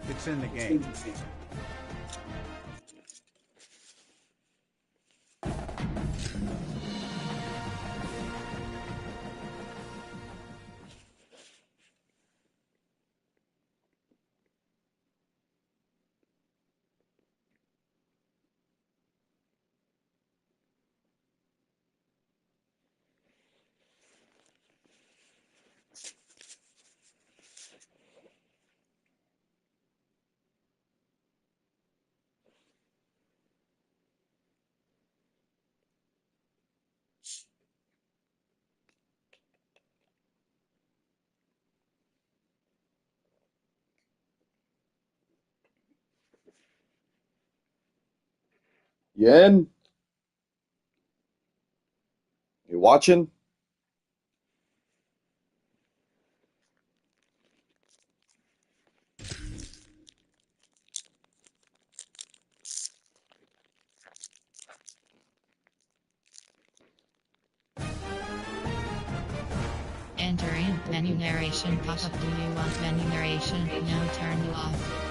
It's in the game. You in? You watching? Entering menu narration pop-up. Do you want menu narration? No, turn you off.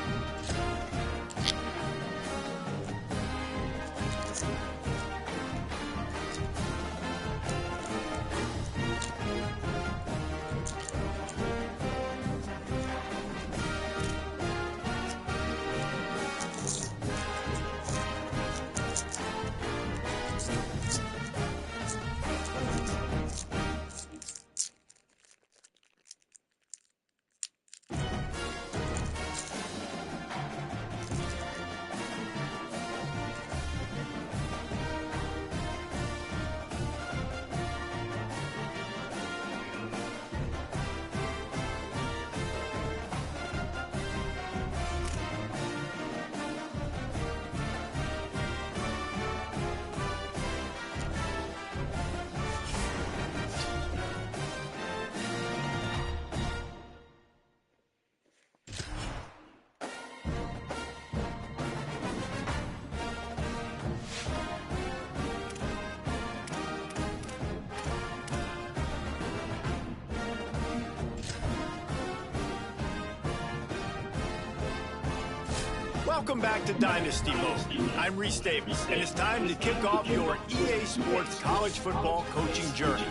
Welcome back to Dynasty Mode. I'm Reese Davis, and it's time to kick off your EA Sports college football coaching journey.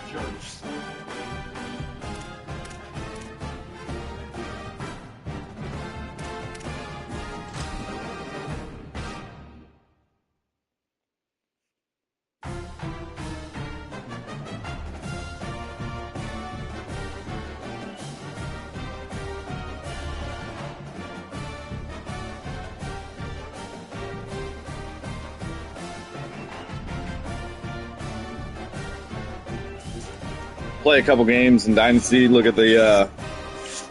Play a couple games in Dynasty. Look at the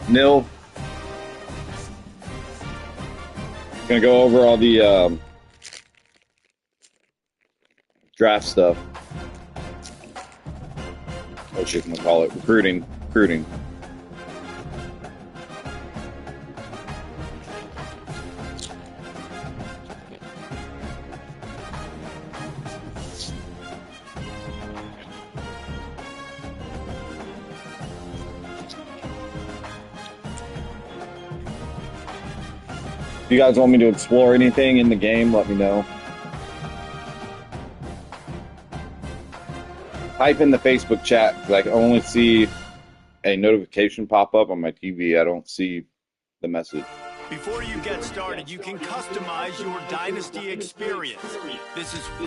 nil. Gonna go over all the draft stuff. What you can call it, recruiting. If you guys want me to explore anything in the game, let me know. Type in the Facebook chat, because I can only see a notification pop up on my TV. I don't see the message. Before you get started, you can customize your Dynasty experience.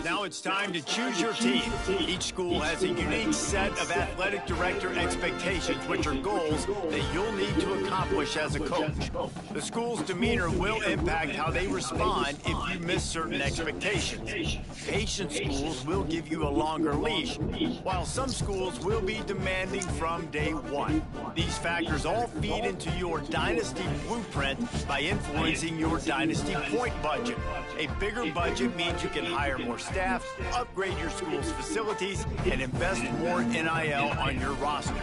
Now it's time to choose your team. Each school has a unique set of athletic director expectations, which are goals that you'll need to accomplish as a coach. The school's demeanor will impact how they respond if you miss certain expectations. Patient schools will give you a longer leash, while some schools will be demanding from day one. These factors all feed into your Dynasty blueprint by influencing your Dynasty point budget. A bigger budget means you can hire more staff, upgrade your school's facilities, and invest more NIL on your roster.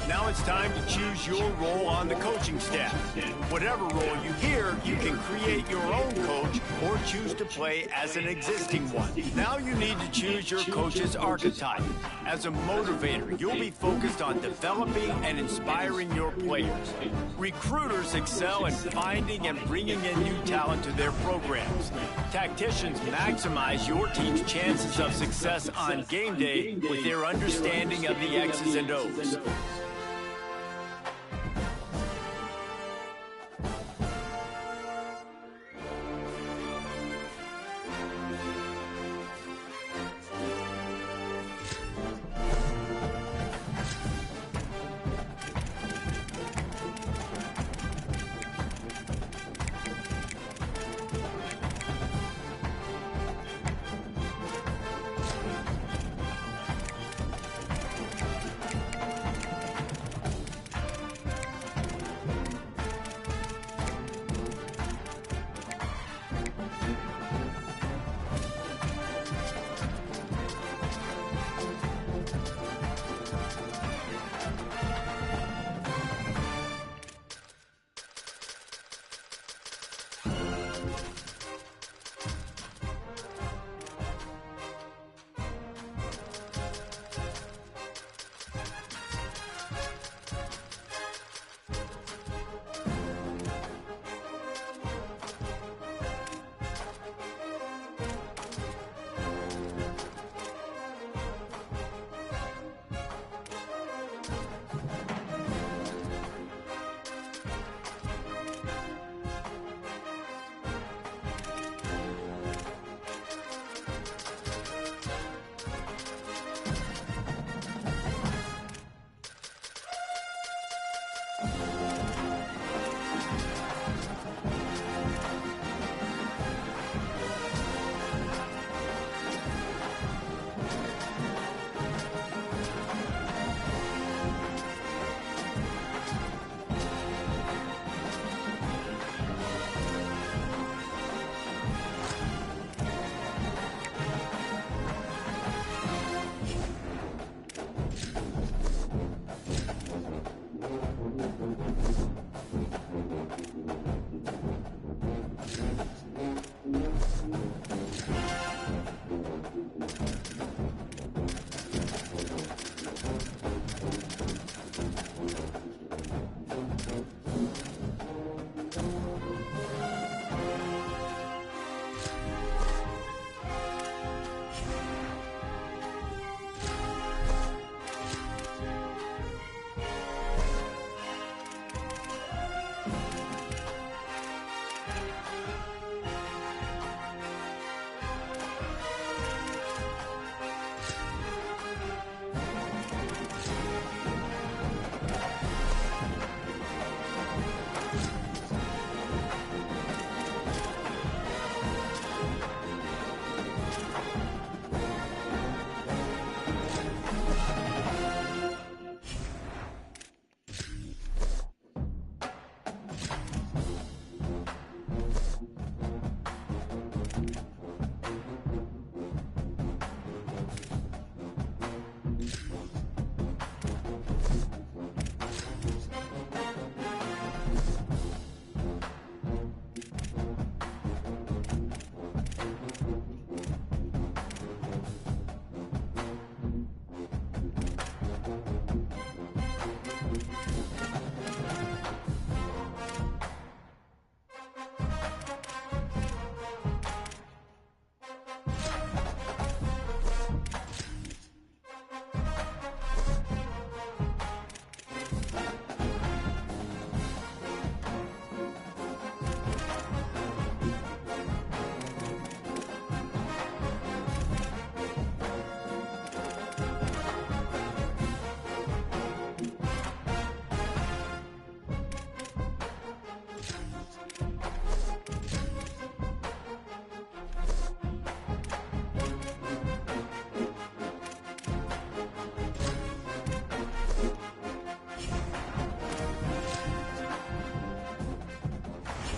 Now it's it's time to choose your role on the coaching staff. Whatever role you hear, you can create your own coach or choose to play as an existing one. Now you need to choose your coach's archetype. As a motivator, you'll be focused on developing and inspiring your players. Recruiters excel in finding and bringing in new talent to their programs. Tacticians maximize your team's chances of success on game day with their understanding of the X's and O's.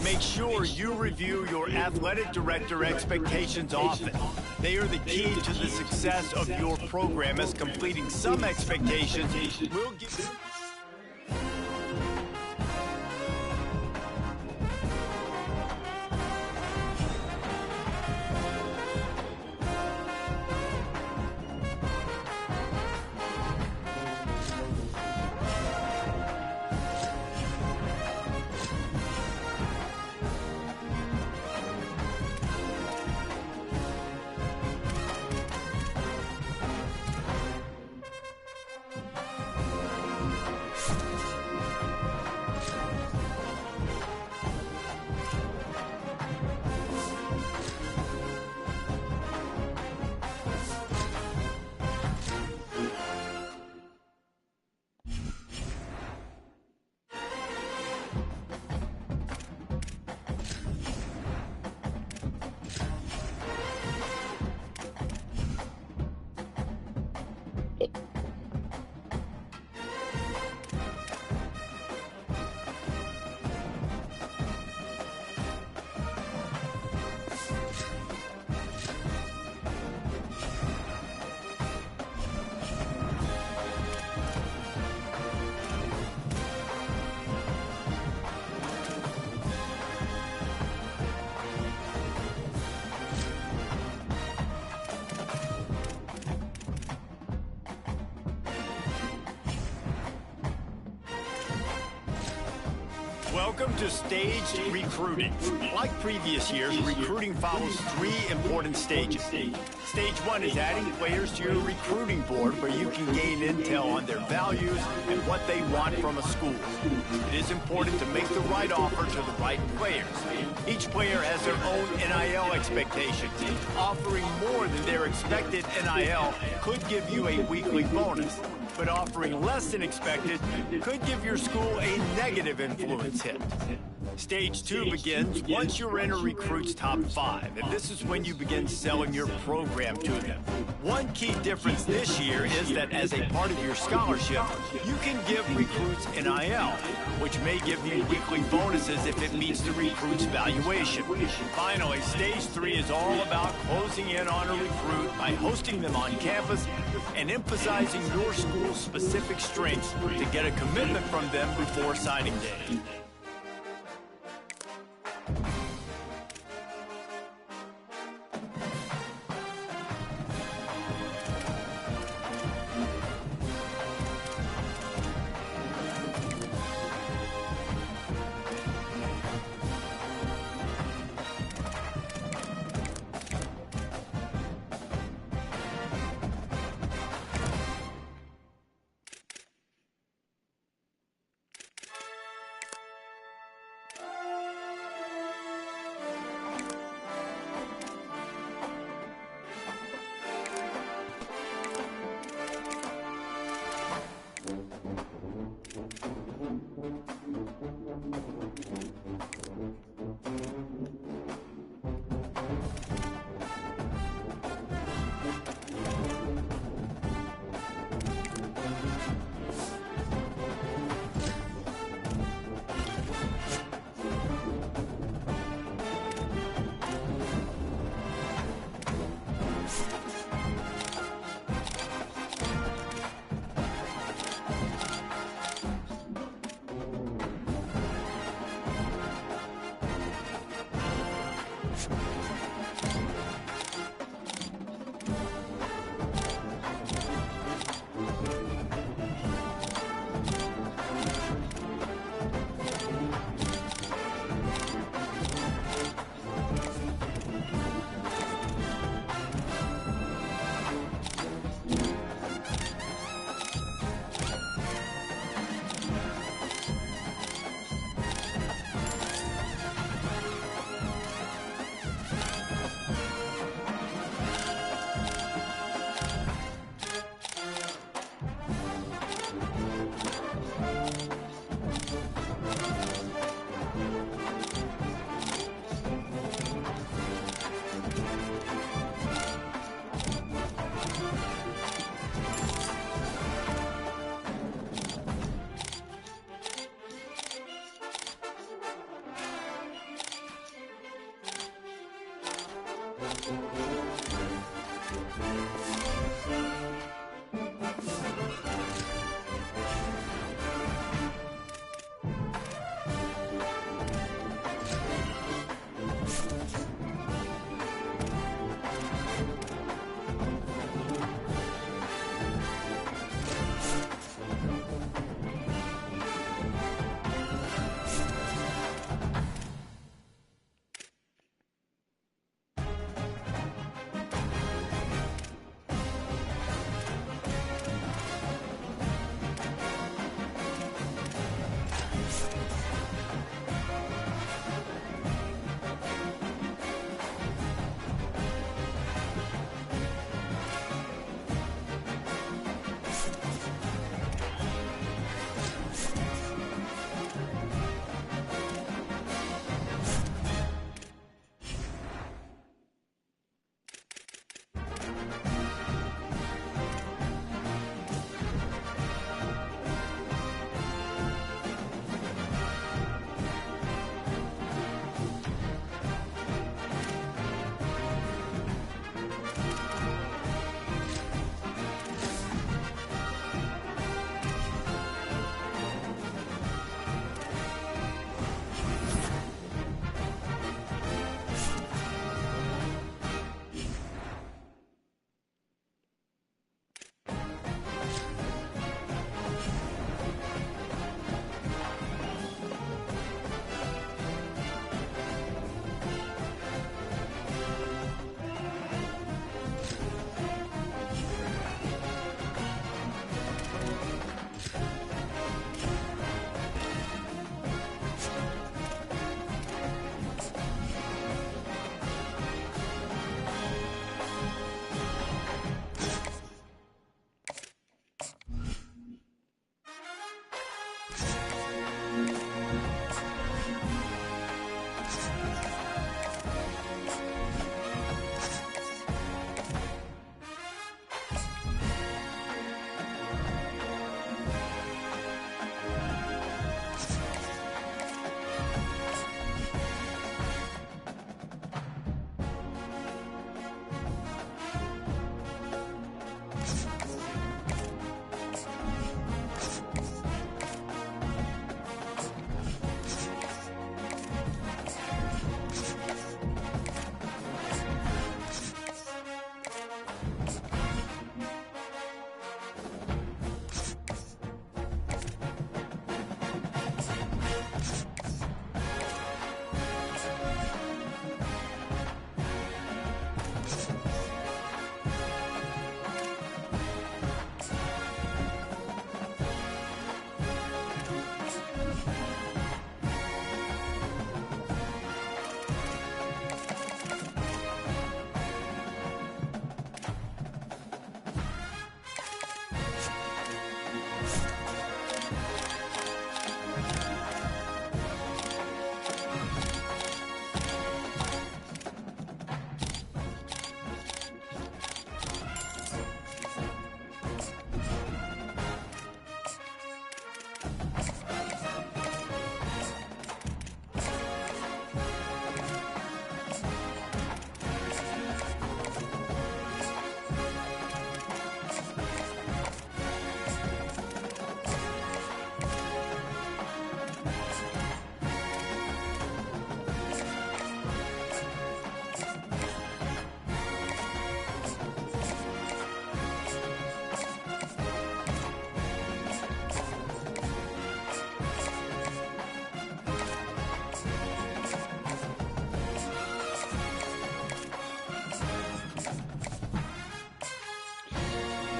Make sure you review your athletic director expectations often. They are the key to the success of your program, as completing some expectations will give... Welcome to staged recruiting. Like previous years, recruiting follows 3 important stages. Stage 1 is adding players to your recruiting board where you can gain intel on their values and what they want from a school. It is important to make the right offer to the right players. Each player has their own NIL expectations. Offering more than their expected NIL could give you a weekly bonus, but offering less than expected could give your school a negative influence hit. Stage 2 begins once you're in a recruit's top 5, and this is when you begin selling your program to them. One key difference this year is that as a part of your scholarship, you can give recruits NIL, which may give you weekly bonuses if it meets the recruit's valuation. Finally, Stage 3 is all about closing in on a recruit by hosting them on campus and emphasizing your school's specific strengths to get a commitment from them before signing day.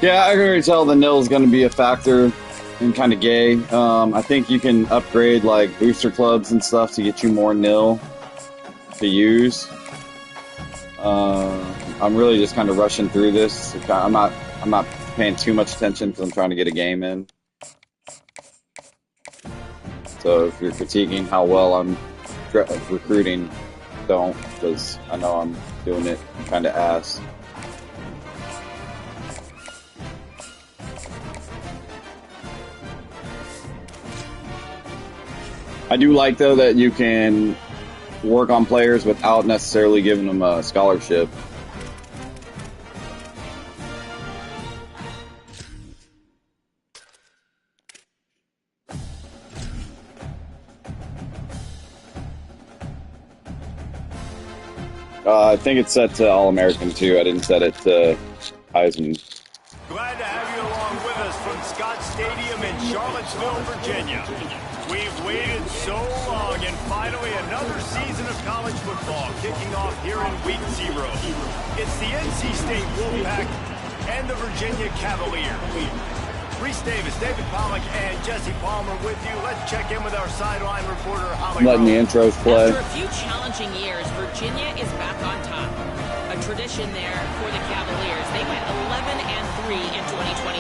Yeah, I can already tell the nil is going to be a factor and kind of gay. I think you can upgrade like booster clubs and stuff to get you more nil to use. I'm really just kind of rushing through this. I'm not paying too much attention because I'm trying to get a game in. So if you're critiquing how well I'm recruiting, don't, because I know I'm doing it kind of ass. I do like, though, that you can work on players without necessarily giving them a scholarship. I think it's set to All-American, too. I didn't set it to Heisman. Glad to have you along with us from Scott Stadium in Charlottesville, Virginia. We've waited so long, and finally another season of college football kicking off here in Week 0. It's the NC State Wolfpack and the Virginia Cavaliers. Reese Davis, David Pollack, and Jesse Palmer with you. Let's check in with our sideline reporter, Holly. Letting the intros play. After a few challenging years, Virginia is back on top. A tradition there for the Cavaliers. They went 11-3 in 2025.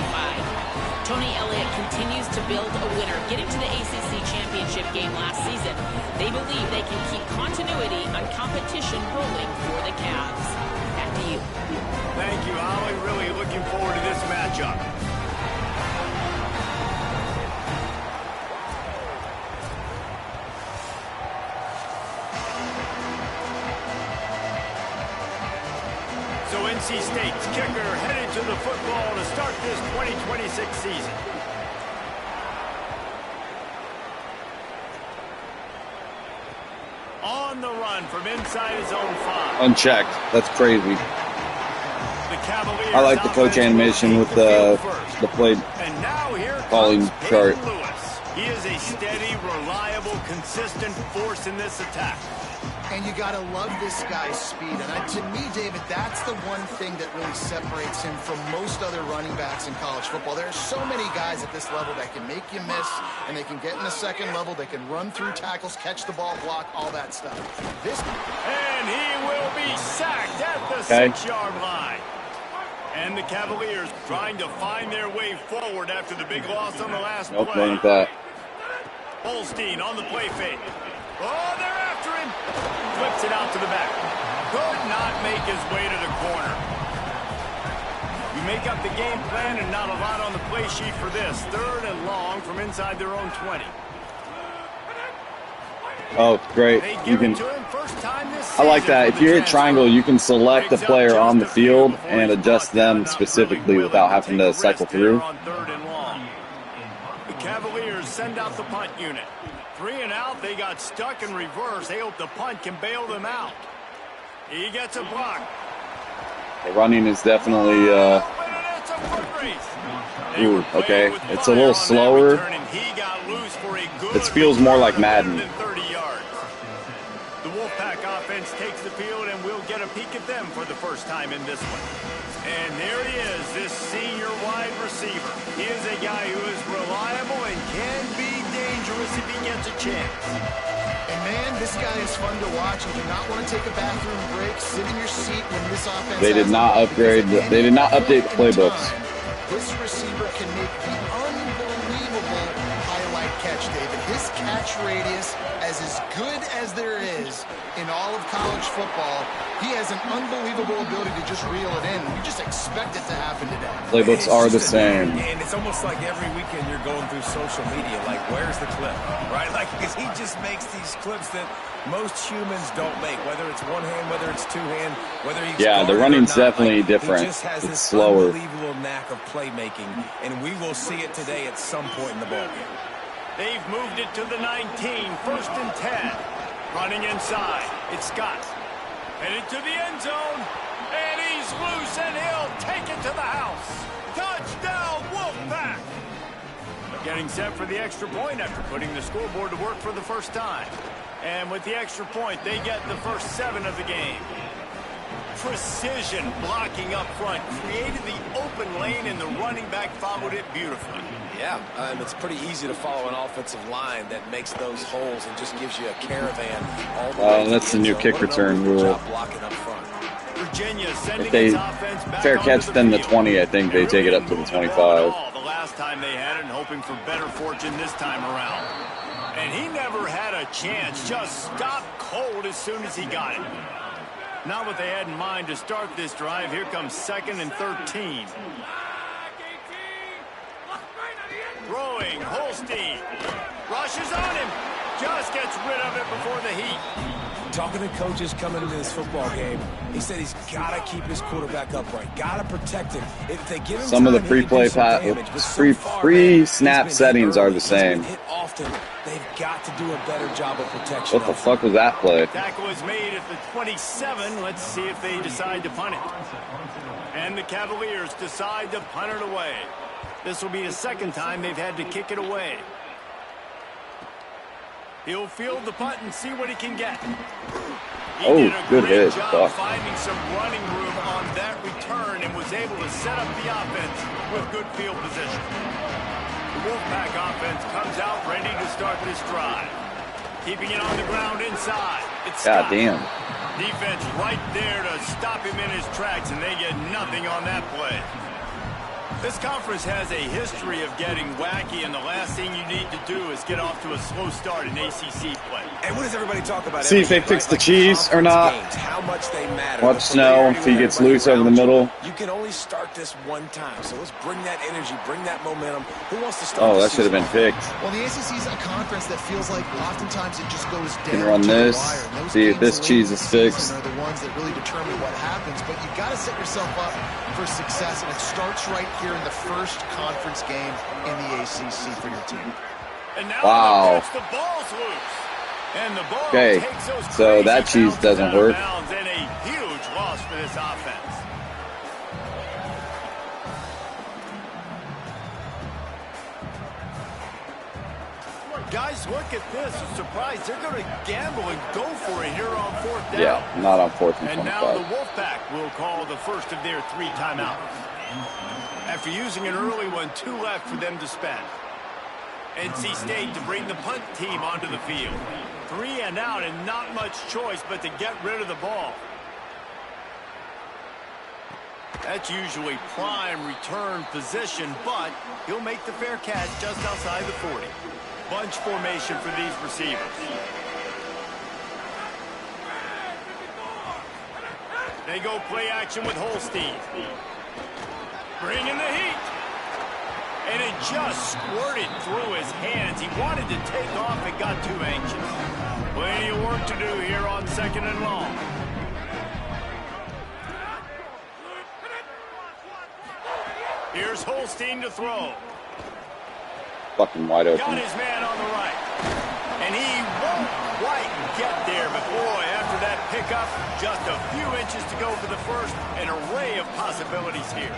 Tony Elliott continues to build a winner, getting to the ACC championship game last season. They believe they can keep continuity on competition rolling for the Cavs. Back to you. Thank you, Holly. Really looking forward to this matchup. So NC State's kicker headed to the football to start this 2026 season. On the run from inside his own 5. Unchecked. That's crazy. The Cavaliers I like the coach animation with the play and now here calling comes chart. Peyton Lewis. He is a steady, reliable, consistent force in this attack. And you got to love this guy's speed. And to me, David, that's the one thing that really separates him from most other running backs in college football. There are so many guys at this level that can make you miss, and they can get in the second level. They can run through tackles, catch the ball, block, all that stuff. And he will be sacked at the 6-yard line. And the Cavaliers trying to find their way forward after the big loss on the last play. Like that. Holstein on the play fake. Oh, they're after him. Flips it out to the back. Could not make his way to the corner. You make up the game plan and not a lot on the play sheet for this. 3rd and long from inside their own 20. Oh, great. You can. I like that. If you hit triangle, you can select a player on the field and adjust them specifically without having to cycle through. The Cavaliers send out the punt unit. 3 and out, they got stuck in reverse. They hope the punt can bail them out. He gets a block. The running is definitely, ooh, okay. It's a little slower. It feels more like Madden. The Wolfpack offense takes the field, and we'll get a peek at them for the first time in this one. And there he is, this senior wide receiver. He is a guy who is reliable and can be dangerous if he gets a chance. And man, this guy is fun to watch. You do not want to take a bathroom break, sit in your seat when this offense. They did not upgrade. They did not update the playbooks. This receiver can make the unbelievable highlight catch, David. His catch radius is as good as there is in all of college football. He has an unbelievable ability to just reel it in. You just expect it to happen today. Playbooks are the same. And it's almost like every weekend you're going through social media, like, where's the clip, right? Like, because he just makes these clips that most humans don't make, whether it's one hand, whether it's two hand, whether he's the running's definitely different. He just has it's this slower. unbelievable knack of playmaking, and we will see it today at some point in the ballgame. They've moved it to the 19, 1st and 10. Running inside, it's Scott. Headed to the end zone, and he's loose, and he'll take it to the house. Touchdown, Wolfpack! Getting set for the extra point after putting the scoreboard to work for the first time. And with the extra point, they get the first 7 of the game. Precision blocking up front, created the open lane, and the running back followed it beautifully. Yeah, it's pretty easy to follow an offensive line that makes those holes and just gives you a caravan all the way. That's the new kick return rule. Blocking up front. Virginia sending If they its offense back fair onto catch the then the field. 20, I think they take it up to the 25. The last time they had it, and hoping for better fortune this time around. And he never had a chance, just stopped cold as soon as he got it. Not what they had in mind to start this drive. Here comes 2nd and 13. Throwing, Holstein. Rushes on him. Just gets rid of it before the heat. Talking to coaches coming into this football game, he said he's got to keep his quarterback upright, got to protect him. If they give him some of the time, he can do some damage, but so far, pre-snap he's been settings hit are early, the he's been same. hit often. They've got to do a better job of protection. What the fuck was that play? Tackle is made at the 27. Let's see if they decide to punt it. And the Cavaliers decide to punt it away. This will be the second time they've had to kick it away. He'll field the punt and see what he can get. He did a good great hit. job finding some running room on that return and was able to set up the offense with good field position. The Wolfpack offense comes out ready to start this drive. Keeping it on the ground inside. It's God Scott. damn. Defense right there to stop him in his tracks, and they get nothing on that play. This conference has a history of getting wacky, and the last thing you need to do is get off to a slow start in ACC play. And what does everybody talk about? See if they fix the cheese or not. Games, how much they matter. Watch Snow if he gets loose over the middle. You can only start this one time, so let's bring that energy, bring that momentum. Who wants to start? Oh, that should have been fixed. Well, the ACC is a conference that feels like oftentimes it just goes down Can run to this. the wire. Those See if games this late cheese in is the season fixed. are the ones that really determine what happens, but you've got to set yourself up for success, and it starts right here in the first conference game in the ACC for your team. And now Wow. the ball's loose. And the ball Okay, takes those so crazy that cheese bounces doesn't out of work. bounds, and a huge loss for this offense. Guys, look at this. I'm surprised they're going to gamble and go for it here on 4th down. Yeah, not on 4th and And now the 25. Wolfpack will call the first of their 3 timeouts. After using an early one, 2 left for them to spend. NC State to bring the punt team onto the field. 3 and out, and not much choice but to get rid of the ball. That's usually prime return position, but he'll make the fair catch just outside the 40. Bunch formation for these receivers. They go play action with Holstein. Bringing the heat. And it just squirted through his hands. He wanted to take off and got too anxious. Plenty of work to do here on 2nd and long. Here's Holstein to throw. Fucking wide Got open. his man on the right. And he won't quite get there. But boy, after that pickup, just a few inches to go for the first. An array of possibilities here.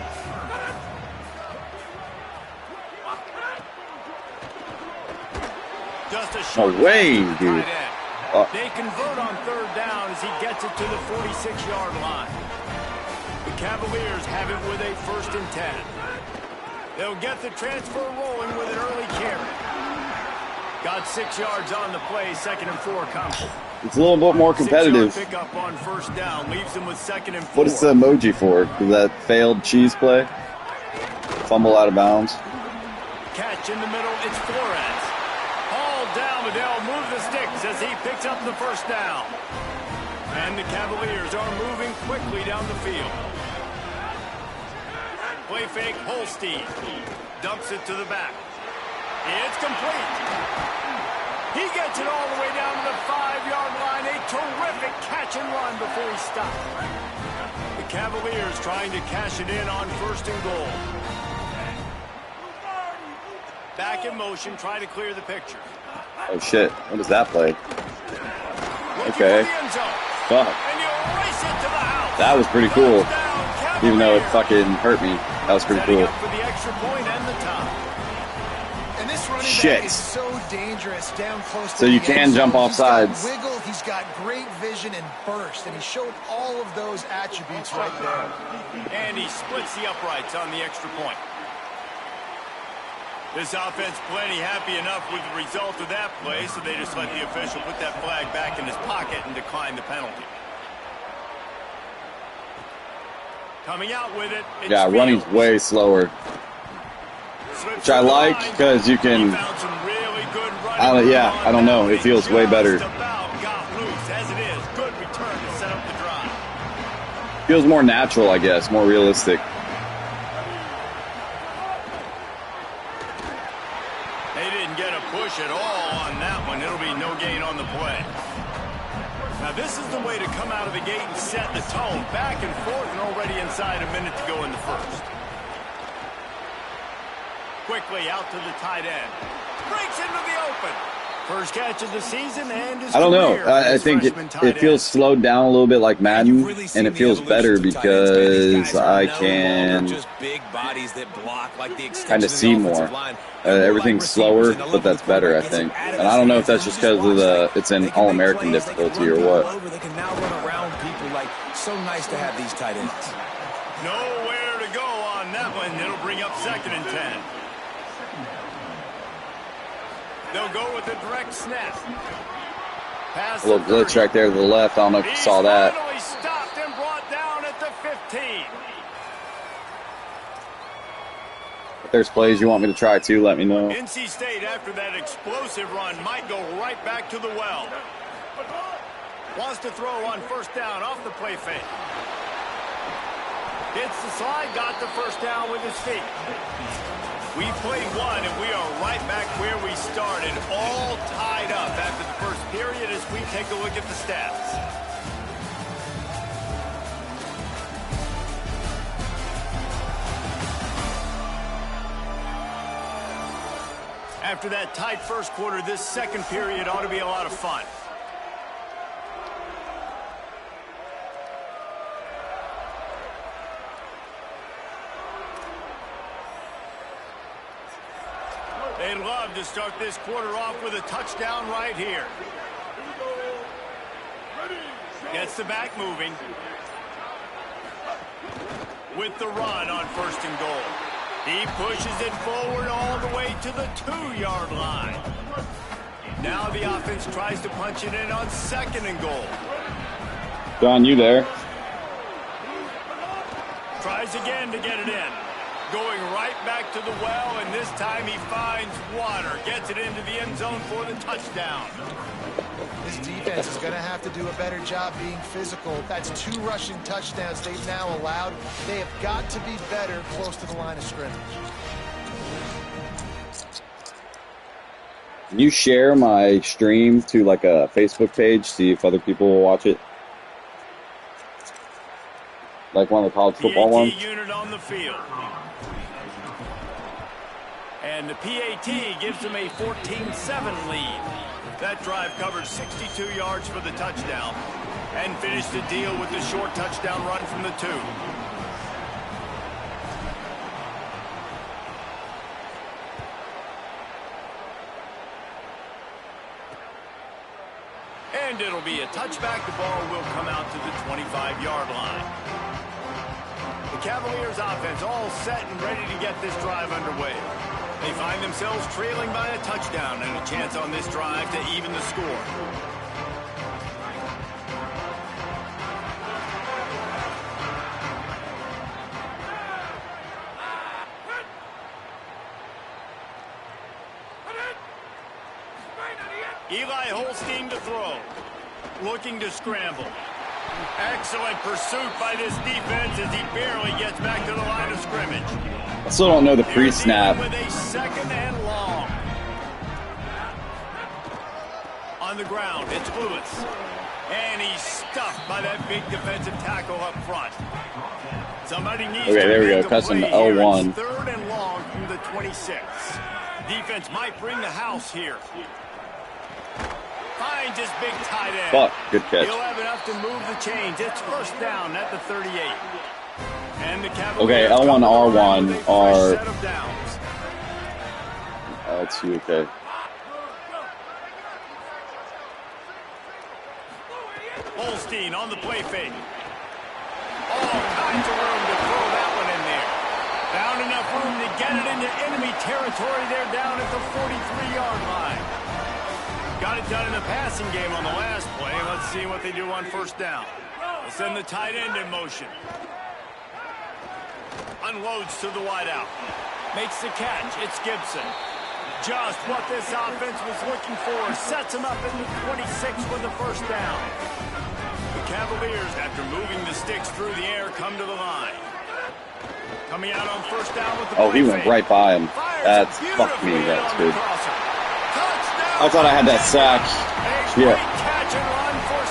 Just a short No way, pass to the dude. tight end. They convert on 3rd down as he gets it to the 46-yard line. The Cavaliers have it with a 1st and 10. They'll get the transfer rolling with an early carry. Got 6 yards on the play. 2nd and 4 comes. It's a little bit more competitive. 6-yard pickup on 1st down leaves them with 2nd and 4. What is the emoji for? Is that failed cheese play? Fumble out of bounds. Catch in the middle. It's Flores. Hauled down, but they'll move the sticks as he picks up the 1st down. And the Cavaliers are moving quickly down the field. Play fake, Holstein. Dumps it to the back. It's complete. He gets it all the way down to the 5-yard line. A terrific catch and run before he stopped. The Cavaliers trying to cash it in on 1st and goal. Back in motion, trying to clear the picture. Oh shit, what is that play? Looking Okay. for the end zone. Fuck. And you'll race it to the house. That was pretty cool. Touchdown, Even though it Cavaliers. fucking hurt me. That was pretty Setting cool. up for the extra point and the tie. And this running Shit. back is so dangerous down close to So you the can end jump zone. off He's got sides. wiggle, he's got great vision and burst, and he showed all of those attributes right there. And he splits the uprights on the extra point. This offense plenty happy enough with the result of that play, so they just let the official put that flag back in his pocket and decline the penalty. Coming out with it. Yeah, running's way slower. Which I like because you can. I don't know. It feels way better. Feels more natural, I guess, more realistic. They didn't get a push at all on that one. It'll be no gain on the play. Now this is the way to come out of the gate and set the tone. Back and forth and already inside a minute to go in the first. Quickly out to the tight end. Breaks into the open. First catch of the season and his I don't know. career I as think freshman it feels slowed down a little bit like Madden, and it feels better because I can kind of see more. Everything's slower, but that's better, I think. And I don't know if that's just because of it's in All-American difficulty or what. They can now run around people. Like, so nice to have these tight ends. Nowhere to go on that one. It'll bring up 2nd and 10. They'll go with a direct snap. Pass A little glitch right there to the left. I don't know if you saw that. Finally stopped and brought down at the 15. If there's plays you want me to try too, let me know. NC State, after that explosive run, might go right back to the well. Wants to throw on 1st down off the play fake. Hits the slide, got the 1st down with his feet. We played one, and we are right back where we started, all tied up after the first period as we take a look at the stats. After that tight first quarter, this second period ought to be a lot of fun. They'd love to start this quarter off with a touchdown right here. Gets the back moving. With the run on 1st and goal. He pushes it forward all the way to the 2-yard line. Now the offense tries to punch it in on 2nd and goal. John, you there? Tries again to get it in. Going right back to the well, and this time he finds water. Gets it into the end zone for the touchdown. This defense is going to have to do a better job being physical. That's 2 rushing touchdowns they've now allowed. They have got to be better close to the line of scrimmage. Can you share my stream to like a Facebook page, see if other people will watch it? Like one of the college football ones? unit on the field. And the PAT gives them a 14-7 lead. That drive covered 62 yards for the touchdown and finished the deal with the short touchdown run from the 2. And it'll be a touchback. The ball will come out to the 25-yard line. The Cavaliers offense all set and ready to get this drive underway. They find themselves trailing by a touchdown and a chance on this drive to even the score. Eli Holstein to throw. Looking to scramble. Excellent pursuit by this defense as he barely gets back to the line of scrimmage. I still don't know the pre-snap. With a 2nd and long. On the ground, it's Lewis. And he's stuffed by that big defensive tackle up front. Somebody needs to there we go. make a Custom play to here. L1. It's 3rd and long from the 26. Defense might bring the house here. Finds his big tight end. Fuck, good catch. He'll have enough to move the chains. It's 1st down at the 38. And the Okay, L1, R1 are That's you, okay. Holstein on the play fake. All kinds of room to throw that one in there. Found enough room to get it into enemy territory there down at the 43-yard line. Got it done in the passing game on the last play. Let's see what they do on first down. They'll send the tight end in motion. Unloads to the wideout. Makes the catch. It's Gibson. Just what this offense was looking for. Sets him up in the 26 with the first down. The Cavaliers, after moving the sticks through the air, come to the line. Coming out on first down with the Oh, he went right by him. That's fuck me. That's good. I thought I had that sack. Yeah. Catch and run for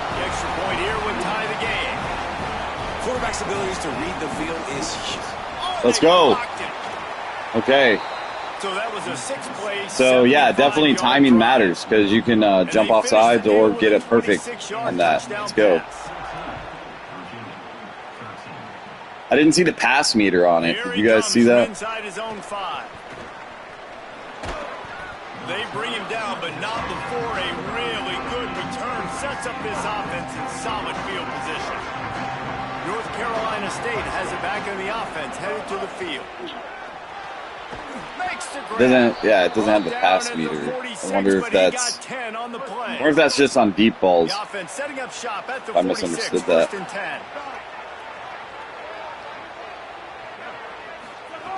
the extra point here would tie the game. Quarterback's abilities to read the field is huge. Let's go. Okay. So that was a 6-play. So yeah, definitely timing matters because you can jump off sides or get it perfect on that. Let's go. I didn't see the pass meter on it. Did you guys see that? Inside his own 5. They bring him down, but not before a really good return sets up this offense in solid field position. North Carolina State has it back in the offense, headed to the field. It doesn't have the pass meter. I wonder if that's. I wonder if that's just on deep balls. I misunderstood that.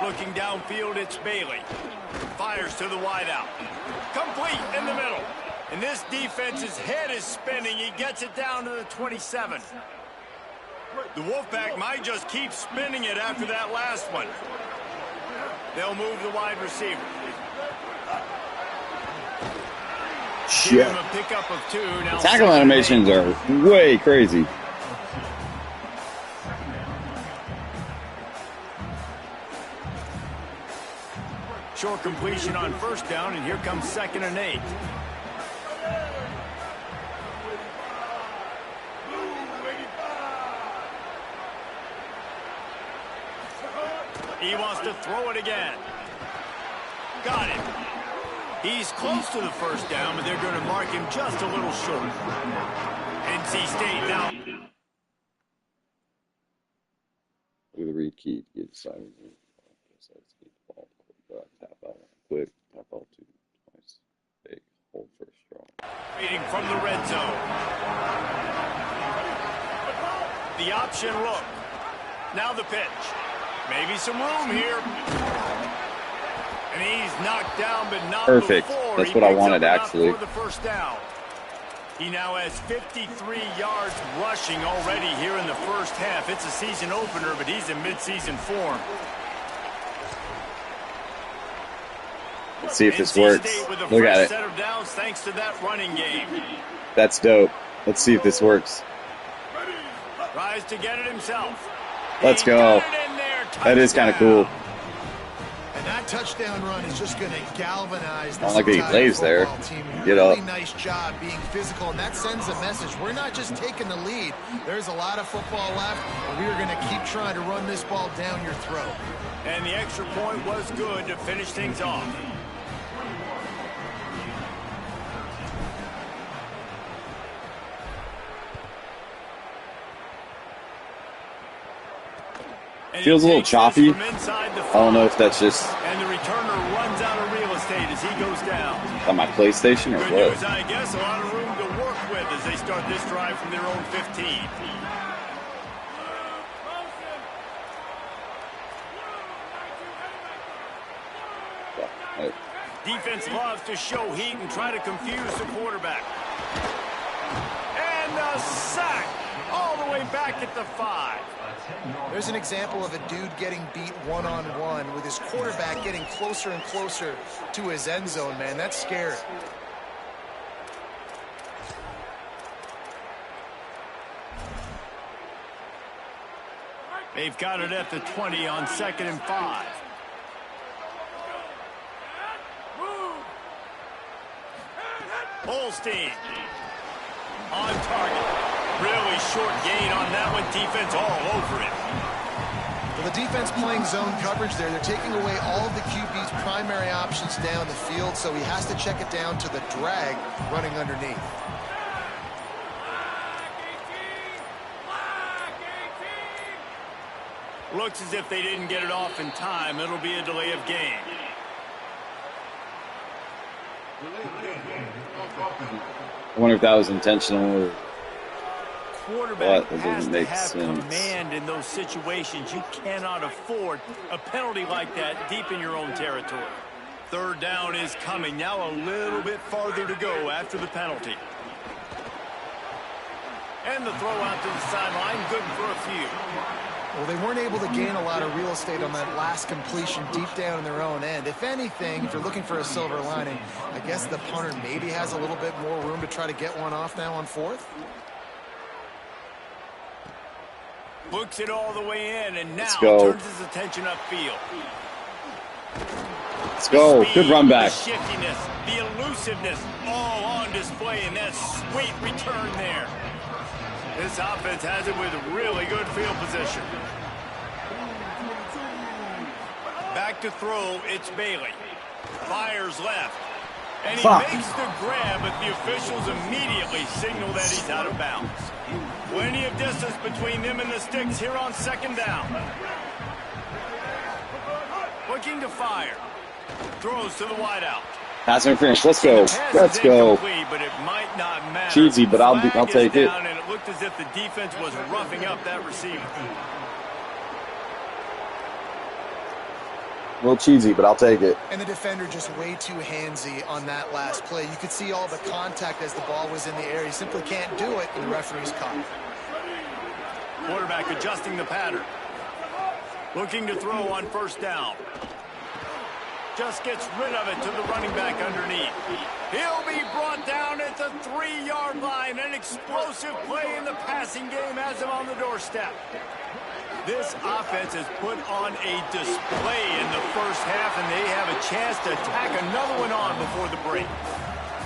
Looking downfield, it's Bailey. Fires to the wideout. Complete in the middle. And this defense's head is spinning. He gets it down to the 27. The Wolfpack might just keep spinning it after that last one. They'll move the wide receiver. Shit. Give him a pickup of 2. Now tackle animations are way crazy. Short completion on first down, and here comes 2nd and 8. He wants to throw it again. Got it. He's close to the first down, but they're going to mark him just a little short. NC State now. Look at the read key. Get decided. Tap out quick. Tap out 2 twice. Big. Hold first strong. Waiting from the red zone. The option look. Now the pitch. Maybe some room here. And he's knocked down, but not perfect. Before. That's what I wanted, actually. For the first down. He now has 53 yards rushing already here in the first half. It's a season opener, but he's in midseason form. Let's see if this works. Look at it. Set of downs thanks to that running game. That's dope. Let's see if this works. Tries to get it himself. Let's go. That is kind of cool. And that touchdown run is just going to galvanize this I don't like that he plays there. Team. Get really up. Nice job being physical, and that sends a message. We're not just taking the lead. There's a lot of football left, but we are going to keep trying to run this ball down your throat. And the extra point was good to finish things off. Feels a little choppy. I don't know if that's just and the returner runs out of real estate as he goes down. on my PlayStation or Good what. news, I guess, a lot of room to work with as they start this drive from their own 15. Right. Defense loves to show heat and try to confuse the quarterback. And a sack all the way back at the 5. There's an example of a dude getting beat one-on-one with his quarterback getting closer and closer to his end zone, man. That's scary. They've got it at the 20 on 2nd and 5. Holstein on target. Really short gain on that one. Defense all over it. Well, the defense playing zone coverage there. They're taking away all of the QB's primary options down the field, so he has to check it down to the drag running underneath. Looks as if they didn't get it off in time. It'll be a delay of game. I wonder if that was intentional or Quarterback what. It has doesn't to make have sense. command in those situations. You cannot afford a penalty like that deep in your own territory. Third down is coming. Now a little bit farther to go after the penalty. And the throw out to the sideline. Good for a few. Well, they weren't able to gain a lot of real estate on that last completion deep down in their own end. If anything, if you're looking for a silver lining, I guess the punter maybe has a little bit more room to try to get one off now on fourth. Looks it all the way in, and now go. turns his attention upfield. Let's go. Speed, Good run back. The shiftiness, the elusiveness, all on display in that sweet return there. This offense has it with really good field position. Back to throw, it's Bailey. Fires left. And he makes the grab, but the officials immediately signal that he's out of bounds. Plenty of distance between them and the sticks here on second down. Looking to fire. Throws to the wideout. Pass interference. Let's go. Let's go. But it might not matter. Cheesy, but I'll take it. And it looked as if the defense was roughing up that receiver. A little cheesy, but I'll take it. And the defender just way too handsy on that last play. You could see all the contact as the ball was in the air. He simply can't do it, and the referee's caught. Quarterback adjusting the pattern. Looking to throw on first down. Just gets rid of it to the running back underneath. He'll be brought down at the 3-yard line. An explosive play in the passing game has him on the doorstep. This offense has put on a display in the first half, and they have a chance to tack another one on before the break.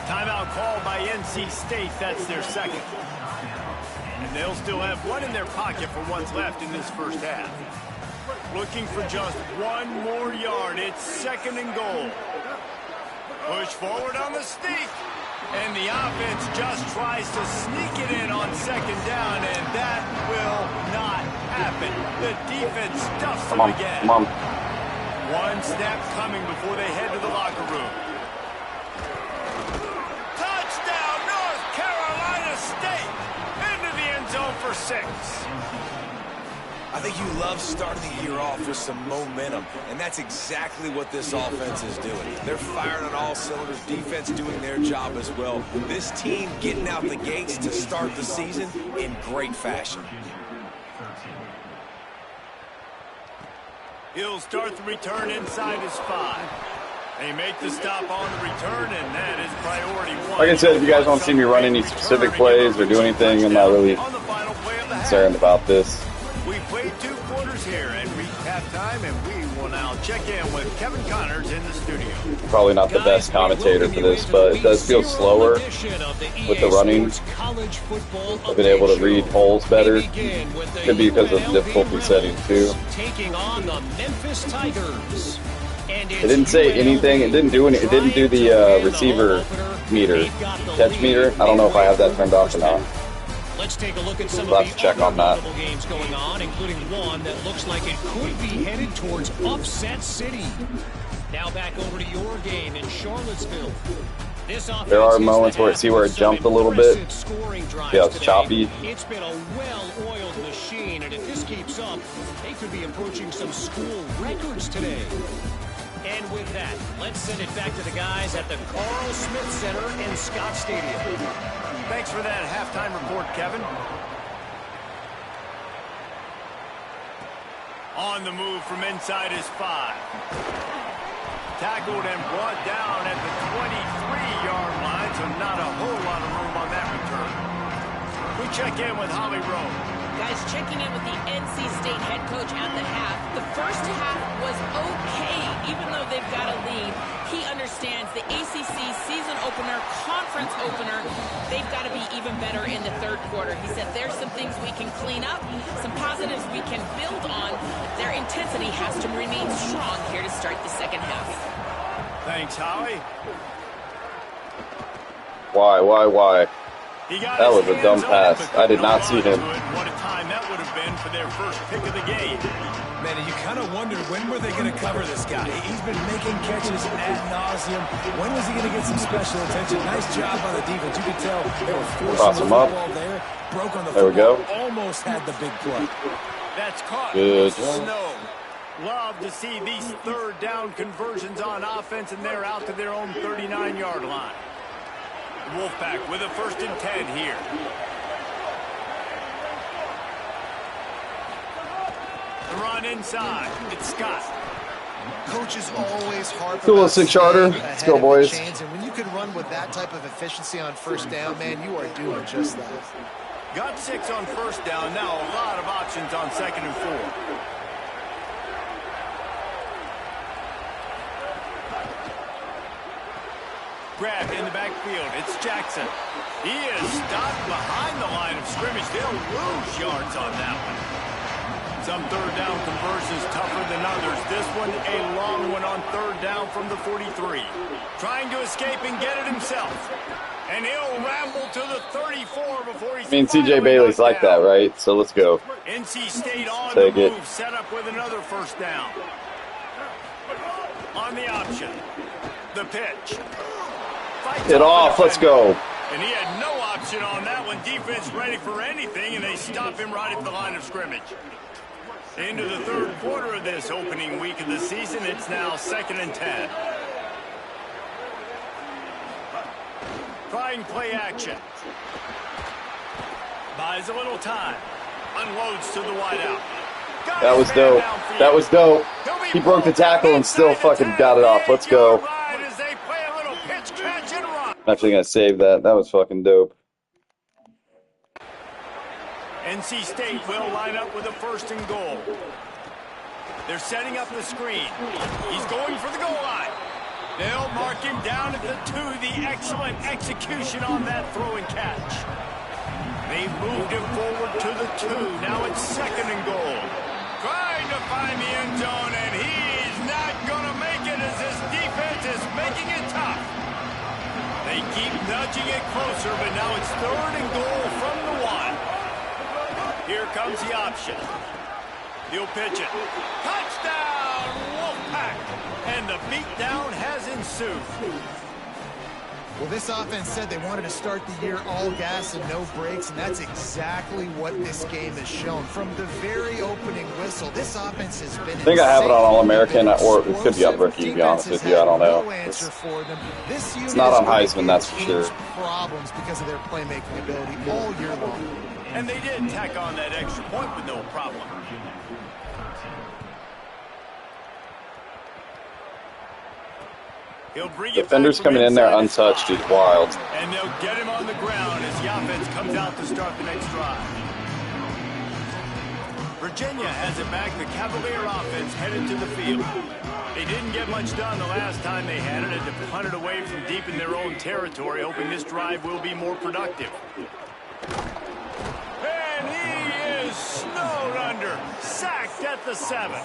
Timeout called by NC State. That's their second. And they'll still have one in their pocket for what's left in this first half. Looking for just one more yard. It's second and goal. Push forward on the sneak. And the offense just tries to sneak it in on second down, and that will not happen. The defense stuffs them again. Come on. One snap coming before they head to the locker room. Touchdown, North Carolina State. Into the end zone for 6. I think you love starting the year off with some momentum, and that's exactly what this offense is doing. They're firing on all cylinders, defense doing their job as well. This team getting out the gates to start the season in great fashion. He'll start the return inside his 5. They make the stop on the return, and that is priority 1. Like I said, if you guys don't see me run any specific plays or do anything, I'm not really concerned about this. We played 2 quarters here and reached halftime, and we will now check in with Kevin Connors in the studio. Probably not the best commentator for this, but it does feel slower with the running. I've been able to read holes better. Could be because of difficulty setting too. Taking on the Memphis Tigers. It didn't say anything. It didn't do any. It didn't do the receiver meter, catch meter. I don't know if I have that turned off or not. Let's take a look at some We'll of have the to check other on that. notable games going on, including one that looks like it could be headed towards Upset City. Now back over to your game in Charlottesville. There are moments where I see where it jumped a little bit. Yeah, it's choppy. It's been a well-oiled machine, and if this keeps up, they could be approaching some school records today. And with that, let's send it back to the guys at the Carl Smith Center in Scott Stadium. Thanks for that halftime report, Kevin. On the move from inside his 5. Tackled and brought down at the 23-yard line, so not a whole lot of room on that return. We check in with Holly Rowe. Guys, checking in with the NC State head coach at the half. The first half was okay, even though they've got a lead. He understands the ACC season opener, conference opener, they've got to be even better in the third quarter. He said there's some things we can clean up, some positives we can build on. Their intensity has to remain strong here to start the second half. Thanks, Howie. Why? That was a dumb pass. I did not see him. What a time that would have been for their first pick of the game. Man, you kind of wondered when were they going to cover this guy. He's been making catches ad nauseum. When was he going to get some special attention? Nice job by the defense. You could tell they were forcing the football there. Broke on the there football. We go. Almost had the big play. That's caught. Good. Snow. Love to see these third down conversions on offense, and they're out to their own 39-yard line. Wolfpack with a 1st and 10 here. The run inside. It's Scott. Coaches always harp Cool, about 6-yarder. staying Let's ahead go, of the boys. chains, and when you can run with that type of efficiency on first down, man, you are doing just that. Got 6 on first down. Now a lot of options on 2nd and 4. Grabbed in the backfield. It's Jackson. He is stopped behind the line of scrimmage. They'll lose yards on that one. Some third down conversions tougher than others. This one a long one on 3rd down from the 43. Trying to escape and get it himself. And he'll ramble to the 34 before he's CJ Bailey's like that, right? So let's go. NC State on Take the it. move, set up with another 1st down. On the option. The pitch. Get off. Let's go. And he had no option on that one. Defense ready for anything, and they stop him right at the line of scrimmage. Into the 3rd quarter of this opening week of the season. It's now 2nd and 10. Trying play action. Buys a little time. Unloads to the wideout. That was dope. That was dope. He broke the tackle and still fucking got it off. Let's go. I'm actually going to save that. That was fucking dope. NC State will line up with a 1st and goal. They're setting up the screen. He's going for the goal line. They'll mark him down at the 2. The excellent execution on that throw and catch. They've moved him forward to the 2. Now it's 2nd and goal. Trying to find the end zone, and he's not going to make it as this defense is making it tough. They keep nudging it closer, but now it's 3rd and goal from the 1. Here comes the option. He'll pitch it. Touchdown, Wolfpack! And the beatdown has ensued. Well, this offense said they wanted to start the year all gas and no brakes, and that's exactly what this game has shown. From the very opening whistle, this offense has been I think I have it on All-American, or it could be on Rookie, to be honest with you. I don't know. It's not on Heisman, that's for sure. Problems because of their playmaking ability all year long. And they did tack on that extra point with no problem. Defenders coming in there untouched is wild. And they'll get him on the ground as the offense comes out to start the next drive. Virginia has it back. The Cavalier offense headed to the field. They didn't get much done the last time they had it. Had to punt it away from deep in their own territory, hoping this drive will be more productive. And he is snowed under. Sacked at the 7.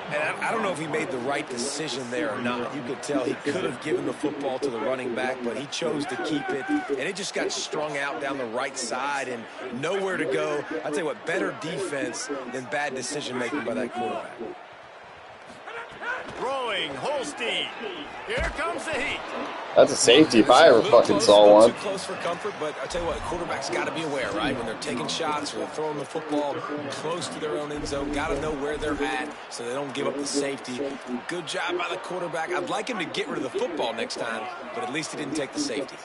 And I don't know if he made the right decision there or not. You could tell he could have given the football to the running back, but he chose to keep it. And it just got strung out down the right side and nowhere to go. I'll tell you what, better defense than bad decision-making by that quarterback. Throwing, Holstein. Here comes the heat. That's a safety if I ever fucking saw one. Too close for comfort, but I tell you what, quarterbacks got to be aware, right? When they're taking shots or they're throwing the football close to their own end zone, got to know where they're at so they don't give up the safety. Good job by the quarterback. I'd like him to get rid of the football next time, but at least he didn't take the safety.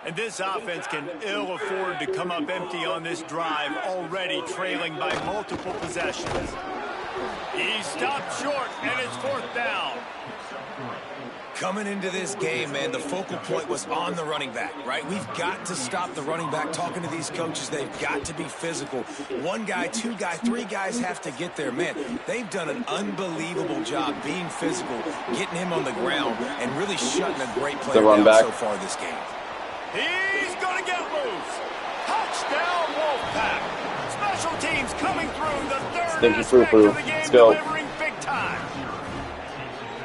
And this offense can ill afford to come up empty on this drive, already trailing by multiple possessions. He stopped short, and it's 4th down. Coming into this game, man, the focal point was on the running back, right? We've got to stop the running back. Talking to these coaches, they've got to be physical. One guy, two guy, three guys have to get there. Man, they've done an unbelievable job being physical, getting him on the ground, and really shutting a great player down so far this game. He's going to get loose. Touchdown, Wolfpack. Special teams coming through the third aspect of the game, delivering big time.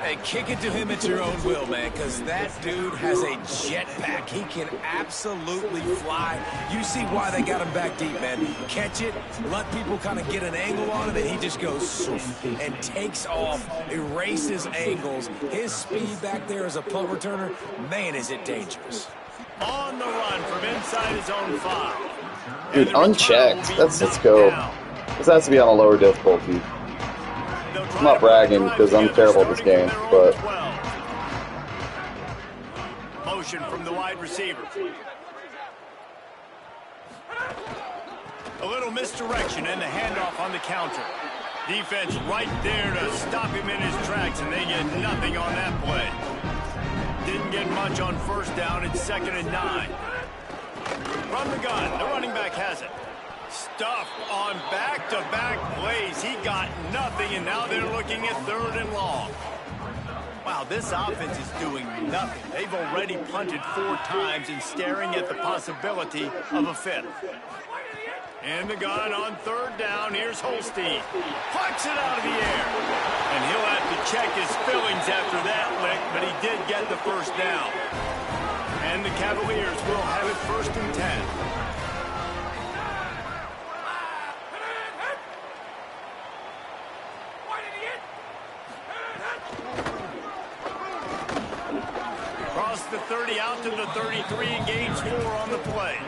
Hey, kick it to him at your own will, man, because that dude has a jetpack. He can absolutely fly. You see why they got him back deep, man. Catch it, let people kind of get an angle on it, and he just goes and takes off, erases angles. His speed back there as a punt returner, man, is it dangerous. On the run from inside his own 5. Dude, unchecked. Let's go. This has to be on a lower difficulty. I'm not bragging because I'm terrible at this game, but motion from the wide receiver. A little misdirection and the handoff on the counter. Defense right there to stop him in his tracks, and they get nothing on that play. Didn't get much on first down. It's 2nd and 9. From the gun, the running back has it. Stuffed on back-to-back plays. He got nothing, and now they're looking at 3rd and long. Wow, this offense is doing nothing. They've already punted 4 times and staring at the possibility of a 5th. And the gun on 3rd down. Here's Holstein. Plucks it out of the air. And he'll have to check his fillings after that lick, but he did get the first down. And the Cavaliers will have it 1st and 10. The 30 out to the 33, gains 4 on the play.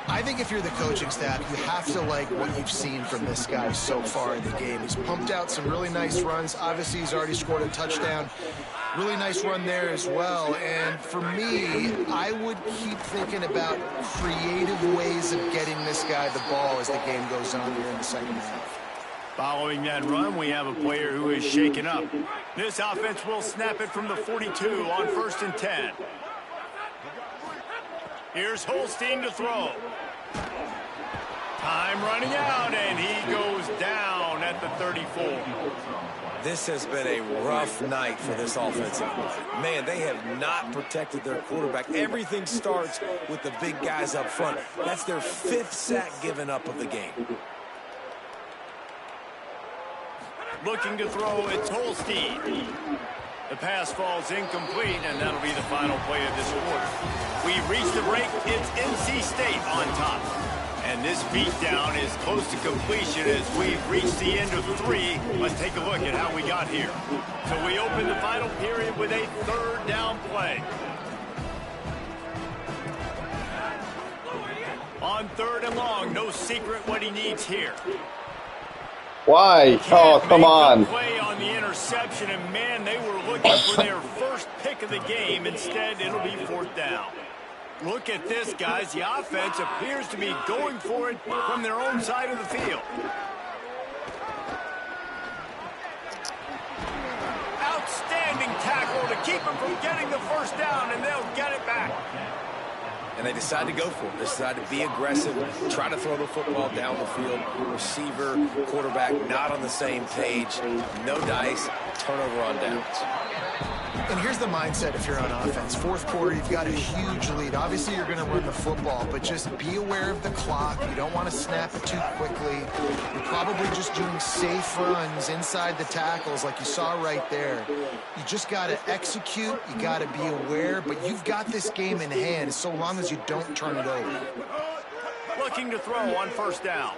I think if you're the coaching staff, you have to like what you've seen from this guy so far in the game. He's pumped out some really nice runs. Obviously, he's already scored a touchdown. Really nice run there as well. And for me, I would keep thinking about creative ways of getting this guy the ball as the game goes on here in the second half. Following that run, we have a player who is shaken up. This offense will snap it from the 42 on 1st and 10. Here's Holstein to throw. Time running out, and he goes down at the 34. This has been a rough night for this offensive line. Man, they have not protected their quarterback. Everything starts with the big guys up front. That's their 5th sack given up of the game. Looking to throw, it's Holstein. The pass falls incomplete, and that'll be the final play of this quarter. We've reached the break. It's NC State on top. And this beatdown is close to completion as we've reached the end of 3. Let's take a look at how we got here. So we open the final period with a 3rd down play. On 3rd and long, no secret what he needs here. Why? Oh, come on. Play on the interception, and man, they were looking for their first pick of the game. Instead, it'll be 4th down. Look at this, guys. The offense appears to be going for it from their own side of the field. Outstanding tackle to keep them from getting the first down, and they'll get it back. And they decide to go for it. They decide to be aggressive, try to throw the football down the field. Receiver, quarterback, not on the same page. No dice, turnover on downs. And here's the mindset if you're on offense. 4th quarter, you've got a huge lead. Obviously, you're going to run the football, but just be aware of the clock. You don't want to snap it too quickly. You're probably just doing safe runs inside the tackles like you saw right there. You just got to execute. You got to be aware, but you've got this game in hand so long as you don't turn it over. Looking to throw on 1st down.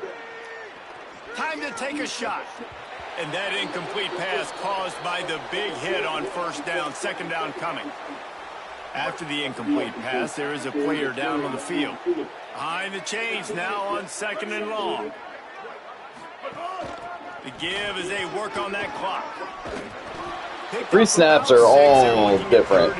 Time to take a shot. And that incomplete pass caused by the big hit on 1st down, 2nd down coming. After the incomplete pass, there is a player down on the field. Behind the chains now on 2nd and long. The give as they work on that clock. Free snaps are all different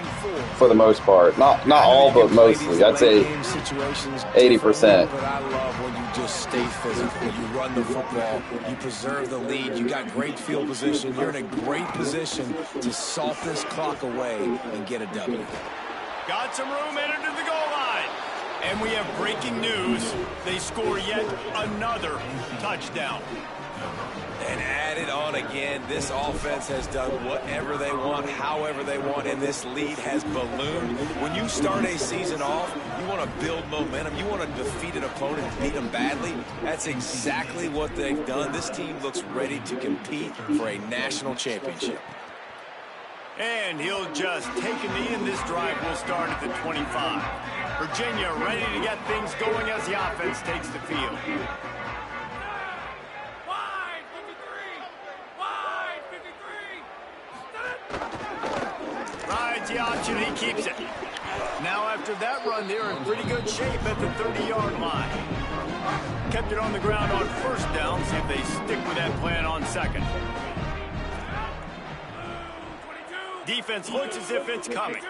for the most part. Not all, but mostly. I'd say 80%. But I love when you just stay physical. You run the football. You preserve the lead. You got great field position. You're in a great position to salt this clock away and get a W. Got some room entered to the goal line. And we have breaking news. They score yet another touchdown. And add it on again. This offense has done whatever they want, however they want, and this lead has ballooned. When you start a season off, you want to build momentum. You want to defeat an opponent and beat them badly. That's exactly what they've done. This team looks ready to compete for a national championship. And he'll just take a knee, and this drive will start at the 25. Virginia ready to get things going as the offense takes the field. Rides the option, he keeps it. Now after that run, they're in pretty good shape at the 30-yard line. Kept it on the ground on first down. See if they stick with that plan on second. Defense looks as if it's coming.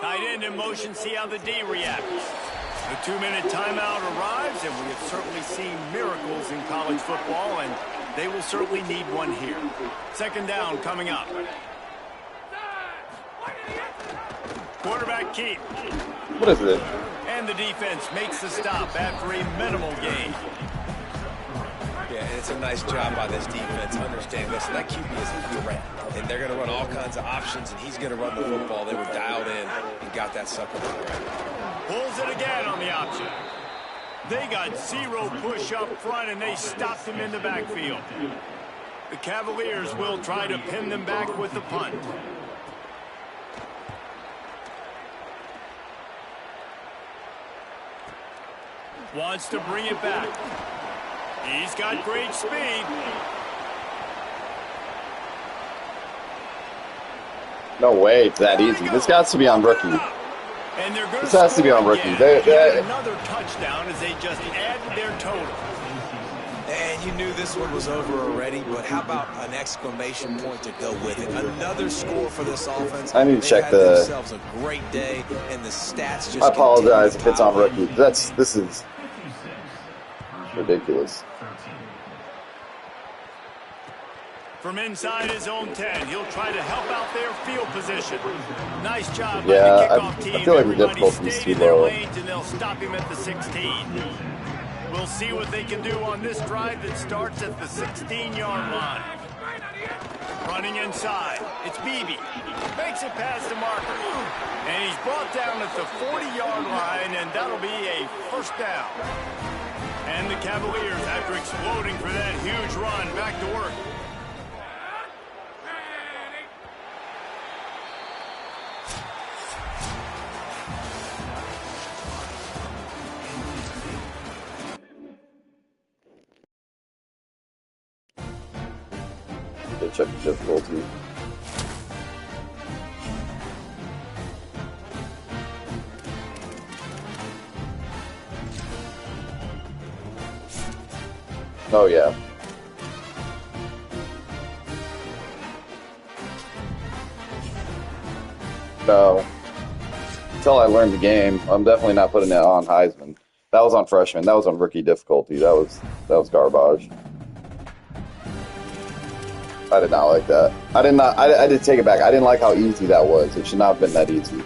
Tight end in motion, see how the D reacts. The 2-minute timeout arrives, and we have certainly seen miracles in college football, and they will certainly need one here. Second down coming up. Quarterback keep. What is it? And the defense makes the stop after a minimal gain. Yeah, and it's a nice job by this defense. Understand, listen, that QB is a threat. And they're going to run all kinds of options, and he's going to run the football. They were dialed in and got that sucker right. Pulls it again on the option. They got zero push up front, and they stopped him in the backfield. The Cavaliers will try to pin them back with the punt. Wants to bring it back. He's got great speed. No way it's that easy. This has to be on rookie. And This has to be on rookie. Another touchdown as they just added their total. And you knew this one was over already, but how about an exclamation point to go with it? Another score for this offense. I need to check the. Themselves a great day, and the stats just. I apologize if it's on rookie. This is ridiculous. From inside his own 10, he'll try to help out their field position. Nice job by Yeah, the kickoff team. I feel like the Everybody difficulty is stayed too in their low. lanes, and they'll stop him at the 16. We'll see what they can do on this drive that starts at the 16-yard line. Running inside, it's Beebe. Makes it past the marker. And he's brought down at the 40-yard line, and that'll be a first down. And the Cavaliers, after exploding for that huge run, back to work. Check the difficulty. Oh yeah. No. Until I learned the game, I'm definitely not putting it on Heisman. That was on freshman. That was on rookie difficulty. That was garbage. I did not like that. I did take it back. I didn't like how easy that was. It should not have been that easy.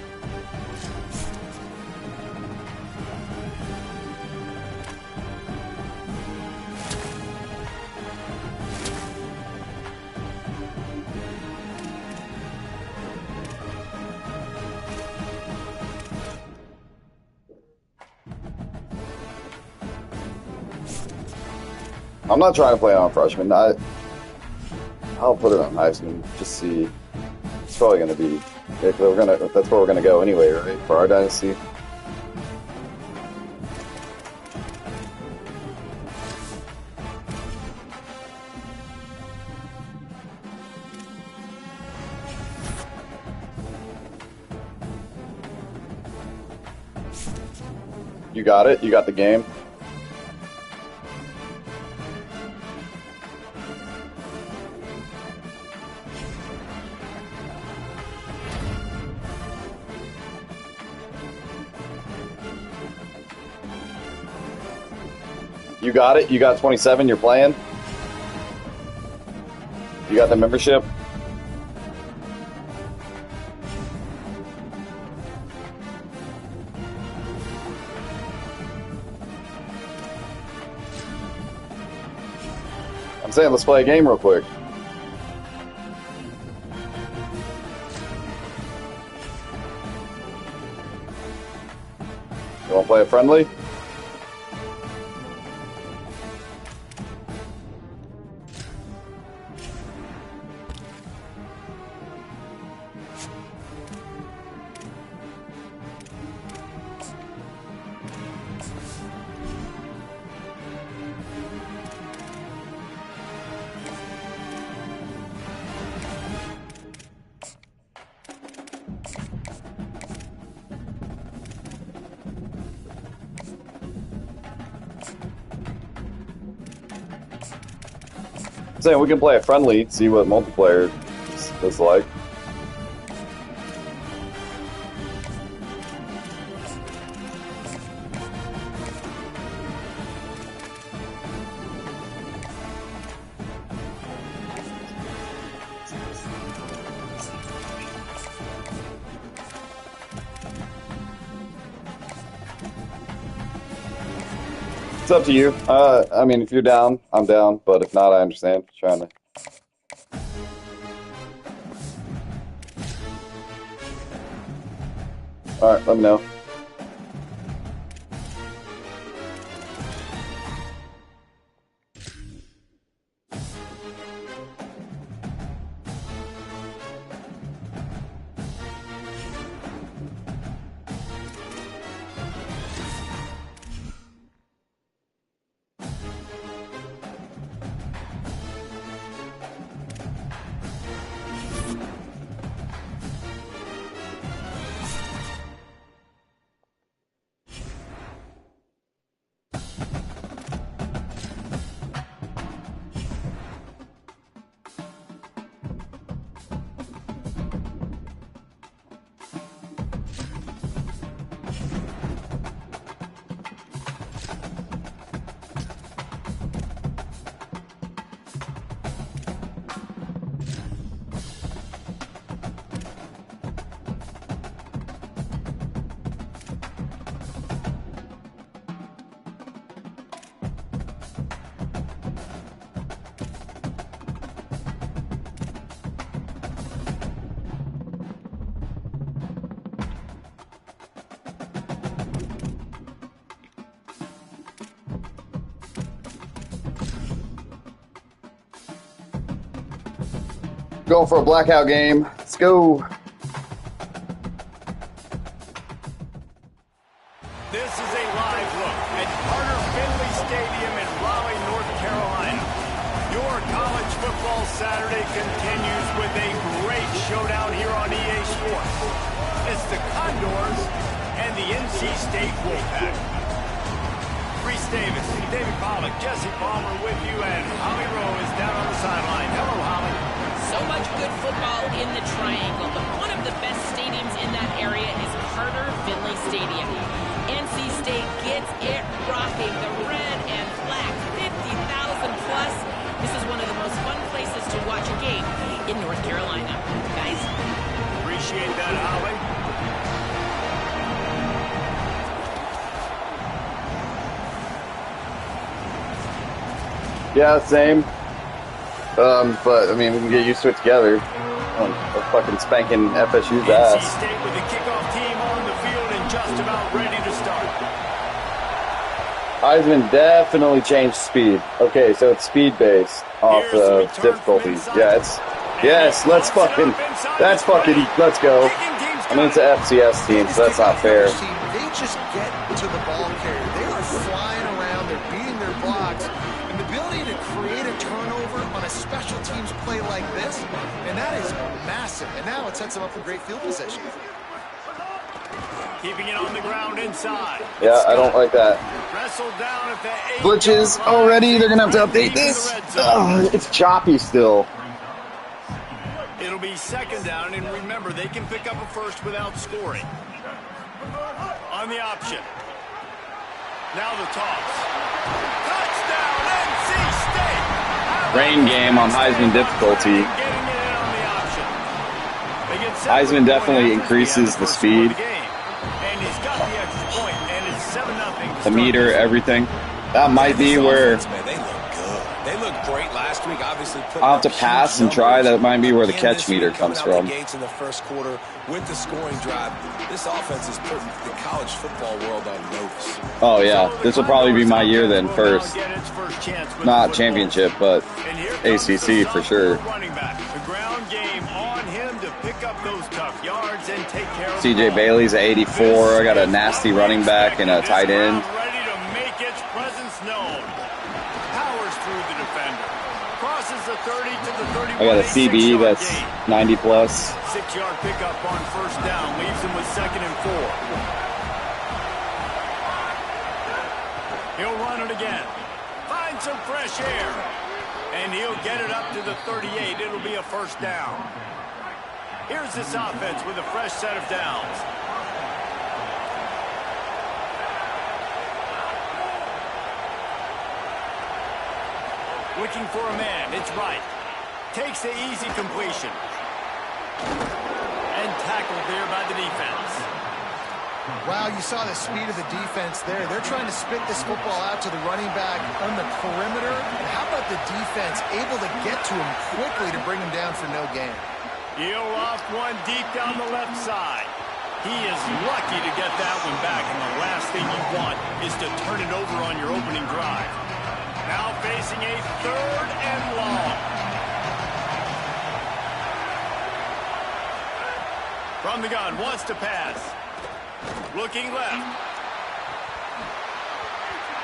I'm not trying to play it on freshman. I'll put it on Heisman. Just see. It's probably going to be. That's where we're going to go anyway, right? For our dynasty. You got it? You got the game? You got it? You got 27? You're playing? You got the membership? I'm saying let's play a game real quick. You want to play a friendly? Saying we can play a friendly, see what multiplayer is like. It's up to you. I mean, if you're down, I'm down. But if not, I understand. Trying to. All right, let me know. Going for a blackout game. Let's go. This is a live look at Carter Finley Stadium in Raleigh, North Carolina. Your college football Saturday continues with a great showdown here on EA Sports. It's the Condors and the NC State Wolfpack. Reese Davis, David Pollock, Jesse Palmer with you, and Holly Rowe is down on the sideline. Hello, Holly. So much good football in the Triangle, but one of the best stadiums in that area is Carter Finley Stadium. NC State gets it rocking. The red and black, 50,000 plus. This is one of the most fun places to watch a game in North Carolina. Guys? Appreciate that, Holly. Yeah, same. But I mean, we can get used to it together. We're fucking spanking FSU's ass. NC State with the kickoff team on the field and just about ready to start. Heisman definitely changed speed. Okay, so it's speed based off of difficulty. Yeah, it's yes. Let's go. I mean, it's an FCS team, so that's not fair. They just get to the ball carrier. They are flying around. They're beating their blocks. And the ability to create a turnover on a special teams play like this, and that is massive. And now it sets them up for great field position. Keeping it on the ground inside. Yeah, I don't like that. Wrestled down at the 8. Glitches already. They're gonna have to update this. It's choppy still. It'll be second down, and remember, they can pick up a first without scoring. On the option. Now the toss. Touchdown, NC State. Rain game on Heisman difficulty. Heisman definitely increases the speed, the meter, everything. That might be where They looked great last week. Obviously, I'll have to pass and try. That might be where the catch meter comes from. Gates in the first quarter with the scoring drive. This offense is putting the college football world on notice. Oh yeah, this will probably be my year then first. Not championship, but ACC for sure. CJ Bailey's at 84. I got a nasty running back and a tight end. I got a CB that's 90 plus. 6-yard pickup on first down leaves him with 2nd and 4. He'll run it again. Find some fresh air. And he'll get it up to the 38. It'll be a first down. Here's this offense with a fresh set of downs. Looking for a man. It's right. Takes the easy completion. And tackled there by the defense. Wow, you saw the speed of the defense there. They're trying to spit this football out to the running back on the perimeter. And how about the defense able to get to him quickly to bring him down for no gain? He'll loft one deep down the left side. He is lucky to get that one back, and the last thing you want is to turn it over on your opening drive. Now facing a 3rd and long. From the gun, wants to pass. Looking left.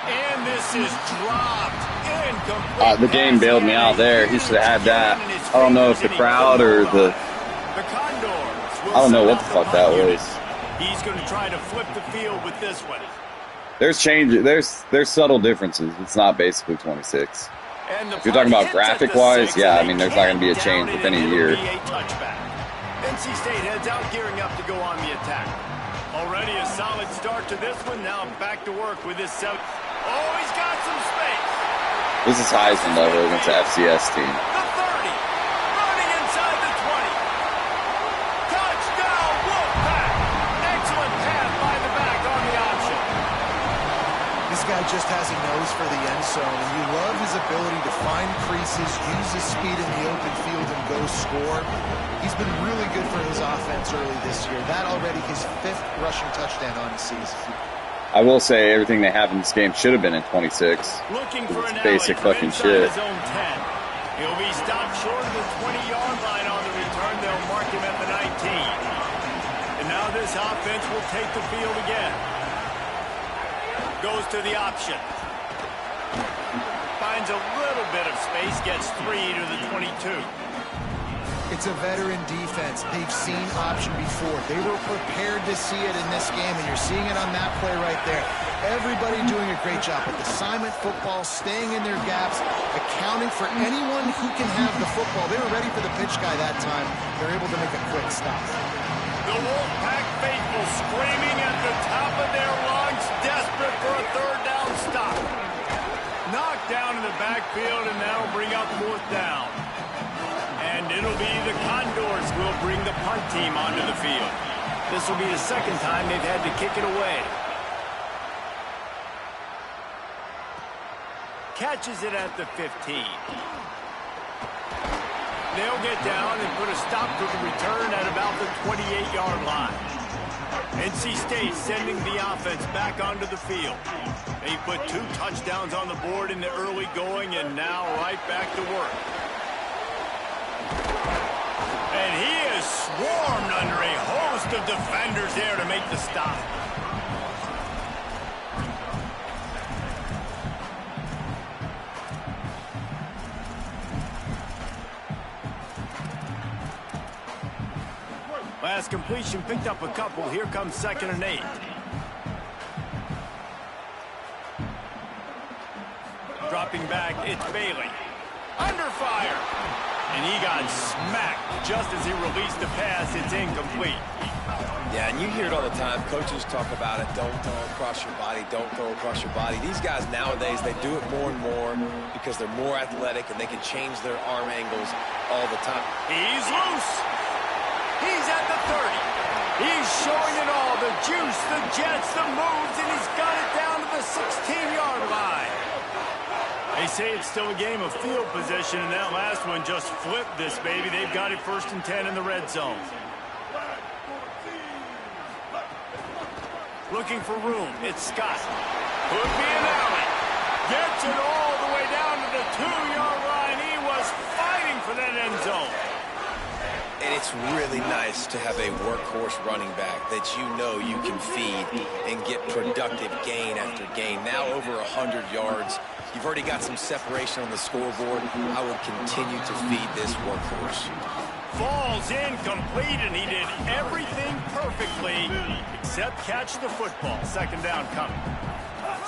And this is dropped. Incomplete. The game bailed me out there. He should have had that. I don't know if the crowd or the... I don't know what the fuck that was. He's going to try to flip the field with this one. There's subtle differences. It's not basically 26. If you're talking about graphic-wise, yeah, I mean, there's not going to be a change within a year. NC State heads out gearing up to go on the attack. Already a solid start to this one. Now back to work with his 7. Oh, he's got some space. This is Heisman level against the FCS team. The 30. Running inside the 20. Touchdown, Wolfpack. Excellent pass by the back on the option. This guy just has a nose for the end zone, and you love his ability to find creases, use his speed in the open field, and go score. He's been really good for his offense early this year. That already his 5th rushing touchdown on the season. I will say everything they have in this game should have been in 26. Looking for it's an basic fucking shit. His own 10. He'll be stopped short of the 20-yard line on the return. They'll mark him at the 19. And now this offense will take the field again. Goes to the option. Finds a little bit of space, gets 3 to the 22. It's a veteran defense. They've seen option before. They were prepared to see it in this game, and you're seeing it on that play right there. Everybody doing a great job with assignment football, staying in their gaps, accounting for anyone who can have the football. They were ready for the pitch guy that time. They're able to make a quick stop. The Wolfpack faithful screaming at the top of their lungs, desperate for a 3rd down stop. Knocked down in the backfield, and that'll bring up 4th down. And it'll be the Condors who will bring the punt team onto the field. This will be the 2nd time they've had to kick it away. Catches it at the 15. They'll get down and put a stop to the return at about the 28-yard line. NC State sending the offense back onto the field. They put 2 touchdowns on the board in the early going, and now right back to work. And he is swarmed under a host of defenders there to make the stop. Last completion picked up a couple. Here comes 2nd and 8. Dropping back, it's Bailey. Under fire. And he got smacked just as he released the pass. It's incomplete. Yeah, and you hear it all the time. Coaches talk about it. Don't throw across your body. Don't throw across your body. These guys nowadays, they do it more and more because they're more athletic and they can change their arm angles all the time. He's loose. He's at the 30. He's showing it all. The juice, the jets, the moves, and he's got it down to the 16-yard line. They say it's still a game of field position, and that last one just flipped this baby. They've got it 1st and 10 in the red zone. Looking for room. It's Scott. Could be an alley. Gets it all the way down to the 2-yard line. He was fighting for that end zone. And it's really nice to have a workhorse running back that you know you can feed and get productive gain after gain. Now over 100 yards. You've already got some separation on the scoreboard. I would continue to feed this workhorse. Falls incomplete, and he did everything perfectly except catch the football. 2nd down coming.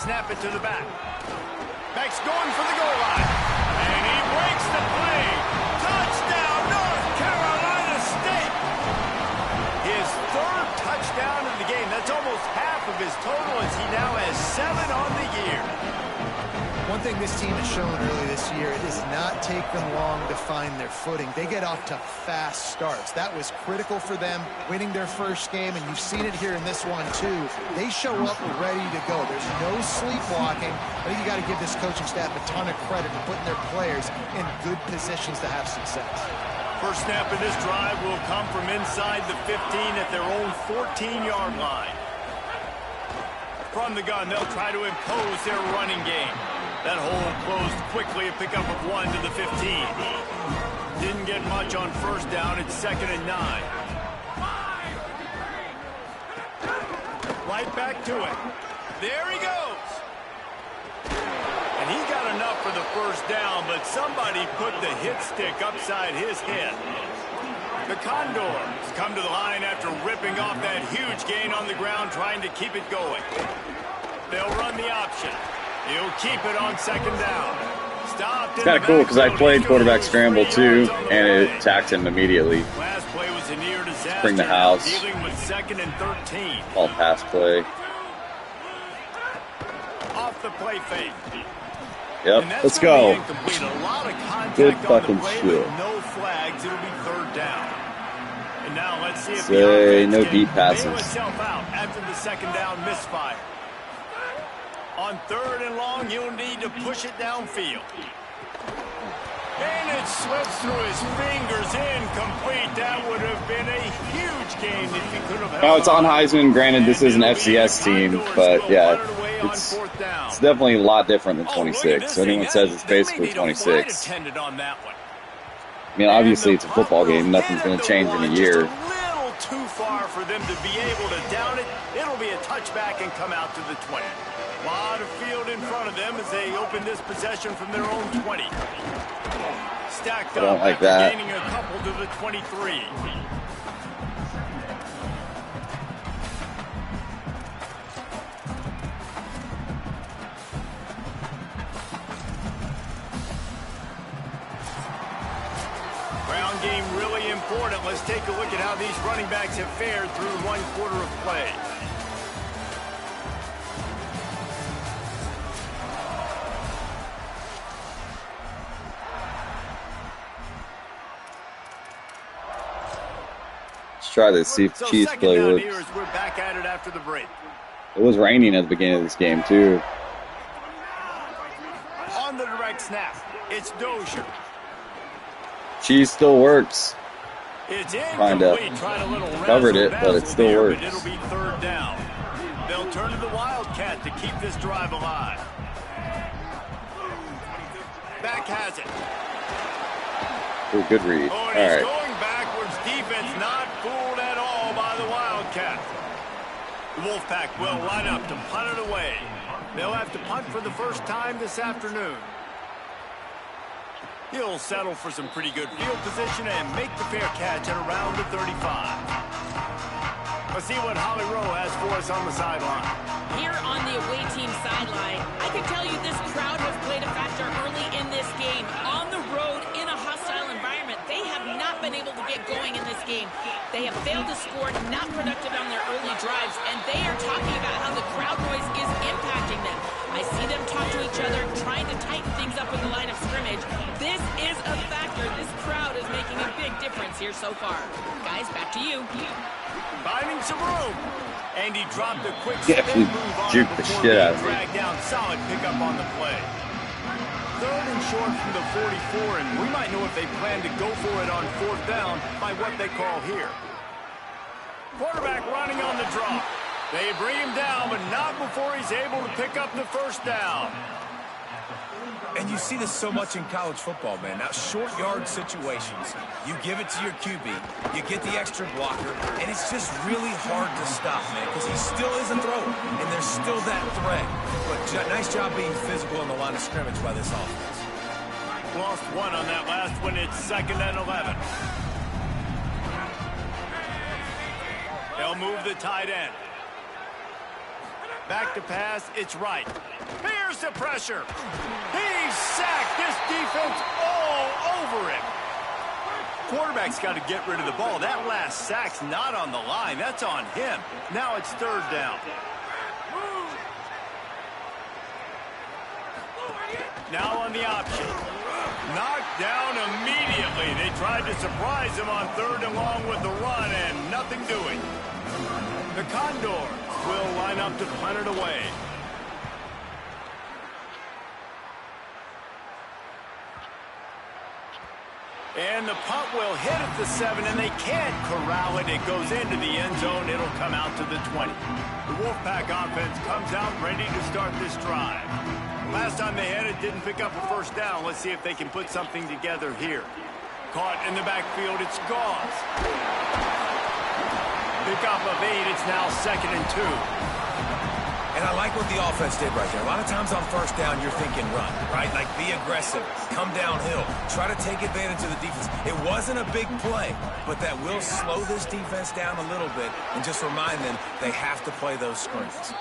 Snap it to the back. Back's going for the goal line. And he breaks the play. Touchdown, North Carolina State. His 3rd touchdown of the game. That's almost half of his total as he now has 7 on the year. One thing this team has shown early this year, it does not take them long to find their footing. They get off to fast starts. That was critical for them winning their first game, and you've seen it here in this one too. They show up ready to go. There's no sleepwalking. I think you got to give this coaching staff a ton of credit for putting their players in good positions to have success. First snap of this drive will come from inside the 15 at their own 14-yard line. From the gun, they'll try to impose their running game. That hole closed quickly, a pickup of 1 to the 15. Didn't get much on 1st down. It's 2nd and 9. Right back to it. There he goes. And he got enough for the 1st down, but somebody put the hit stick upside his head. The Condors come to the line after ripping off that huge gain on the ground, trying to keep it going. They'll run the option. He'll keep it on 2nd down. Stopped. It's kind of cool because I played quarterback scramble too, and it attacked him immediately. Last play was a near disaster. Bring the house. Dealing with 2nd and 13. All pass play. Off the play fake. Yep, let's go. A lot of contact Good on fucking the play shit. with no flags. It'll be 3rd down. And now let's see if Say the offense no can deep passes. bail itself out after the 2nd down misfire. On 3rd and long, you'll need to push it downfield. And it slips through his fingers, incomplete. That would have been a huge game if he could have held. Oh, it's on Heisman. Granted, this is an FCS team, but yeah, it's definitely a lot different than 26. So anyone says it's basically 26. I mean, obviously it's a football game. Nothing's going to change in a year. Too far for them to be able to down it. It'll be a touchback and come out to the 20. A lot of field in front of them as they open this possession from their own 20. Stacked up. I don't like that. Gaining a couple to the 23. Ground game really important. Let's take a look at how these running backs have fared through 1 quarter of play. Let's try this, see if Chiefs play works. We're back at it after the break. It was raining at the beginning of this game, too. On the direct snap, it's Dozier. Cheese still works. It's Kind of covered it, but it still works. It'll be 3rd down. They'll turn to the Wildcat to keep this drive alive. Back has it. Ooh, good read. Oh, All and he's right. going backwards. Defense not fooled at all by the Wildcat. The Wolfpack will line up to punt it away. They'll have to punt for the first time this afternoon. He'll settle for some pretty good field position and make the fair catch at around the 35. Let's see what Holly Rowe has for us on the sideline. Here on the away team sideline, I can tell you this crowd has played a factor early in this game. On the road, in a hostile environment, failed to score, not productive on their early drives, and they are talking about how the crowd noise is impacting them. I see them talk to each other, trying to tighten things up in the line of scrimmage. This is a factor. This crowd is making a big difference here so far. Guys, back to you. Finding some room. And he dropped a quick Yeah, spin move on it juke the before shit being out of it. dragged down. Solid pickup on the play. 3rd and short from the 44, and we might know if they plan to go for it on 4th down by what they call here. Quarterback running on the draw. They bring him down, but not before he's able to pick up the 1st down. And you see this so much in college football, man. Now, short yard situations, you give it to your QB, you get the extra blocker, and it's just really hard to stop, man, because he still is a thrower, and there's still that threat. But nice job being physical in the line of scrimmage by this offense. Lost one on that last one. It's 2nd and 11. They'll move the tight end. Back to pass, it's right. Here's the pressure. He's sacked. This defense all over him. Quarterback's got to get rid of the ball. That last sack's not on the line. That's on him. Now it's 3rd down. Now on the option. Knocked down immediately. They tried to surprise him on 3rd and long with the run, and nothing doing. The Condors will line up to punt it away. And the punt will hit at the 7, and they can't corral it. It goes into the end zone. It'll come out to the 20. The Wolfpack offense comes out ready to start this drive. Last time they had it, didn't pick up a 1st down. Let's see if they can put something together here. Caught in the backfield, it's Gauze. Pick up of 8, it's now 2nd and 2. And I like what the offense did right there. A lot of times on 1st down, you're thinking run, right? Like be aggressive, come downhill, try to take advantage of the defense. It wasn't a big play, but that will slow this defense down a little bit and just remind them they have to play those screens.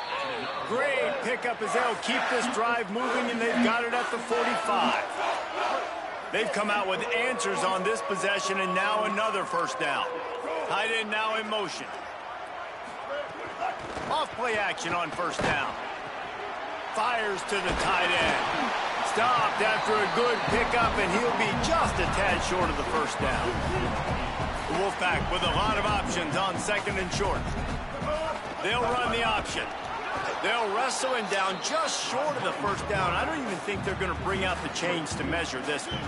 Great pickup as they'll keep this drive moving, and they've got it at the 45. They've come out with answers on this possession, and now another 1st down. Tight end now in motion. Off play action on 1st down. Fires to the tight end. Stopped after a good pickup, and he'll be just a tad short of the 1st down. The Wolfpack with a lot of options on 2nd and short. They'll run the option. They'll wrestle him down just short of the 1st down. I don't even think they're going to bring out the chains to measure this one.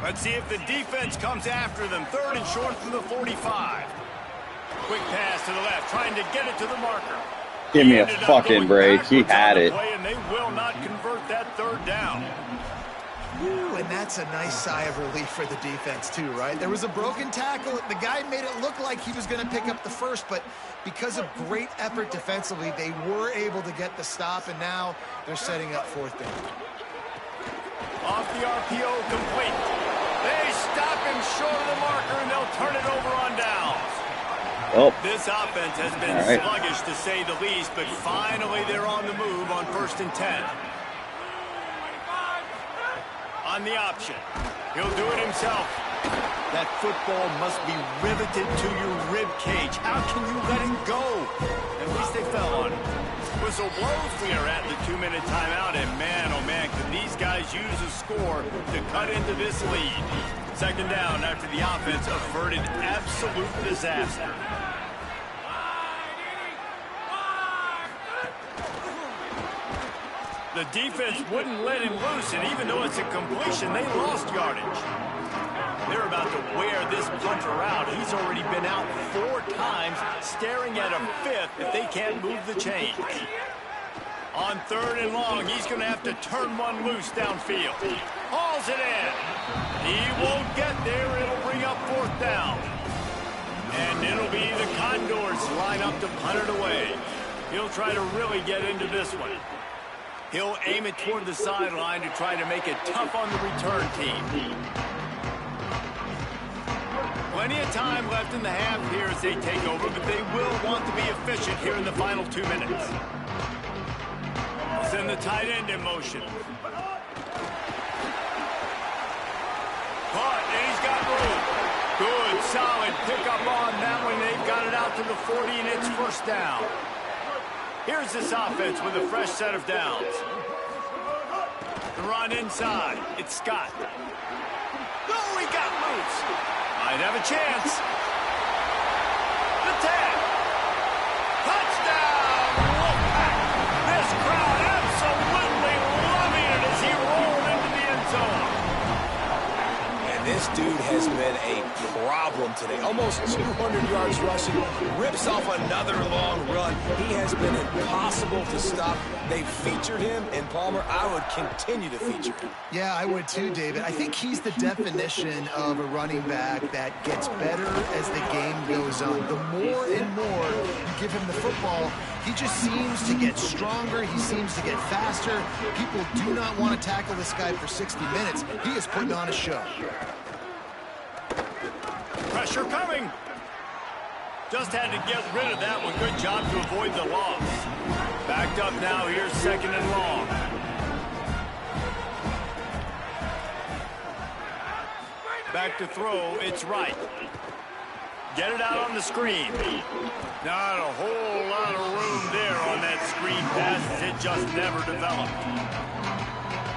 Let's see if the defense comes after them. 3rd and short from the 45. Quick pass to the left, trying to get it to the marker. Give me a fucking break. He had it. And they will not convert that 3rd down. Ooh, and that's a nice sigh of relief for the defense too, right? There was a broken tackle. The guy made it look like he was going to pick up the 1st, but because of great effort defensively, they were able to get the stop, and now they're setting up 4th down. Off the RPO, complete. They stop him short of the marker, and they'll turn it over on downs. Oh. This offense has been sluggish, to say the least, but finally they're on the move on 1st and 10. On the option. He'll do it himself. That football must be riveted to your rib cage. How can you let it go? At least they fell on it. Whistle blows. We are at the 2-minute timeout, and man, oh man, can these guys use a score to cut into this lead. 2nd down after the offense averted absolute disaster. The defense wouldn't let him loose, and even though it's a completion, they lost yardage. They're about to wear this punter out. He's already been out 4 times, staring at a 5th if they can't move the chains. On 3rd and long, he's going to have to turn one loose downfield. Hauls it in. He won't get there. It'll bring up 4th down. And it'll be the Condors line up to punt it away. He'll try to really get into this one. He'll aim it toward the sideline to try to make it tough on the return team. Plenty of time left in the half here as they take over, but they will want to be efficient here in the final 2 minutes. Send the tight end in motion. Caught, and he's got room. Good solid pickup on that one. They've got it out to the 40, and it's first down. Here's this offense with a fresh set of downs. The run inside. It's Scott. Oh, he got loose. Might have a chance. The tag. Touchdown, Wolfpack. This crowd absolutely loving it as he rolled into the end zone. And this dude has been a problem today. Almost 200 yards rushing. Rips off another long run. He has been impossible to stop. They've featured him, and Palmer, I would continue to feature him. Yeah, I would too, David. I think he's the definition of a running back that gets better as the game goes on. The more and more you give him the football, he just seems to get stronger. He seems to get faster. People do not want to tackle this guy for 60 minutes. He is putting on a show. Pressure coming. Just had to get rid of that one. Good job to avoid the loss. Backed up now. Here's second and long. Back to throw. It's right. Get it out on the screen. Not a whole lot of room there on that screen pass. It just never developed.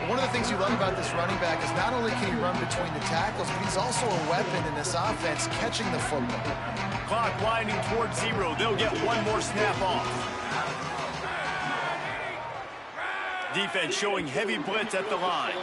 One of the things you love about this running back is not only can he run between the tackles, but he's also a weapon in this offense catching the football. Clock winding towards 0. They'll get one more snap off. Defense showing heavy blitz at the line.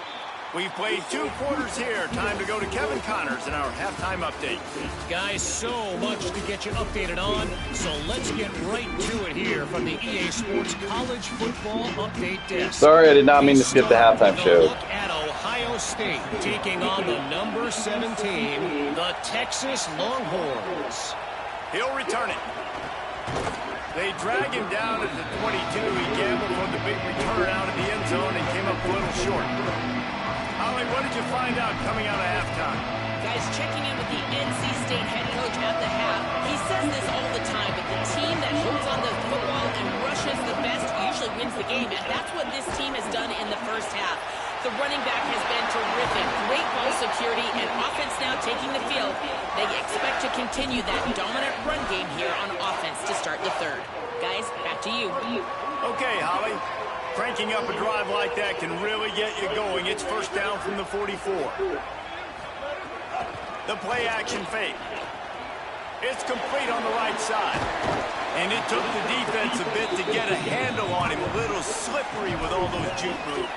We've played 2 quarters here. Time to go to Kevin Connors in our halftime update. Guys, so much to get you updated on, so let's get right to it here from the EA Sports College Football Update Desk. Sorry, I did not mean to skip the halftime show. Look at Ohio State taking on the number 7 team, the Texas Longhorns. He'll return it. They drag him down at the 22. He gambled for the big return out of the end zone and came up a little short. Holly, what did you find out coming out of halftime? Guys, checking in with the NC State head coach at the half. He says this all the time, but the team that holds on to the football and rushes the best usually wins the game, and that's what this team has done in the first half. The running back has been terrific. Great ball security and offense now taking the field. They expect to continue that dominant run game here on offense to start the third. Guys, back to you. Okay, Holly. Cranking up a drive like that can really get you going. It's first down from the 44. The play action fake. It's complete on the right side. And it took the defense a bit to get a handle on him. A little slippery with all those juke moves.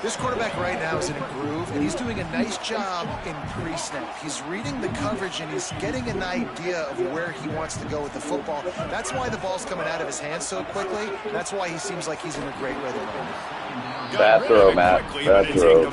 This quarterback right now is in a groove, and he's doing a nice job in pre-snap. He's reading the coverage, and he's getting an idea of where he wants to go with the football. That's why the ball's coming out of his hands so quickly. That's why he seems like he's in a great rhythm right now. Bad throw, Matt. Bad throw.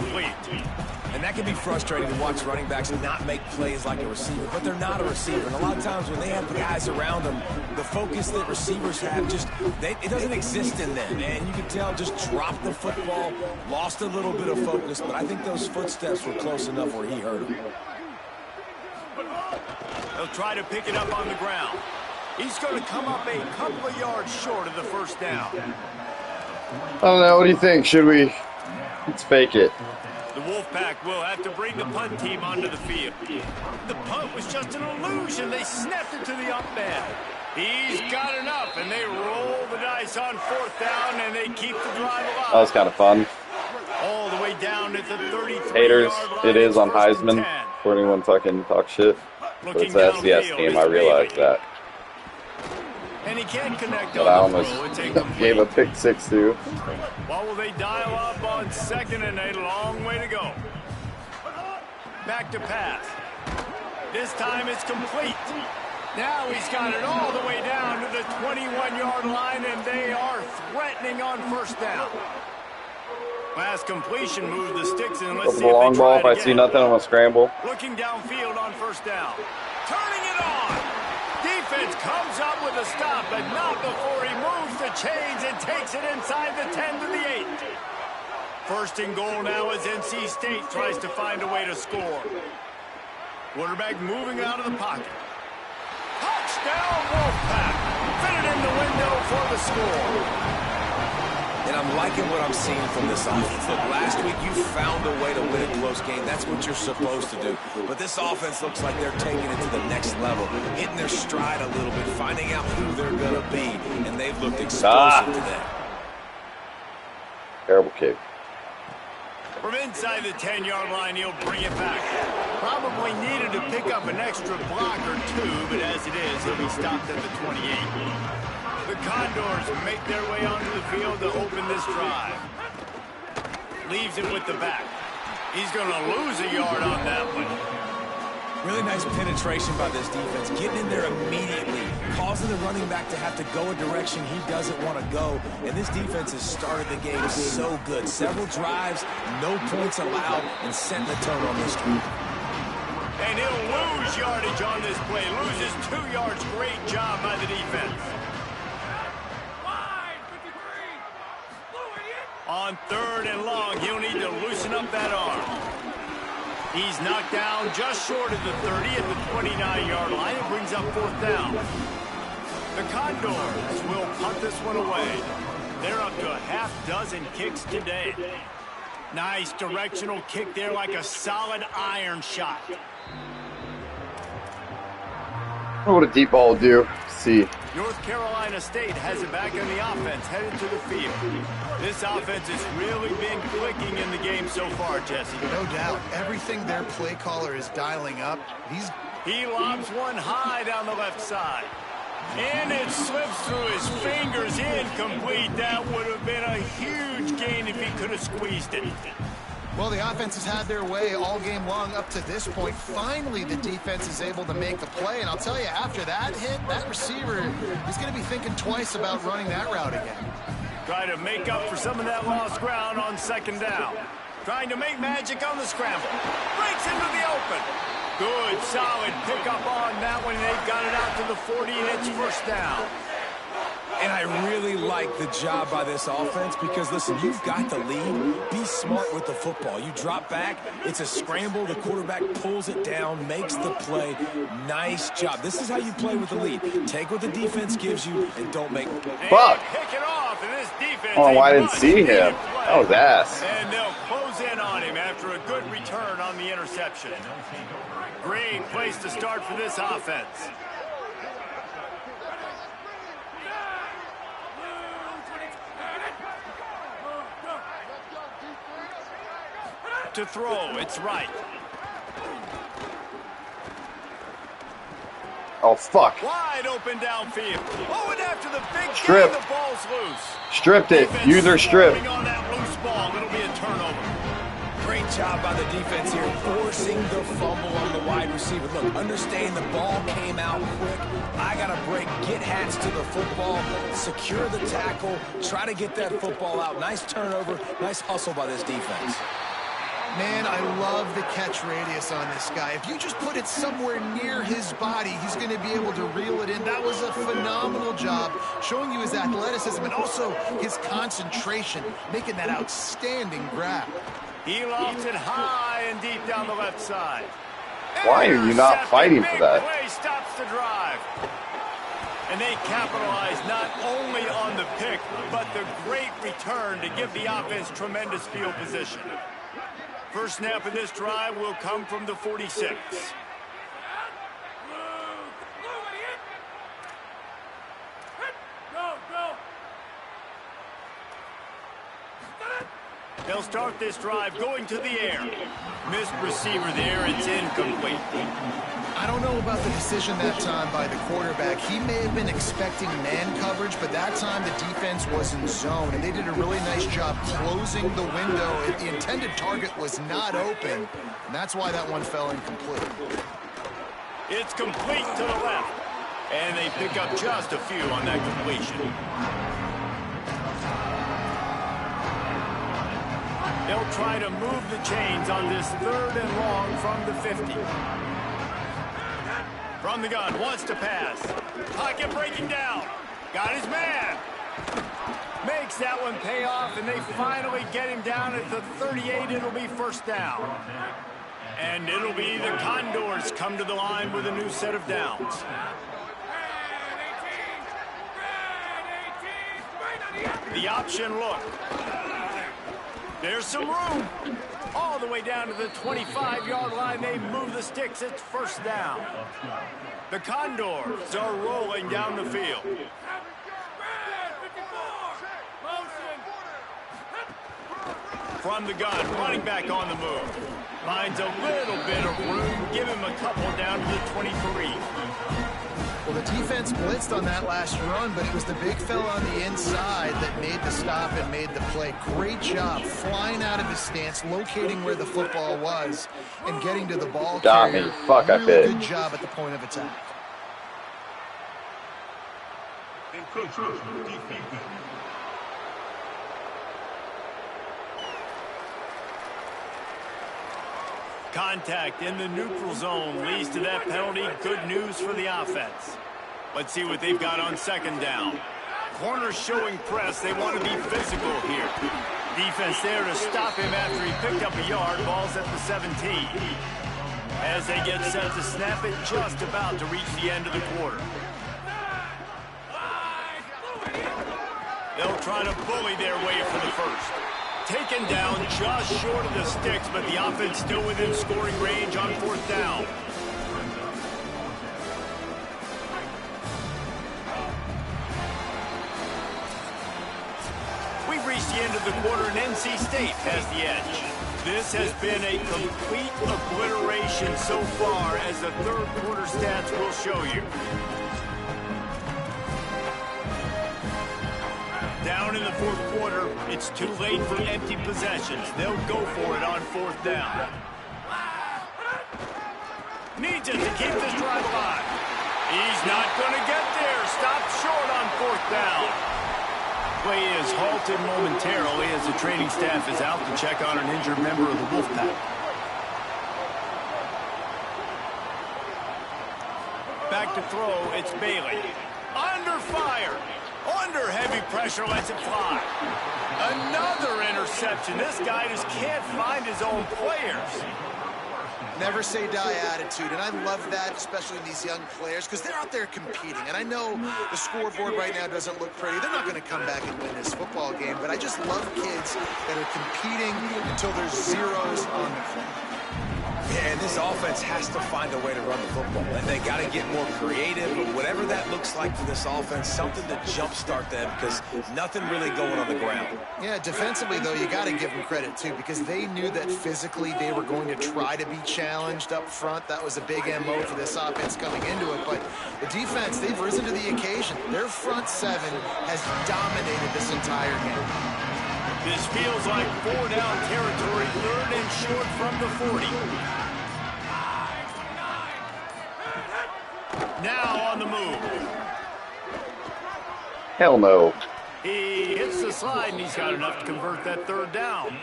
And that can be frustrating to watch running backs not make plays like a receiver, but they're not a receiver. And a lot of times when they have guys around them, the focus that receivers have it doesn't exist in them. And you can tell just dropped the football, lost a little bit of focus, but I think those footsteps were close enough where he heard them. They'll try to pick it up on the ground. He's going to come up a couple of yards short of the first down. I don't know. What do you think? Should we? Let's fake it. The Wolfpack will have to bring the punt team onto the field. The punt was just an illusion. They snapped it to the up man. He's got enough, and they roll the dice on fourth down, and they keep the drive alive. That was kind of fun. All the way down at the 33-yard Haters, line. it is on Heisman for anyone fucking talk shit. But it's an FCS team, I realize that. And he can't connect But I on the almost throw. gave a pick 6 too. What will they dial up on second and a long way to go? Back to pass. This time it's complete. Now he's got it all the way down to the 21-yard line, and they are threatening on first down. Last completion moves the sticks in. Let's Go for see the if long they ball. try If it I see again. nothing, I'm going to scramble. Looking downfield on first down. Turning it on. Defense comes up with a stop, but not before he moves the chains and takes it inside the 10 to the 8. First and goal now as NC State tries to find a way to score. Quarterback moving out of the pocket. Touchdown, Wolfpack. Fit it in the window for the score. And I'm liking what I'm seeing from this offense. Look, last week you found a way to win a close game. That's what you're supposed to do. But this offense looks like they're taking it to the next level, hitting their stride a little bit, finding out who they're going to be, and they've looked explosive today. Terrible kick. From inside the 10-yard line, he'll bring it back. Probably needed to pick up an extra block or two, but as it is, he'll be stopped at the 28. The Condors make their way onto the field to open this drive. Leaves it with the back. He's going to lose a yard on that one. Really nice penetration by this defense, getting in there immediately, causing the running back to have to go a direction he doesn't want to go. And this defense has started the game so good. Several drives, no points allowed, and setting the tone on this drive. And he'll lose yardage on this play. Loses 2 yards. Great job by the defense. On 3rd and long, he'll need to loosen up that arm. He's knocked down just short of the 30 at the 29-yard line. It brings up 4th down. The Condors will punt this one away. They're up to a half-dozen kicks today. Nice directional kick there, like a solid iron shot. What would a deep ball do? Let's see. North Carolina State has it back on the offense, headed to the field. This offense has really been clicking in the game so far, Jesse. No doubt. Everything their play caller is dialing up. He lobs one high down the left side. And it slips through his fingers, incomplete. That would have been a huge gain if he could have squeezed it. Well, the offense has had their way all game long up to this point. Finally, the defense is able to make the play. And I'll tell you, after that hit, that receiver is going to be thinking twice about running that route again. Trying to make up for some of that lost ground on 2nd down. Trying to make magic on the scramble. Breaks into the open. Good, solid pickup on that one. They've got it out to the 40, and it's 1st down. And I really like the job by this offense because, listen, you've got the lead. Be smart with the football. You drop back, it's a scramble. The quarterback pulls it down, makes the play. Nice job. This is how you play with the lead. Take what the defense gives you and don't make it. Fuck. Pick it off, and this defense. Oh, I didn't see him. That was ass. And they'll close in on him after a good return on the interception. Great place to start for this offense. To throw, it's right. Oh, fuck. Wide open downfield. Oh, and after the big Strip. game, the ball's loose. Stripped it. Defense User strip. on that loose ball. It'll be a turnover. Great job by the defense here, forcing the fumble on the wide receiver. Look, understand the ball came out quick. I got to break, get hats to the football, secure the tackle, try to get that football out. Nice turnover, nice hustle by this defense. Man, I love the catch radius on this guy. If you just put it somewhere near his body, he's going to be able to reel it in. That was a phenomenal job, showing you his athleticism and also his concentration, making that outstanding grab. He lofts it high and deep down the left side. Why are you not fighting for that? Play stops the drive. And they capitalize not only on the pick, but the great return to give the offense tremendous field position. First snap of this drive will come from the 46. They'll start this drive going to the air. Missed receiver there, it's incomplete. I don't know about the decision that time by the quarterback. He may have been expecting man coverage, but that time the defense was in zone, and they did a really nice job closing the window. The intended target was not open, and that's why that one fell incomplete. It's complete to the left, and they pick up just a few on that completion. They'll try to move the chains on this 3rd and long from the 50. From the gun, wants to pass. Pocket breaking down. Got his man. Makes that one pay off, and they finally get him down at the 38. It'll be 1st down. And it'll be the Condors come to the line with a new set of downs. the option look. There's some room. All the way down to the 25-yard line. They move the sticks. It's first down. The Condors are rolling down the field. From the gun, running back on the move. Finds a little bit of room. Give him a couple down to the 23. Well, the defense blitzed on that last run, but it was the big fella on the inside that made the stop and made the play. Great job flying out of his stance, locating where the football was, and getting to the ball carrier. Fuck, I fit. Good job at the point of attack. Contact in the neutral zone leads to that penalty. Good news for the offense. Let's see what they've got on second down. Corners showing press. They want to be physical here. Defense there to stop him after he picked up a yard. Ball's at the 17. As they get set to snap it, just about to reach the end of the quarter. They'll try to bully their way for the first. Taken down just short of the sticks, but the offense still within scoring range on fourth down. We've reached the end of the quarter, and NC State has the edge. This has been a complete obliteration so far, as the third quarter stats will show you. Down in the fourth quarter, it's too late for empty possessions. They'll go for it on fourth down. Needs it to keep this drive alive. He's not going to get there. Stopped short on fourth down. Play is halted momentarily as the training staff is out to check on an injured member of the Wolfpack. Back to throw, it's Bailey. Under fire. Under heavy pressure, lets it fly. Another interception. This guy just can't find his own players. Never say die attitude, and I love that, especially in these young players, because they're out there competing. And I know the scoreboard right now doesn't look pretty. They're not going to come back and win this football game, but I just love kids that are competing until there's zeros on the clock. Yeah, and this offense has to find a way to run the football. And they got to get more creative, but whatever that looks like for this offense, something to jumpstart them, because nothing really going on the ground. Yeah, defensively, though, you got to give them credit, too, because they knew that physically they were going to try to be challenged up front. That was a big MO for this offense coming into it. But the defense, they've risen to the occasion. Their front seven has dominated this entire game. This feels like 4-down territory, third and short from the 40. Now on the move. Hell no. He hits the slide, and he's got enough to convert that third down.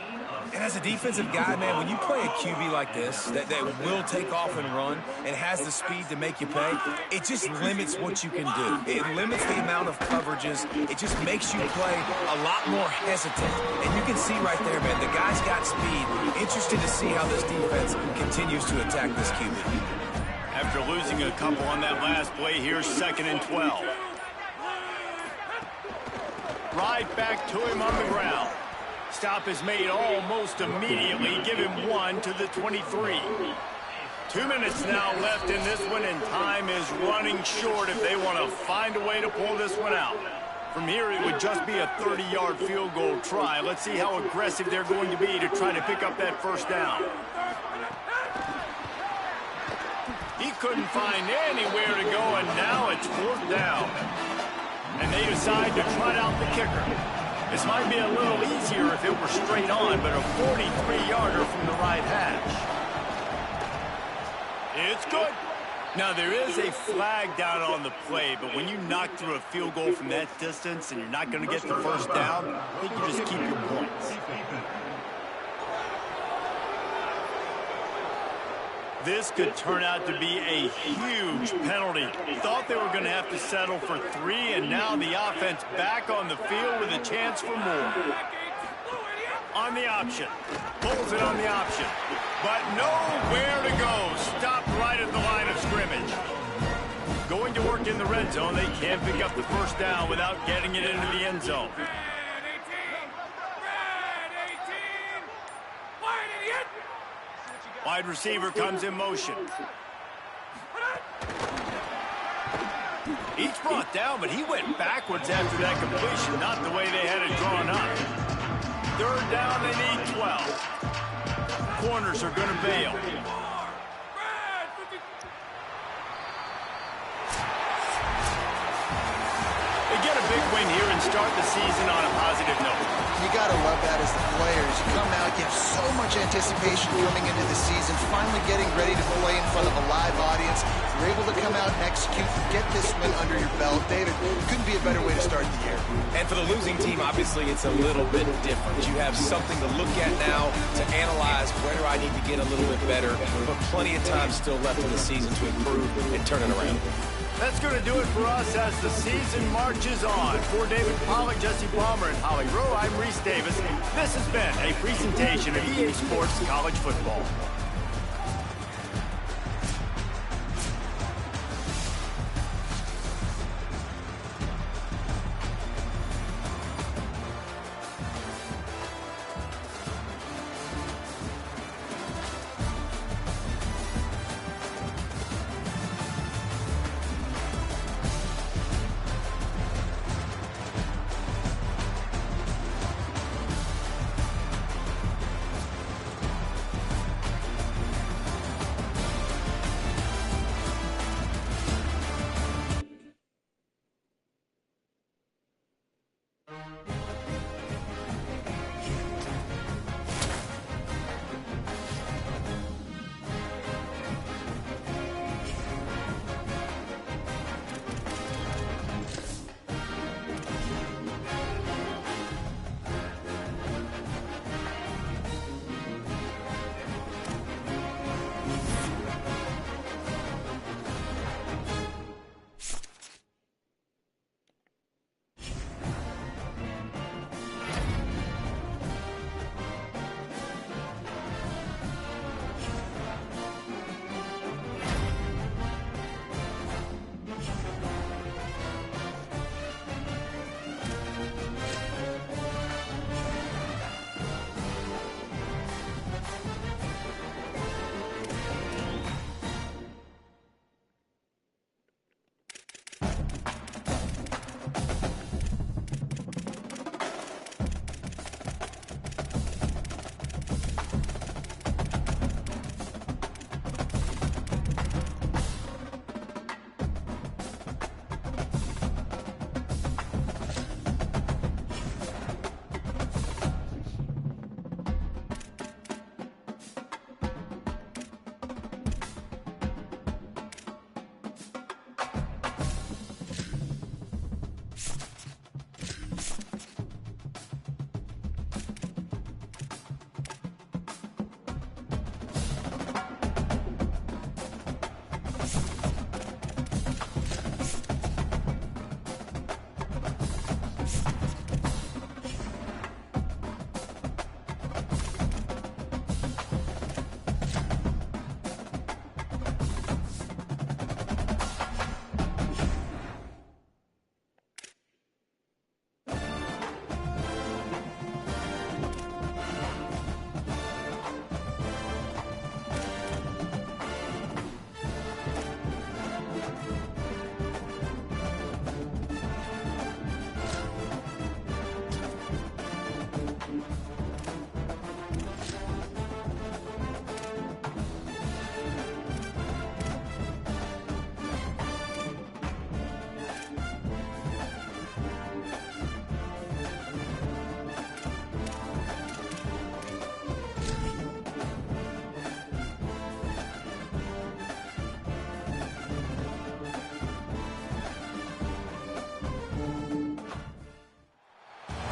And as a defensive guy, man, when you play a QB like this, that will take off and run and has the speed to make you pay, it just limits what you can do. It limits the amount of coverages. It just makes you play a lot more hesitant. And you can see right there, man, the guy's got speed. Interested to see how this defense continues to attack this QB. After losing a couple on that last play, here's 2nd and 12. Right back to him on the ground. Stop is made almost immediately. Give him 1 to the 23. 2 minutes now left in this one, and time is running short if they want to find a way to pull this one out. From here, it would just be a 30-yard field goal try. Let's see how aggressive they're going to be to try to pick up that first down. He couldn't find anywhere to go, and now it's 4th down. And they decide to try out the kicker. This might be a little easier if it were straight on, but a 43-yarder from the right hash. It's good. Now, there is a flag down on the play, but when you knock through a field goal from that distance and you're not going to get the first down, I think you just keep your points. This could turn out to be a huge penalty. Thought they were going to have to settle for 3, and now the offense back on the field with a chance for more. On the option. Pulls it on the option. But nowhere to go. Stopped right at the line of scrimmage. Going to work in the red zone. They can't pick up the first down without getting it into the end zone. Wide receiver comes in motion. He's brought down, but he went backwards after that completion, not the way they had it drawn up. Third down, they need 12. Corners are going to bail. They get a big win here and start the season on a positive note. You got to love that as the players. You come out, you have so much anticipation coming into the season, finally getting ready to play in front of a live audience. You're able to come out and execute, get this win under your belt. David, couldn't be a better way to start the year. And for the losing team, obviously, it's a little bit different. You have something to look at now to analyze where do I need to get a little bit better, but plenty of time still left in the season to improve and turn it around. That's going to do it for us as the season marches on. For David Pollack, Jesse Palmer, and Holly Rowe, I'm Reese Davis. This has been a presentation of EA Sports College Football.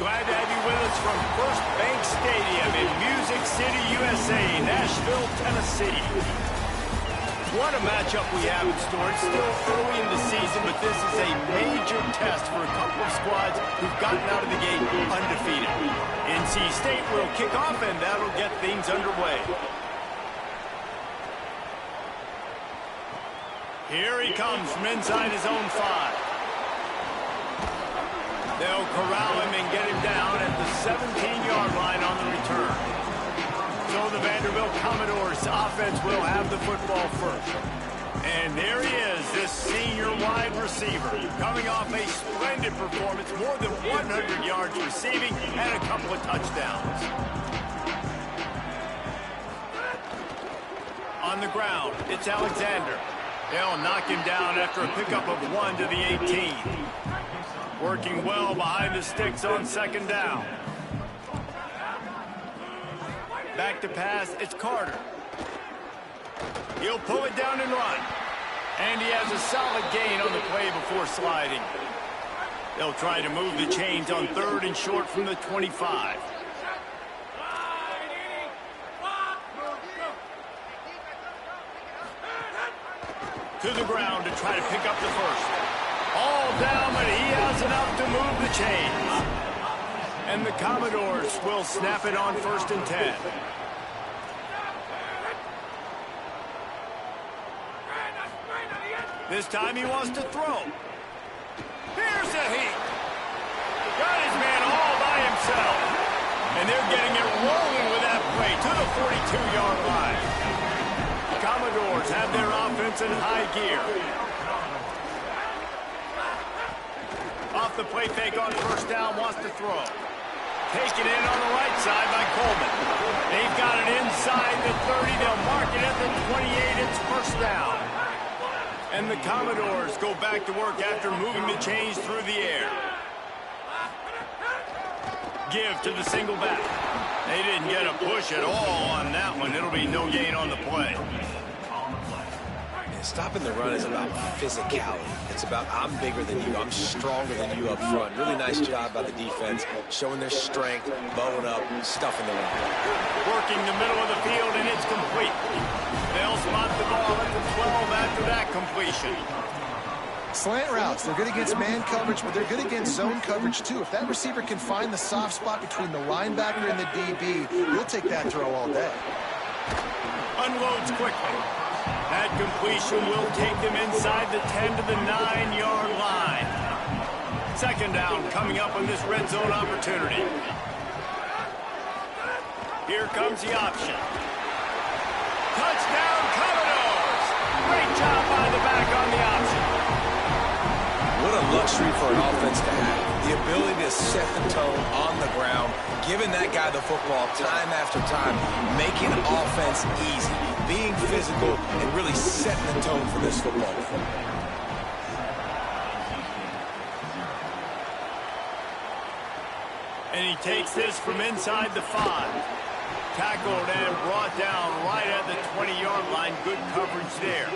Glad to have you with us from First Bank Stadium in Music City, USA, Nashville, Tennessee. What a matchup we have in store. It's still early in the season, but this is a major test for a couple of squads who've gotten out of the gate undefeated. NC State will kick off, and that'll get things underway. Here he comes from inside his own 5. They'll corral him and get him down at the 17-yard line on the return. So the Vanderbilt Commodores offense will have the football first. And there he is, this senior wide receiver, coming off a splendid performance, more than 100 yards receiving and a couple of touchdowns. On the ground, it's Alexander. They'll knock him down after a pickup of 1 to the 18. Working well behind the sticks on second down. Back to pass, it's Carter. He'll pull it down and run. And he has a solid gain on the play before sliding. They'll try to move the chains on 3rd and short from the 25. To the ground to try to pick up the first. All down, but he has enough to move the chains. And the Commodores will snap it on 1st and 10. This time he wants to throw. Here's a heat. Got his man all by himself. And they're getting it rolling with that play to the 42-yard line. Commodores have their offense in high gear. Off the play fake on 1st down, wants to throw. Taken in on the right side by Coleman. They've got it inside the 30. They'll mark it at the 28. It's 1st down. And the Commodores go back to work after moving the chains through the air. Give to the single back. They didn't get a push at all on that one. It'll be no gain on the play. Stopping the run is about physicality. It's about I'm bigger than you, I'm stronger than you up front. Really nice job by the defense, showing their strength, bowing up, stuffing the run. Working the middle of the field, and it's complete. They'll spot the ball at the 12 after that completion. Slant routes, they're good against man coverage, but they're good against zone coverage too. If that receiver can find the soft spot between the linebacker and the DB, he'll take that throw all day. Unloads quickly. That completion will take them inside the 10 to the 9-yard line. 2nd down coming up on this red zone opportunity. Here comes the option. Touchdown Commodores! Great job by the back on the option. What a luxury for an offense to have. The ability to set the tone on the ground, giving that guy the football time after time, making offense easy, being physical, and really setting the tone for this football game. And he takes this from inside the 5. Tackled and brought down right at the 20-yard line. Good coverage there.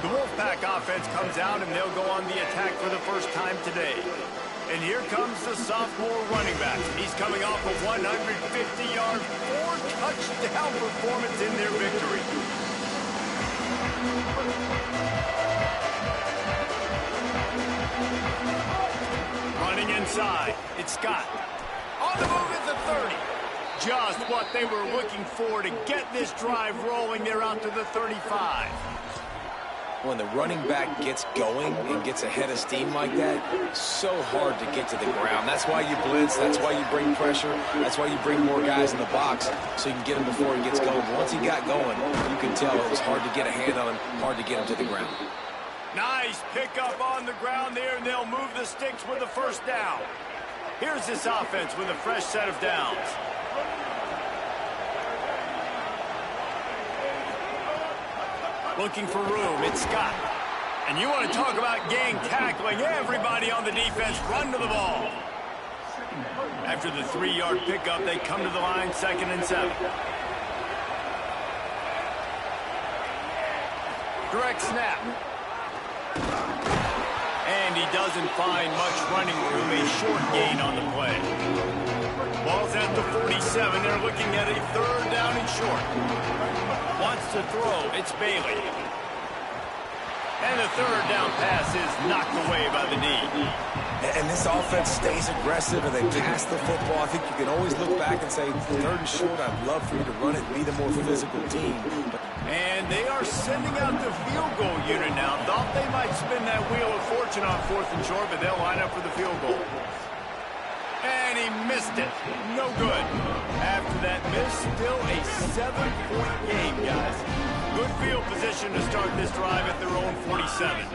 The Wolfpack offense comes out, and they'll go on the attack for the first time today. And here comes the sophomore running back. He's coming off a 150-yard, 4-touchdown performance in their victory. Running inside, it's Scott. On the move at the 30. Just what they were looking for to get this drive rolling. They're out to the 35. When the running back gets going and gets ahead of steam like that, it's so hard to get to the ground. That's why you blitz. That's why you bring pressure. That's why you bring more guys in the box so you can get him before he gets going. But once he got going, you can tell it was hard to get a hand on him, hard to get him to the ground. Nice pickup on the ground there, and they'll move the sticks with a 1st down. Here's this offense with a fresh set of downs. Looking for room, it's Scott. And you want to talk about gang tackling. Everybody on the defense run to the ball. After the 3-yard pickup, they come to the line, 2nd and 7. Direct snap. And he doesn't find much running room. A short gain on the play. Ball's at the 47. They're looking at a 3rd down and short. Wants to throw. It's Bailey. And the 3rd down pass is knocked away by the knee. And this offense stays aggressive, and they pass the football. I think you can always look back and say, 3rd and short, I'd love for you to run it and be the more physical team. And they are sending out the field goal unit now. Thought they might spin that wheel of fortune on 4th and short, but they'll line up for the field goal. And he missed it. No good. After that miss, still a 7-point game, guys. Good field position to start this drive at their own 47.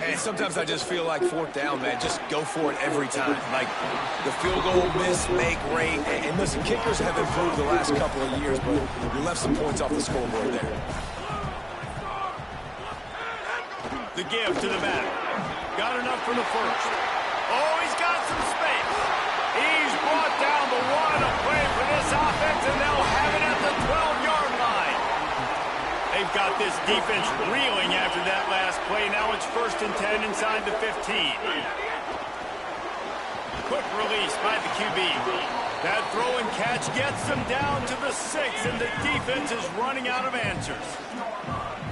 And sometimes I just feel like fourth down, man. Just go for it every time. Like the field goal miss, make rate. And listen, kickers have improved the last couple of years, but we left some points off the scoreboard there. The give to the back. Got enough for the first. Oh, he's got some space. He's brought down the one. A play for this offense, and they'll have it at the 12-yard line. They've got this defense reeling after that last play. Now it's 1st and 10 inside the 15. Quick release by the QB. That throw and catch gets them down to the 6, and the defense is running out of answers.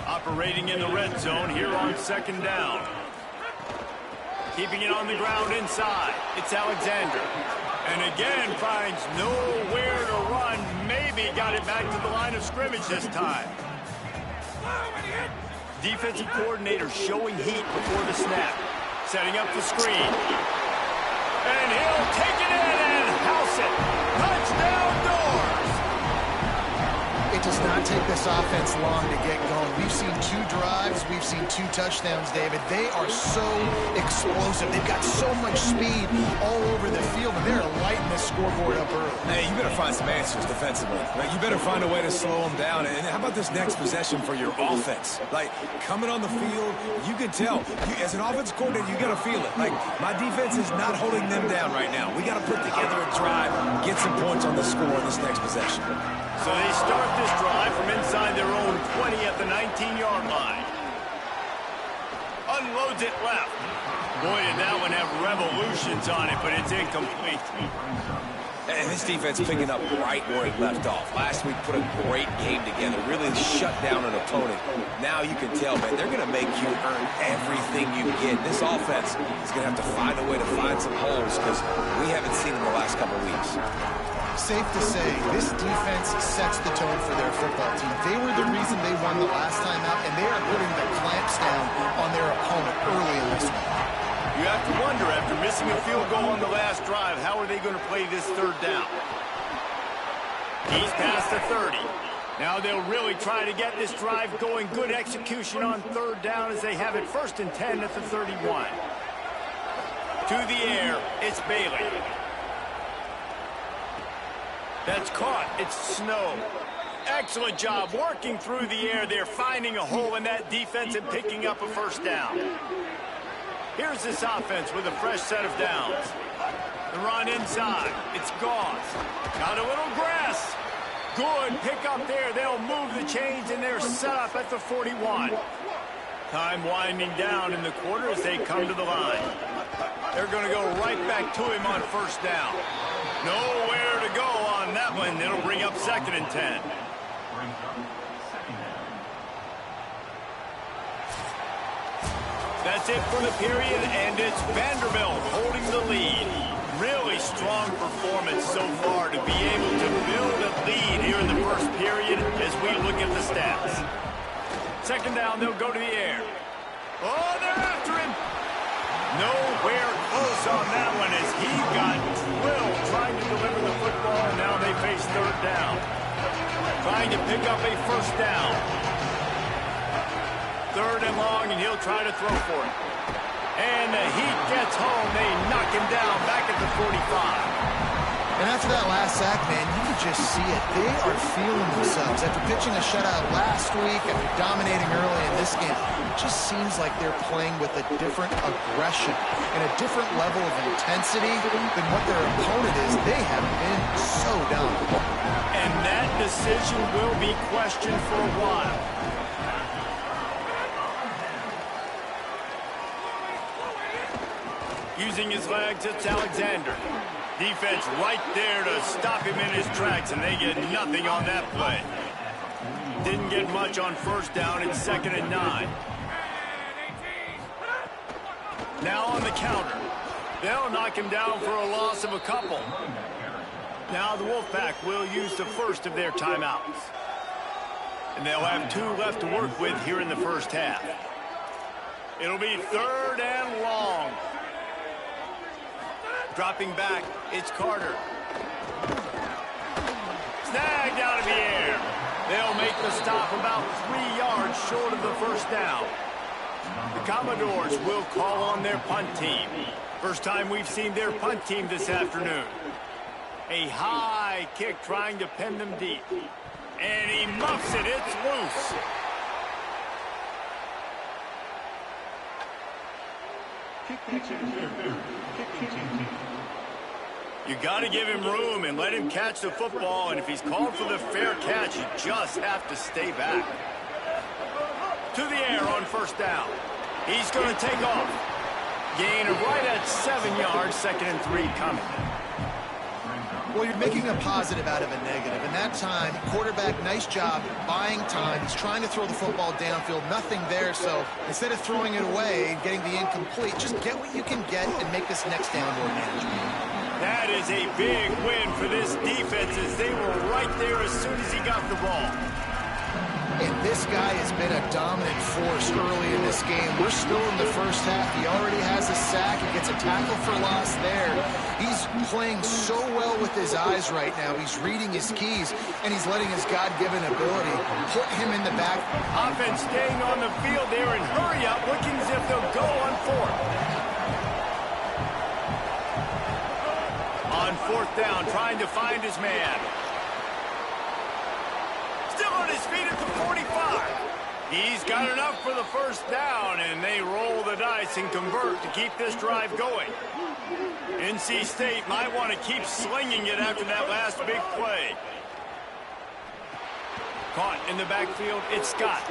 Operating in the red zone here on 2nd down. Keeping it on the ground inside. It's Alexander. And again finds nowhere to run. Maybe got it back to the line of scrimmage this time. Defensive coordinator showing heat before the snap. Setting up the screen. And he'll take it in and house it. Touchdown Doors! It does not take this offense long to get going. We've seen 2 drives. We've seen 2 touchdowns, David. They are so explosive. They've got so much speed all over the field, and they're lighting the scoreboard up early. Hey, you better find some answers defensively. Right? You better find a way to slow them down. And how about this next possession for your offense? Like, coming on the field, you can tell. As an offense coordinator, you got to feel it. Like, my defense is not holding them down right now. We got to put together a drive, get some points on the score in this next possession. So they start this drive from inside their own 20 at the 19-yard line. Unloads it left. Boy, did that one have revolutions on it, but it's incomplete. And this defense picking up right where it left off. Last week put a great game together, really shut down an opponent. Now you can tell, man, they're going to make you earn everything you get. This offense is going to have to find a way to find some holes because we haven't seen them the last couple of weeks. Safe to say, this defense sets the tone for their football team. They were the reason they won the last time out, and they are putting the clamps down on their opponent early in this one. You have to wonder, after missing a field goal on the last drive, how are they going to play this 3rd down? He's past the 30. Now they'll really try to get this drive going. Good execution on 3rd down as they have it 1st and 10 at the 31. To the air, it's Bailey. That's caught. It's Snow. Excellent job working through the air there, finding a hole in that defense and picking up a 1st down. Here's this offense with a fresh set of downs. The run inside. It's Goss. Got a little grass. Good pick up there. They'll move the chains, and they're set up at the 41. Time winding down in the quarter as they come to the line. They're going to go right back to him on 1st down. Nowhere to go on that one. It'll bring up 2nd and 10. That's it for the period, and it's Vanderbilt holding the lead. Really strong performance so far to be able to build a lead here in the 1st period as we look at the stats. 2nd down, they'll go to the air. Oh, they're after him. Nowhere close on that one as he got drilled trying to deliver the football, and now they face 3rd down. Trying to pick up a 1st down. 3rd and long, and he'll try to throw for it. And the heat gets home. They knock him down back at the 45. And after that last sack, man, you could just see it. They are feeling themselves. After pitching a shutout last week, after dominating early in this game, it just seems like they're playing with a different aggression and a different level of intensity than what their opponent is. They have been so dominant. And that decision will be questioned for a while. Using his legs, it's Alexander. Defense right there to stop him in his tracks, and they get nothing on that play. Didn't get much on 1st down. It's 2nd and 9. Now on the counter. They'll knock him down for a loss of a couple. Now the Wolfpack will use the 1st of their timeouts. And they'll have 2 left to work with here in the 1st half. It'll be 3rd and long. Dropping back, it's Carter. Snagged out of the air. They'll make the stop about 3 yards short of the first down. The Commodores will call on their punt team. First time we've seen their punt team this afternoon. A high kick trying to pin them deep. And he muffs it. It's loose. You got to give him room and let him catch the football. And if he's called for the fair catch, you just have to stay back. To the air on first down. He's going to take off. Gain of right at 7 yards. 2nd and 3 coming. Well, you're making a positive out of a negative. And that time, quarterback, nice job buying time. He's trying to throw the football downfield. Nothing there. So instead of throwing it away and getting the incomplete, just get what you can get and make this next down more manageable. That is a big win for this defense as they were right there as soon as he got the ball. And this guy has been a dominant force early in this game. We're still in the first half. He already has a sack. He gets a tackle for loss there. He's playing so well with his eyes right now. He's reading his keys, and he's letting his God-given ability put him in the back. Offense staying on the field there and hurry up, looking as if they'll go on 4th. On 4th down, trying to find his man. Still on his feet at the 45. He's got enough for the first down, and they roll the dice and convert to keep this drive going. NC State might want to keep slinging it after that last big play. Caught in the backfield, it's Scott.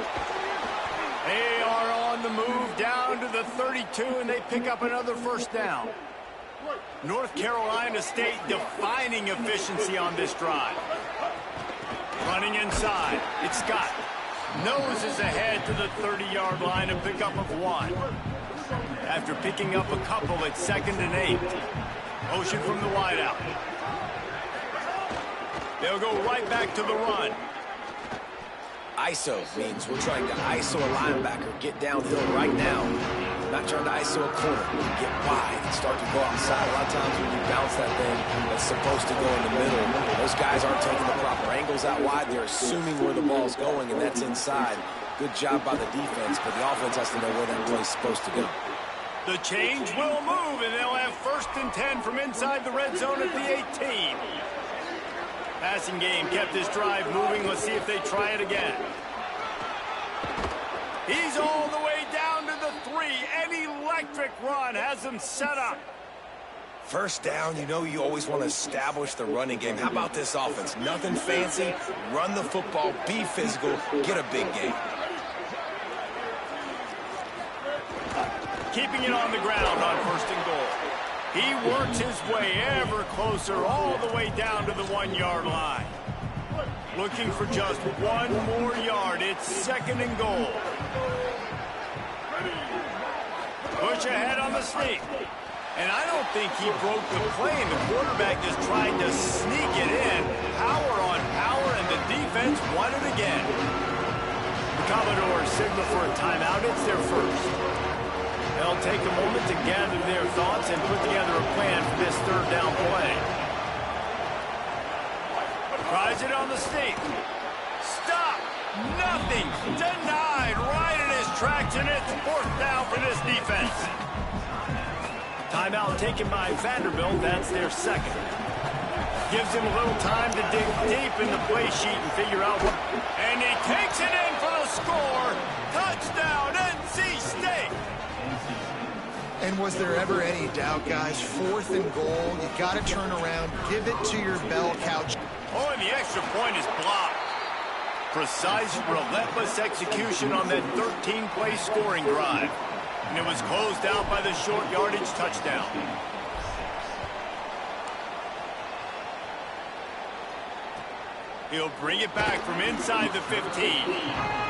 They are on the move down to the 32, and they pick up another first down. North Carolina State defining efficiency on this drive. Running inside, it's Scott. Noses ahead to the 30-yard line, a pickup of 1. After picking up a couple, it's 2nd and 8. Motion from the wideout. They'll go right back to the run. ISO means we're trying to ISO a linebacker, get downhill right now. Not trying to ISO a corner, get wide and start to go outside. A lot of times when you bounce that thing that's supposed to go in the middle, those guys aren't taking the proper angles out wide. They're assuming where the ball's going, and that's inside. Good job by the defense, but the offense has to know where that play's supposed to go. The change will move, and they'll have 1st and 10 from inside the red zone at the 18. Passing game kept this drive moving. Let's see if they try it again. He's all the way down to the 3. An electric run has them set up. First down, you know you always want to establish the running game. How about this offense? Nothing fancy. Run the football, be physical, get a big game. Keeping it on the ground on 1st and goal. He works his way ever closer all the way down to the 1-yard line. Looking for just 1 more yard. It's 2nd and goal. Push ahead on the sneak. And I don't think he broke the play, and the quarterback just tried to sneak it in. Power on power, and the defense won it again. The Commodores signal for a timeout. It's their first. They'll take a moment to gather their thoughts and put together a plan for this 3rd down play. Tries it on the sneak. Stop! Nothing! Denied right in his tracks, and it's 4th down for this defense. Timeout taken by Vanderbilt. That's their 2nd. Gives him a little time to dig deep in the play sheet and figure out what... And he takes it in for the score. Touchdown, NC State! And was there ever any doubt, guys? 4th and goal. You got to turn around. Give it to your bell couch. Oh, and the extra point is blocked. Precise, relentless execution on that 13-play scoring drive. And it was closed out by the short yardage touchdown. He'll bring it back from inside the 15.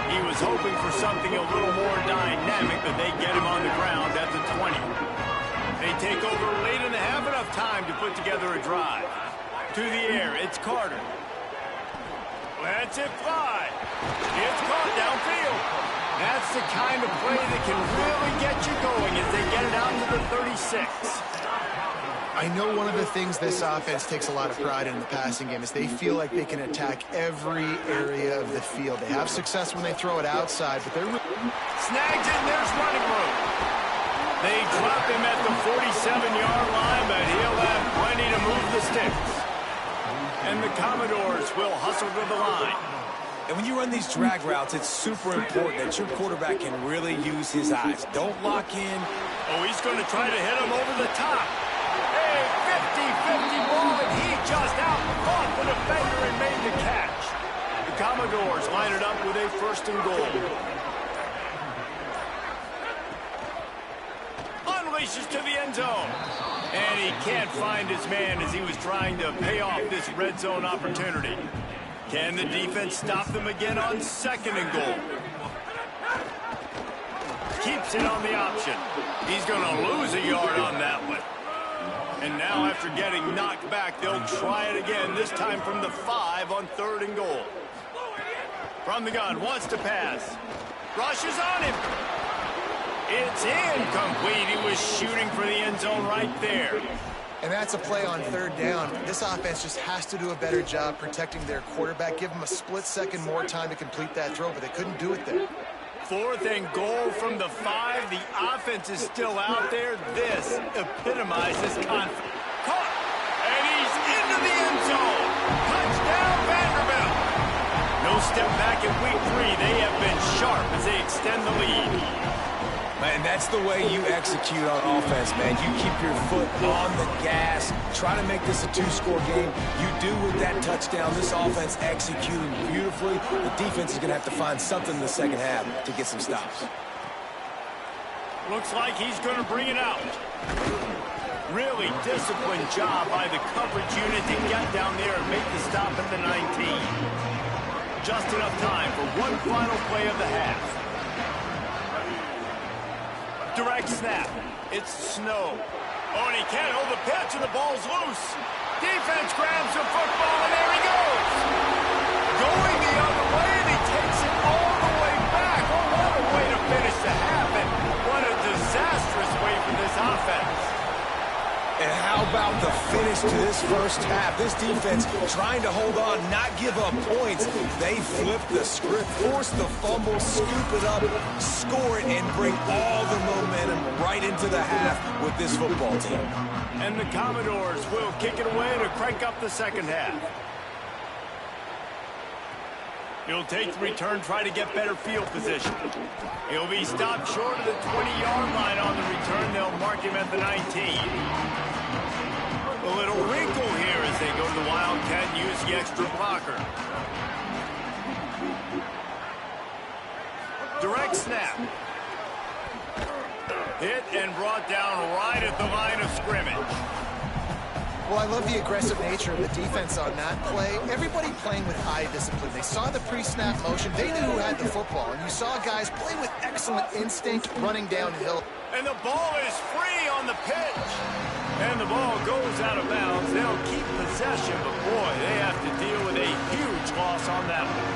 He was hoping for something a little more dynamic, but they get him on the ground at the 20. They take over late in the half, enough time to put together a drive. To the air, it's Carter. Lets it fly. It's caught downfield. That's the kind of play that can really get you going as they get it out to the 36. I know one of the things this offense takes a lot of pride in the passing game is they feel like they can attack every area of the field. They have success when they throw it outside, but they're... Snags it, and there's running room. They drop him at the 47-yard line, but he'll have plenty to move the sticks. And the Commodores will hustle to the line. And when you run these drag routes, it's super important that your quarterback can really use his eyes. Don't lock in. Oh, he's going to try to hit him over the top. A 50-50 ball, and he just out-caught the defender and made the catch. The Commodores line it up with a 1st and goal. Unleashes to the end zone. And he can't find his man as he was trying to pay off this red zone opportunity. Can the defense stop them again on 2nd and goal? Keeps it on the option. He's going to lose a yard on that one. And now after getting knocked back, they'll try it again, this time from the 5 on 3rd and goal. From the gun, wants to pass. Rushes on him. It's incomplete. He was shooting for the end zone right there. And that's a play on 3rd down. This offense just has to do a better job protecting their quarterback. Give them a split second more time to complete that throw, but they couldn't do it there. 4th and goal from the 5. The offense is still out there. This epitomizes confidence. Caught! And he's into the end zone. Touchdown, Vanderbilt. No step back in week 3. They have been sharp as they extend the lead. And that's the way you execute on offense, man. You keep your foot on the gas. Try to make this a 2-score game. You do with that touchdown. This offense executing beautifully. The defense is going to have to find something in the second half to get some stops. Looks like he's going to bring it out. Really disciplined job by the coverage unit to get down there and make the stop at the 19. Just enough time for one final play of the half. Direct snap. It's Snow. Oh, and he can't hold the pitch, and the ball's loose. Defense grabs the football, and there he goes. Going the other way, and he takes it all the way back. Oh, what a way to finish the half, and what a disastrous way for this offense. And how about the finish to this first half? This defense trying to hold on, not give up points. They flip the script, force the fumble, scoop it up, score it, and bring all the momentum right into the half with this football team. And the Commodores will kick it away to crank up the second half. He'll take the return, try to get better field position. He'll be stopped short of the 20-yard line on the return. They'll mark him at the 19. A little wrinkle here as they go to the Wildcat and use the extra blocker. Direct snap. Hit and brought down right at the line of scrimmage. Well, I love the aggressive nature of the defense on that play. Everybody playing with eye discipline. They saw the pre-snap motion. They knew who had the football. And you saw guys play with excellent instinct running downhill. And the ball is free on the pitch. And the ball goes out of bounds. They'll keep possession, but boy, they have to deal with a huge loss on that one.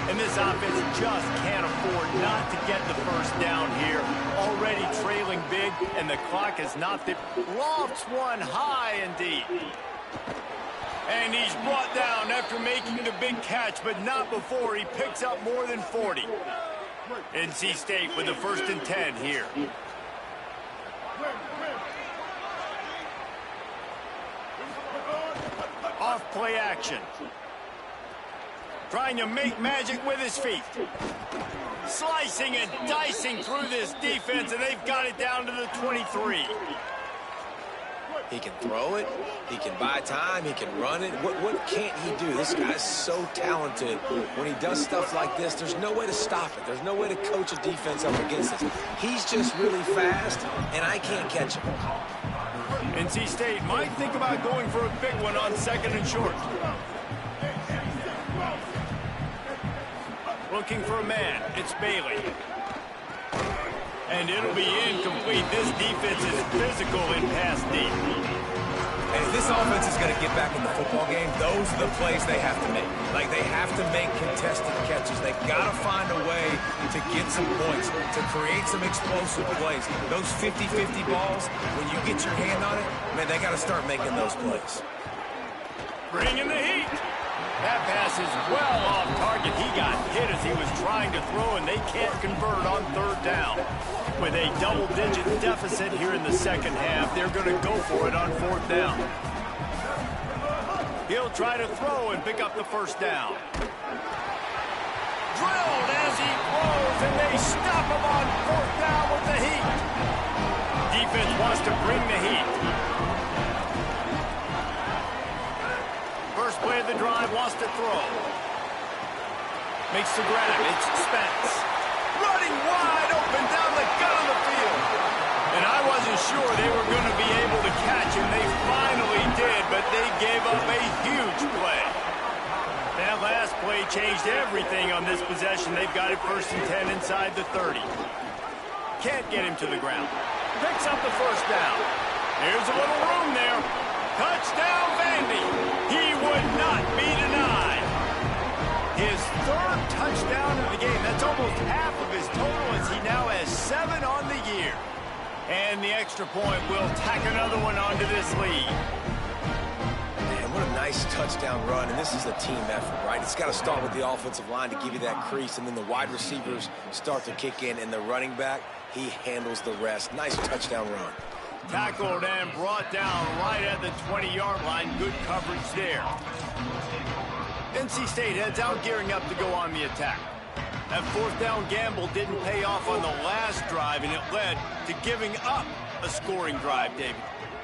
And this offense just can't afford not to get the first down here. Already trailing big, and the clock is not there. Lofts one high and deep. And he's brought down after making the big catch, but not before he picks up more than 40. NC State with the 1st and 10 here. Off play action. Trying to make magic with his feet. Slicing and dicing through this defense, and they've got it down to the 23. He can throw it. He can buy time. He can run it. What can't he do? This guy's so talented. When he does stuff like this, there's no way to stop it. There's no way to coach a defense up against it. He's just really fast, and I can't catch him. NC State might think about going for a big one on 2nd and short. Looking for a man. It's Bailey. And it'll be incomplete. This defense is physical in pass deep. And if this offense is going to get back in the football game, those are the plays they have to make. Like, they have to make contested catches. They got to find a way to get some points, to create some explosive plays. Those 50-50 balls, when you get your hand on it, man, they got to start making those plays. Bringing the heat. That pass is well off target. He got hit as he was trying to throw, and they can't convert on third down. With a double-digit deficit here in the second half, they're going to go for it on fourth down. He'll try to throw and pick up the first down. Drilled as he throws, and they stop him on fourth down with the heat. Defense wants to bring the heat. First play of the drive, wants to throw. Makes the grab. It's Spence. Running wide open down the gut of the field. And I wasn't sure they were going to be able to catch him. They finally did, but they gave up a huge play. That last play changed everything on this possession. They've got it 1st and 10 inside the 30. Can't get him to the ground. Picks up the first down. Here's a little room there. Touchdown, Vandy. He would not be denied. His 3rd touchdown of the game. That's almost half of his total as he now has 7 on the year. And the extra point will tack another one onto this lead. Man, what a nice touchdown run, and this is a team effort, right? It's got to start with the offensive line to give you that crease, and then the wide receivers start to kick in, and the running back, he handles the rest. Nice touchdown run. Tackled and brought down right at the 20-yard line. Good coverage there. NC State heads out, gearing up to go on the attack. That fourth down gamble didn't pay off on the last drive, and it led to giving up a scoring drive, David.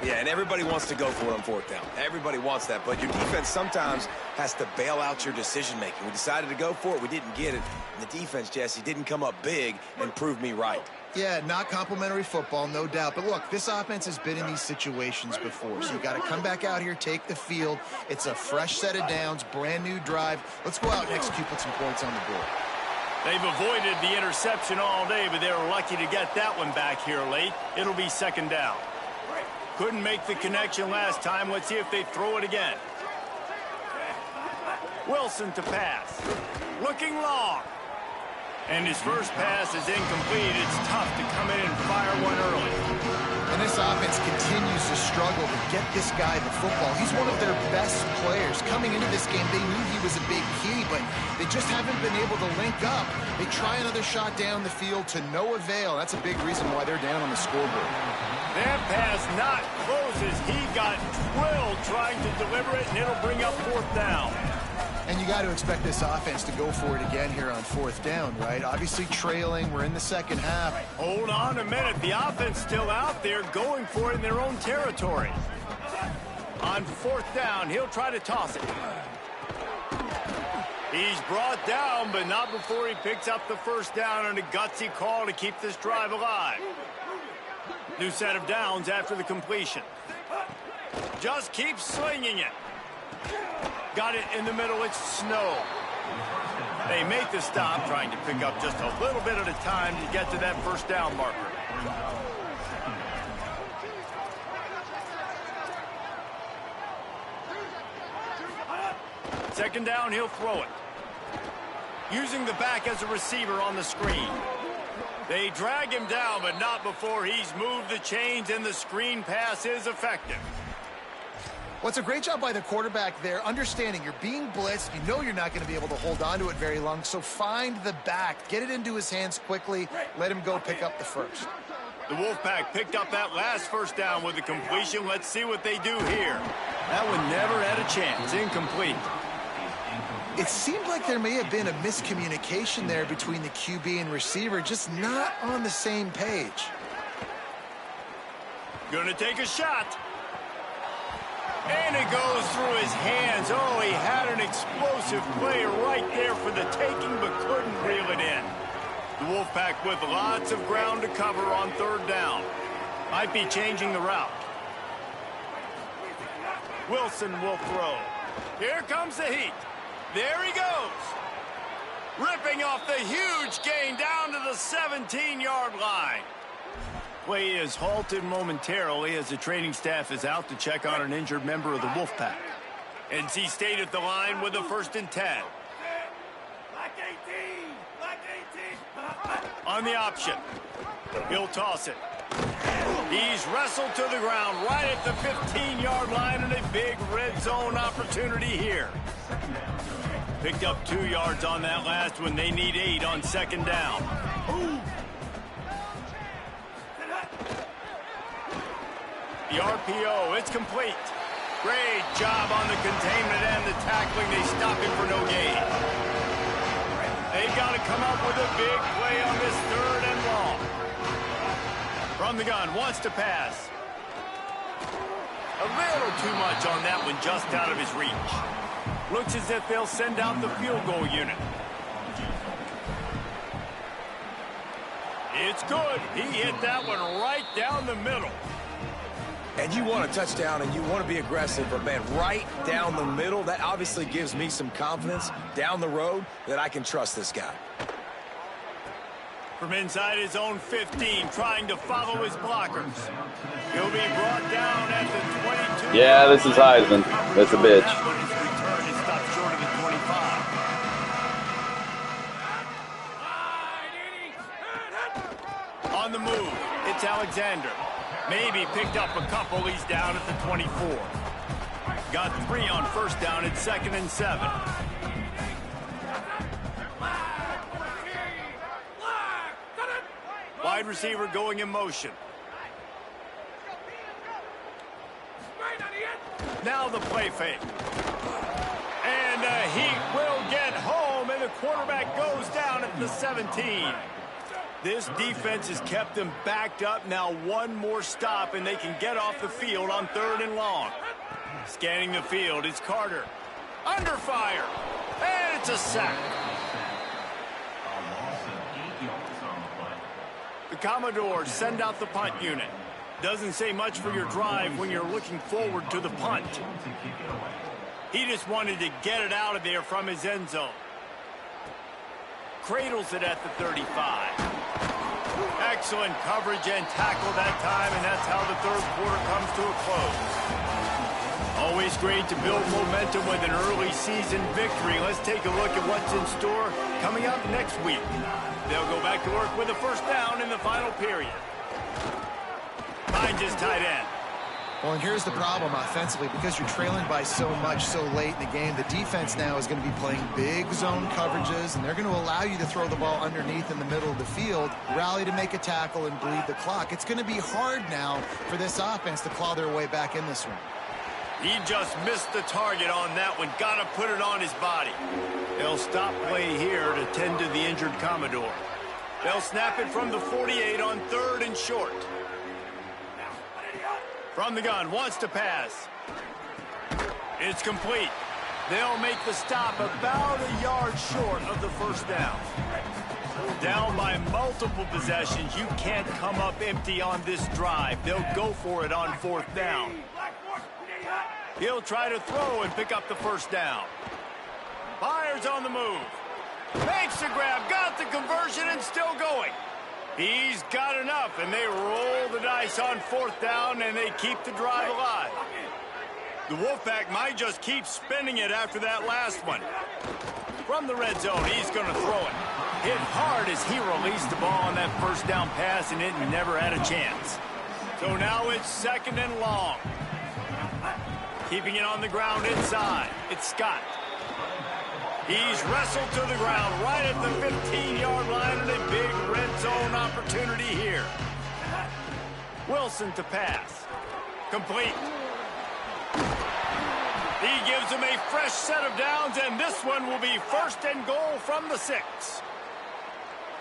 Yeah, and everybody wants to go for it on fourth down. Everybody wants that, but your defense sometimes has to bail out your decision-making. We decided to go for it. We didn't get it. And the defense, Jesse, didn't come up big and prove me right. Yeah, not complimentary football, no doubt. But look, this offense has been in these situations before. So you got to come back out here, take the field. It's a fresh set of downs, brand new drive. Let's go out and execute, put some points on the board. They've avoided the interception all day, but they were lucky to get that one back here late. It'll be 2nd down. Couldn't make the connection last time. Let's see if they throw it again. Wilson to pass. Looking long. And his first pass is incomplete. It's tough to come in and fire one early. And this offense continues to struggle to get this guy the football. He's one of their best players. Coming into this game, they knew he was a big key, but they just haven't been able to link up. They try another shot down the field to no avail. That's a big reason why they're down on the scoreboard. That pass not close as he got drilled trying to deliver it, and it'll bring up 4th down. And you got to expect this offense to go for it again here on 4th down, right? Obviously trailing. We're in the second half. Hold on a minute. The offense still out there going for it in their own territory. On 4th down, he'll try to toss it. He's brought down, but not before he picks up the first down on a gutsy call to keep this drive alive. New set of downs after the completion. Just keep slinging it. Got it in the middle. It's Snow. They make the stop, trying to pick up just a little bit at a time to get to that first down marker. Second down, he'll throw it. Using the back as a receiver on the screen. They drag him down, but not before he's moved the chains, and the screen pass is effective. Well, it's a great job by the quarterback there, understanding you're being blitzed. You know you're not going to be able to hold on to it very long, so find the back. Get it into his hands quickly. Let him go pick up the first. The Wolfpack picked up that last first down with a completion. Let's see what they do here. That one never had a chance. Incomplete. It seemed like there may have been a miscommunication there between the QB and receiver, just not on the same page. Gonna take a shot. And it goes through his hands. Oh, he had an explosive play right there for the taking, but couldn't reel it in. The Wolfpack with lots of ground to cover on third down. Might be changing the route. Wilson will throw. Here comes the heat. There he goes. Ripping off the huge gain down to the 17-yard line. play is halted momentarily as the training staff is out to check on an injured member of the Wolfpack. NC State at the line with a 1st and 10. On the option. He'll toss it. He's wrestled to the ground right at the 15-yard line, and a big red zone opportunity here. Picked up 2 yards on that last one. They need 8 on 2nd down. The RPO, it's complete. Great job on the containment and the tackling. They stop him for no gain. They've got to come up with a big play on this 3rd and long. From the gun, wants to pass. A little too much on that one, just out of his reach. Looks as if they'll send out the field goal unit. It's good. He hit that one right down the middle. And you want a touchdown and you want to be aggressive, but man, right down the middle, that obviously gives me some confidence down the road that I can trust this guy. From inside his own 15, trying to follow his blockers. He'll be brought down at the 22. Yeah, this is Heisman. That's a bitch. That one is returned and stopped short of the 25. On the move, it's Alexander. Maybe picked up a couple. He's down at the 24. Got 3 on 1st down at 2nd and 7. Wide receiver going in motion. Now the play fake. And he will get home, and the quarterback goes down at the 17. This defense has kept them backed up. Now 1 more stop, and they can get off the field on 3rd and long. Scanning the field, it's Carter. Under fire. And it's a sack. The Commodores send out the punt unit. Doesn't say much for your drive when you're looking forward to the punt. He just wanted to get it out of there from his end zone. Cradles it at the 35. Excellent coverage and tackle that time, and that's how the 3rd quarter comes to a close. Always great to build momentum with an early season victory. Let's take a look at what's in store coming up next week. They'll go back to work with a 1st down in the final period. Finds his tight end. Well, and here's the problem offensively. Because you're trailing by so much so late in the game, the defense now is going to be playing big zone coverages, and they're going to allow you to throw the ball underneath in the middle of the field, rally to make a tackle, and bleed the clock. It's going to be hard now for this offense to claw their way back in this one. He just missed the target on that one. Got to put it on his body. They'll stop play here to tend to the injured Commodore. They'll snap it from the 48 on 3rd and short. From the gun, wants to pass. It's complete. They'll make the stop about a yard short of the 1st down. Down by multiple possessions. You can't come up empty on this drive. They'll go for it on 4th down. He'll try to throw and pick up the 1st down. Fires on the move. Makes the grab, got the conversion, and still going. He's got enough, and they roll the dice on 4th down, and they keep the drive alive. The Wolfpack might just keep spinning it after that last one. From the red zone, he's going to throw it. Hit hard as he released the ball on that 1st down pass, and it never had a chance. So now it's 2nd and long. Keeping it on the ground inside. It's Scott. He's wrestled to the ground right at the 15-yard line, and a big red zone opportunity here. Wilson to pass. Complete. He gives him a fresh set of downs, and this one will be 1st and goal from the 6.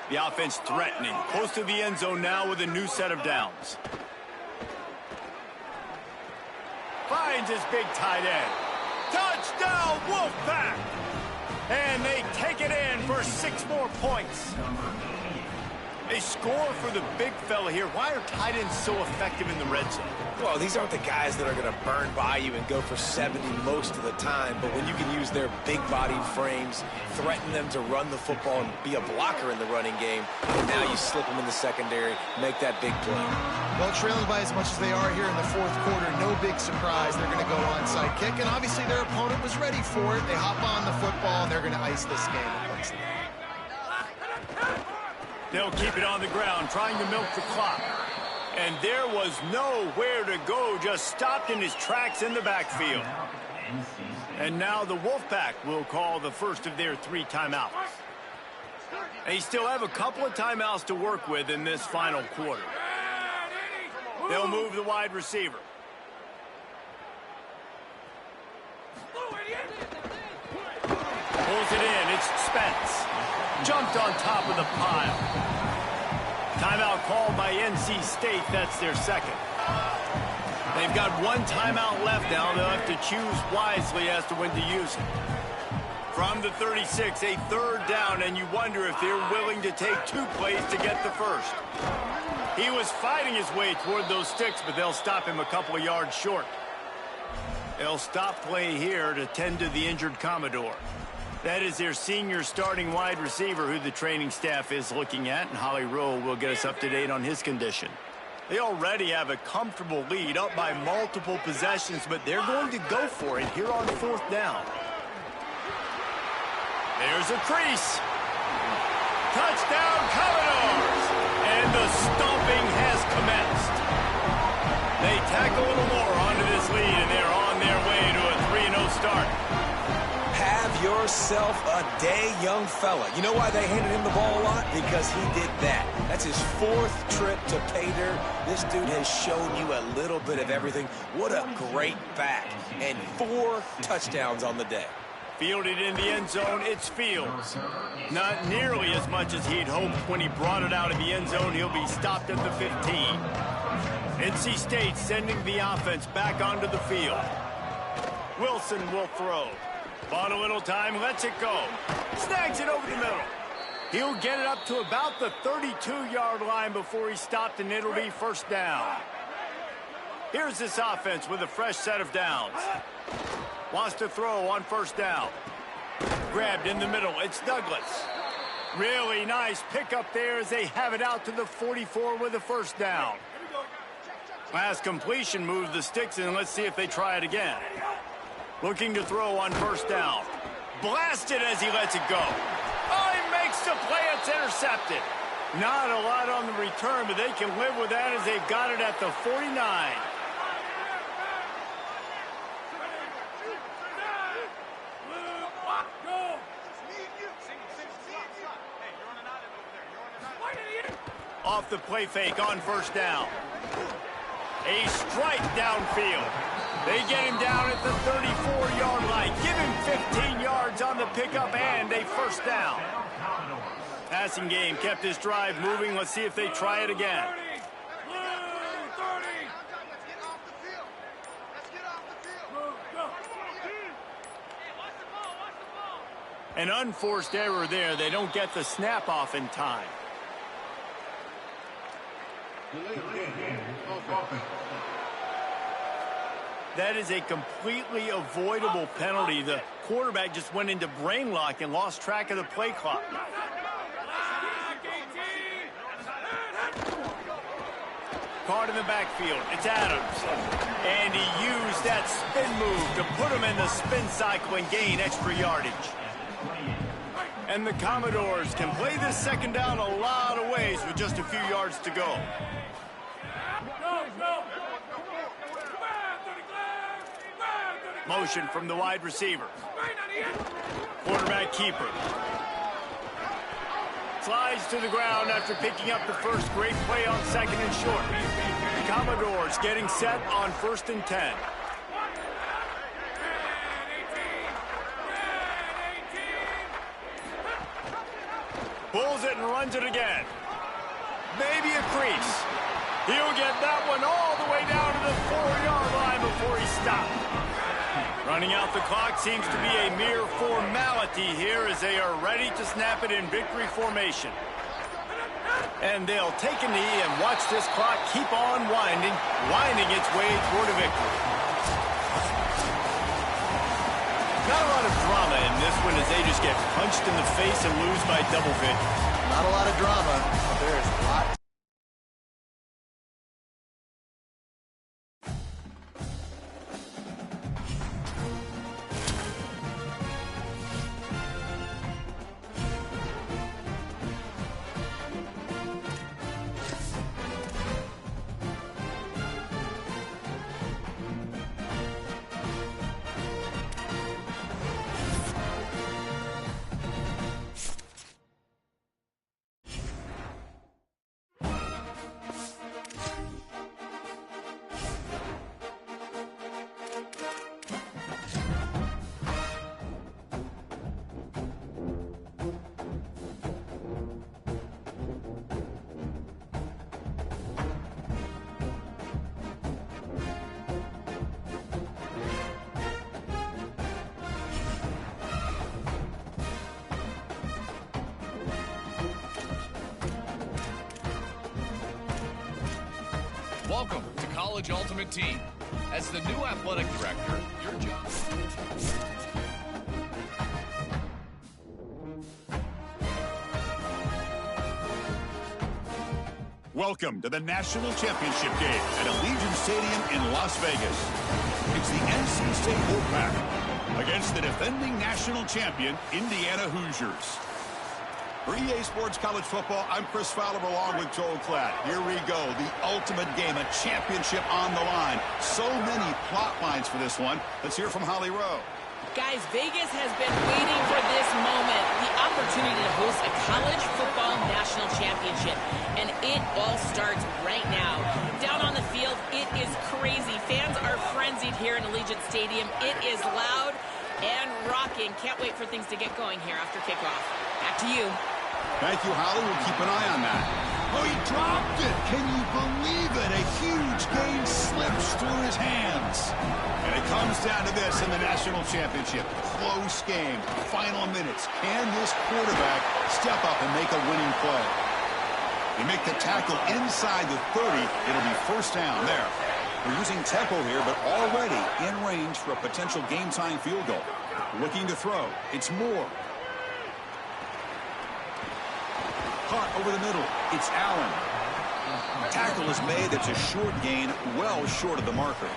The offense threatening, close to the end zone now with a new set of downs. Finds his big tight end. Touchdown, Wolfpack! And they take it in for 6 more points. They score for the big fella here. Why are tight ends so effective in the red zone? Well, these aren't the guys that are going to burn by you and go for 70 most of the time, but when you can use their big-bodied frames, threaten them to run the football and be a blocker in the running game, and now you slip them in the secondary, make that big play. Well, trailing by as much as they are here in the fourth quarter, no big surprise. They're going to go onside kick, and obviously their opponent was ready for it. They hop on the football, and they're going to ice this game. They'll keep it on the ground, trying to milk the clock. And there was nowhere to go, just stopped in his tracks in the backfield. And now the Wolfpack will call the first of their 3 timeouts. They still have a couple of timeouts to work with in this final quarter. They'll move the wide receiver. Pulls it in, it's Spence. Jumped on top of the pile. Timeout called by NC State. That's their second. They've got 1 timeout left now. They'll have to choose wisely as to when to use it. From the 36, a 3rd down, and you wonder if they're willing to take 2 plays to get the first. He was fighting his way toward those sticks, but they'll stop him a couple of yards short. They'll stop play here to tend to the injured Commodore. That is their senior starting wide receiver who the training staff is looking at, and Holly Rowe will get us up to date on his condition. They already have a comfortable lead up by multiple possessions, but they're going to go for it here on 4th down. There's a crease. Touchdown Commodores! And the stomping has commenced. They tack a little more onto this lead, and they're on their way to a 3-0 start. Have yourself a day, young fella. You know why they handed him the ball a lot? Because he did that. That's his 4th trip to pay dirt. This dude has shown you a little bit of everything. What a great back. And 4 touchdowns on the day. Fielded in the end zone, it's Fields. Not nearly as much as he'd hoped when he brought it out of the end zone. He'll be stopped at the 15. NC State sending the offense back onto the field. Wilson will throw. Bought a little time, lets it go. Snags it over the middle. He'll get it up to about the 32-yard line before he's stopped, and it'll be 1st down. Here's this offense with a fresh set of downs. Wants to throw on 1st down. Grabbed in the middle, it's Douglas. Really nice pickup there as they have it out to the 44 with a 1st down. Last completion moves the sticks in. Let's see if they try it again. Looking to throw on 1st down. Blasted as he lets it go. Oh, he makes the play. It's intercepted. Not a lot on the return, but they can live with that as they've got it at the 49. Off the play fake on 1st down. A strike downfield. They get him down at the 34-yard line. Give him 15 yards on the pickup and a 1st down. Passing game kept this drive moving. Let's see if they try it again. An unforced error there. They don't get the snap off in time. That is a completely avoidable penalty. The quarterback just went into brain lock and lost track of the play clock. Caught in the backfield. It's Adams. And he used that spin move to put him in the spin cycle and gain extra yardage. And the Commodores can play this 2nd down a lot of ways with just a few yards to go. Motion from the wide receiver. Quarterback keeper. Slides to the ground after picking up the first. Great play on 2nd and short. The Commodores getting set on 1st and 10. Pulls it and runs it again. Maybe a crease. He'll get that one all the way down to the 4-yard line before he stopped. Running out the clock seems to be a mere formality here as they are ready to snap it in victory formation. And they'll take a knee and watch this clock keep on winding its way toward a victory. Not a lot of drama in this one as they just get punched in the face and lose by double figures. Not a lot of drama, but there's a lot. Welcome to College Ultimate Team. As the new athletic director, your job. Welcome to the National Championship game at Allegiant Stadium in Las Vegas. It's the NC State Wolfpack against the defending national champion, Indiana Hoosiers. For EA Sports College Football, I'm Chris Fowler along with Joel Klatt. Here we go, the ultimate game, a championship on the line. So many plot lines for this one. Let's hear from Holly Rowe. Guys, Vegas has been waiting for this moment, the opportunity to host a college football national championship. And it all starts right now. Down on the field, it is crazy. Fans are frenzied here in Allegiant Stadium. It is loud and rocking. Can't wait for things to get going here after kickoff. Back to you. Thank you, Holly. We'll keep an eye on that. Oh, he dropped it. Can you believe it? A huge gain slips through his hands. And it comes down to this in the national championship. Close game. Final minutes. Can this quarterback step up and make a winning play? They make the tackle inside the 30. It'll be first down there. We're using tempo here, but already in range for a potential game-tying field goal. Looking to throw. It's Moore. Caught over the middle. It's Allen. Tackle is made. It's a short gain, well short of the marker.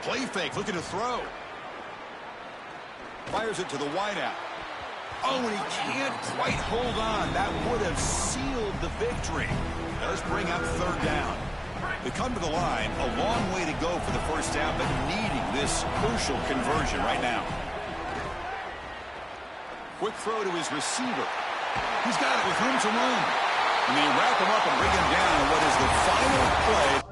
Play fake, looking to throw. Fires it to the wideout. Oh, and he can't quite hold on. That would have sealed the victory. Does bring up third down. They come to the line. A long way to go for the first down, but needing this crucial conversion right now. Quick throw to his receiver. He's got it with room to run. And they wrap him up and bring him down on what is the final play.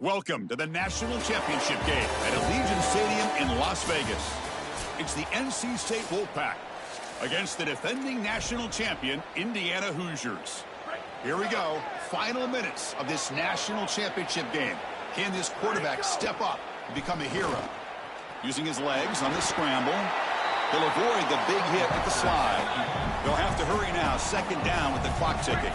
Welcome to the National Championship game at Allegiant Stadium in Las Vegas. It's the NC State Wolfpack against the defending national champion, Indiana Hoosiers. Here we go. Final minutes of this national championship game. Can this quarterback step up and become a hero? Using his legs on the scramble. He'll avoid the big hit with the slide. They'll have to hurry now. Second down with the clock ticking.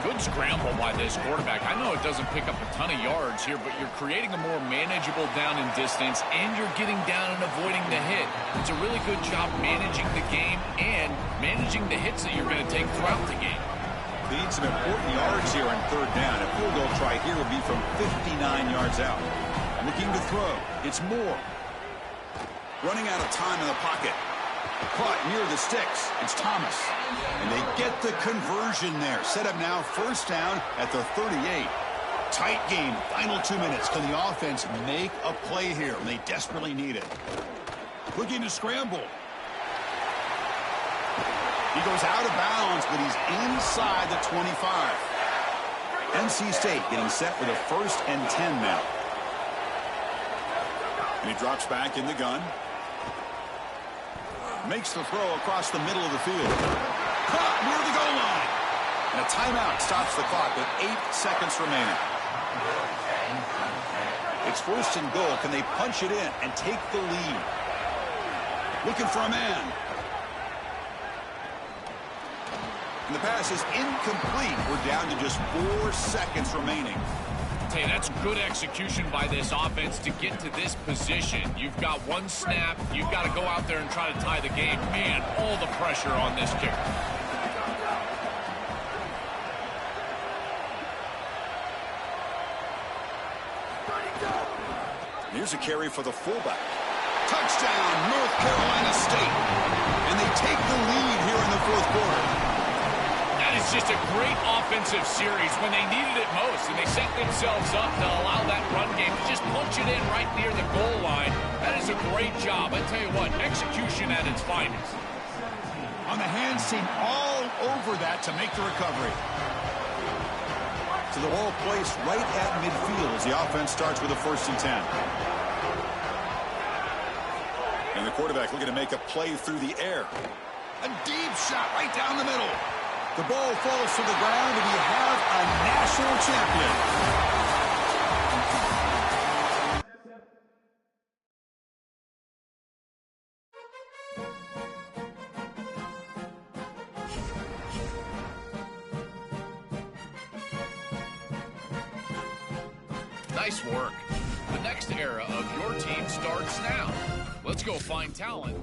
Good scramble by this quarterback. I know it doesn't pick up a ton of yards here, but you're creating a more manageable down and distance, and you're getting down and avoiding the hit. It's a really good job managing the game and managing the hits that you're going to take throughout the game. They need some important yards here on third down. A field goal try here would be from 59 yards out. Looking to throw. It's Moore. Running out of time in the pocket. Caught near the sticks. It's Thomas. And they get the conversion there. Set up now first down at the 38. Tight game. Final 2 minutes. Can the offense make a play here? They desperately need it. Looking to scramble. He goes out of bounds, but he's inside the 25. NC State getting set with a 1st and 10 now. And he drops back in the gun. Makes the throw across the middle of the field. Caught near the goal line. And a timeout stops the clock with 8 seconds remaining. It's 1st and goal. Can they punch it in and take the lead? Looking for a man. And the pass is incomplete. We're down to just 4 seconds remaining. Hey, that's good execution by this offense to get to this position. You've got one snap. You've got to go out there and try to tie the game. Man, all the pressure on this kicker. Here's a carry for the fullback. Touchdown, North Carolina State. And they take the lead here in the 4th quarter. That is just a great offensive series when they needed it most, and they set themselves up to allow that run game to just punch it in right near the goal line. That is a great job. I tell you what, execution at its finest. On the hands team all over that to make the recovery. So the ball placed right at midfield as the offense starts with a 1st and 10. And the quarterback looking to make a play through the air. A deep shot right down the middle. The ball falls to the ground, and we have a national champion. Nice work. The next era of your team starts now. Let's go find talent.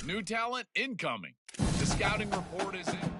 New talent incoming. The scouting report is in.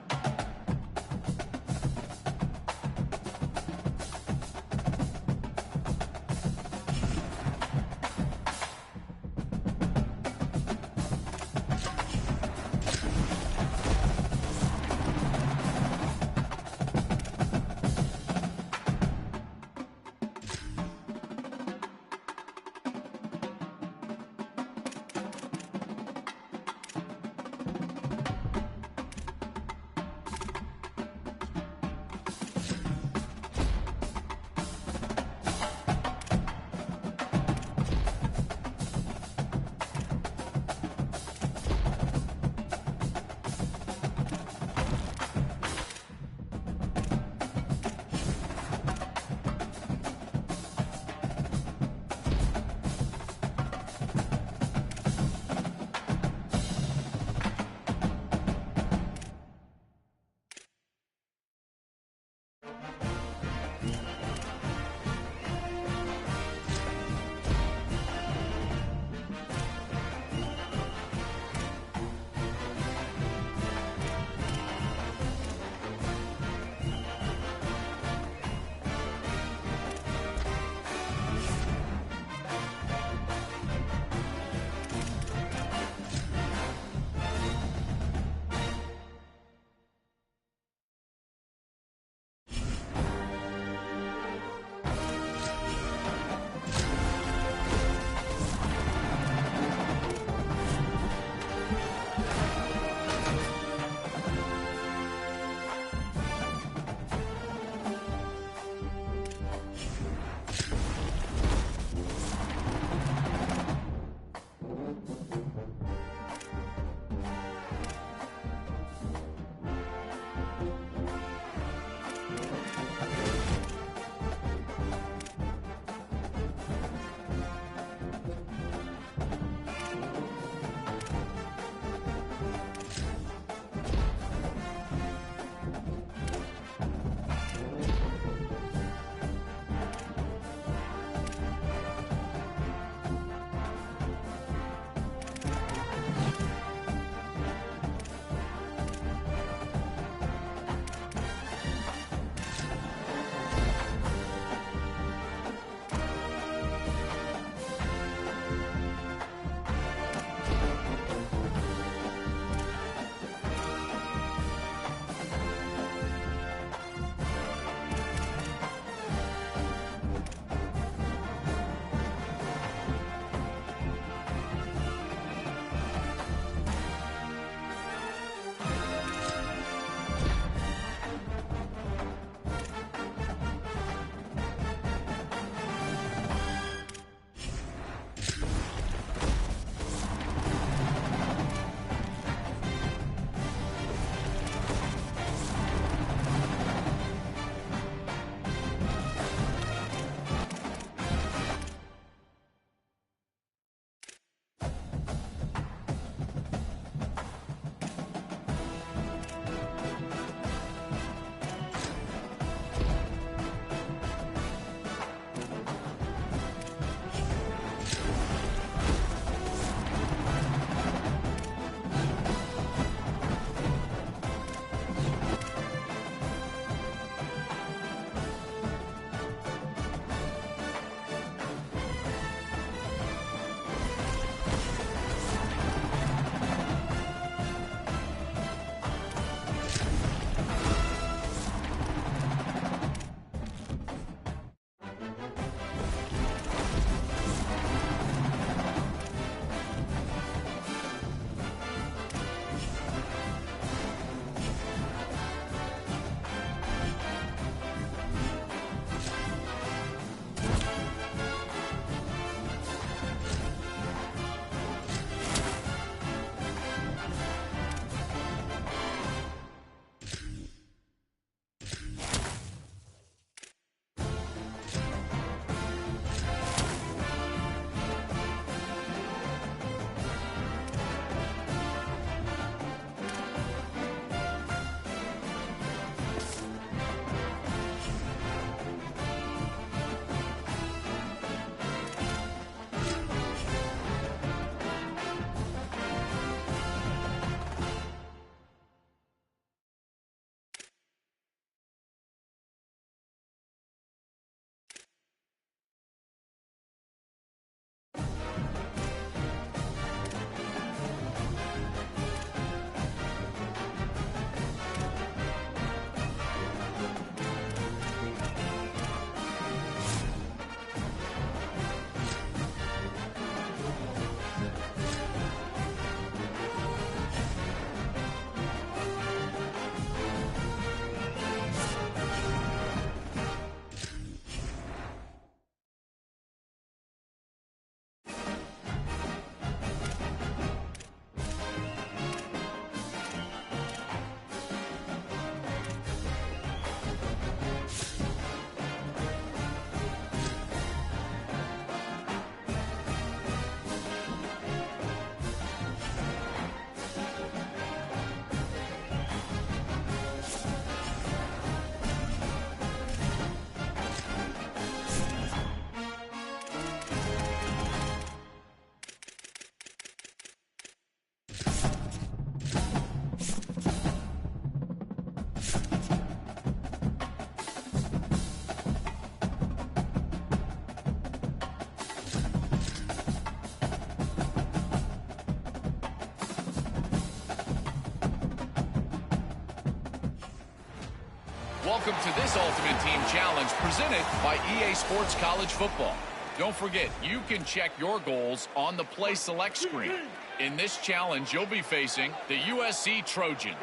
Welcome to this Ultimate Team Challenge presented by EA Sports College Football. Don't forget, you can check your goals on the Play Select screen. In this challenge, you'll be facing the USC Trojans.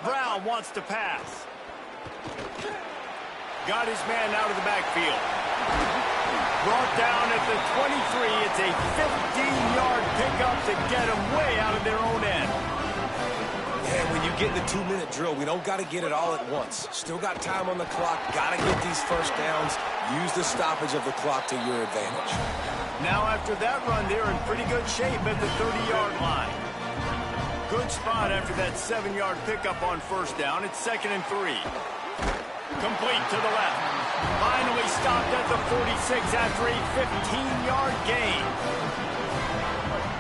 Brown wants to pass. Got his man out of the backfield. Brought down at the 23. It's a 15-yard pickup to get them way out of their own end. And when you get in the 2-minute drill, we don't got to get it all at once. Still got time on the clock. Got to get these first downs. Use the stoppage of the clock to your advantage. Now after that run, they're in pretty good shape at the 30-yard line. Good spot after that 7-yard pickup on first down. It's 2nd and 3. Complete to the left. Finally stopped at the 46 after a 15-yard gain.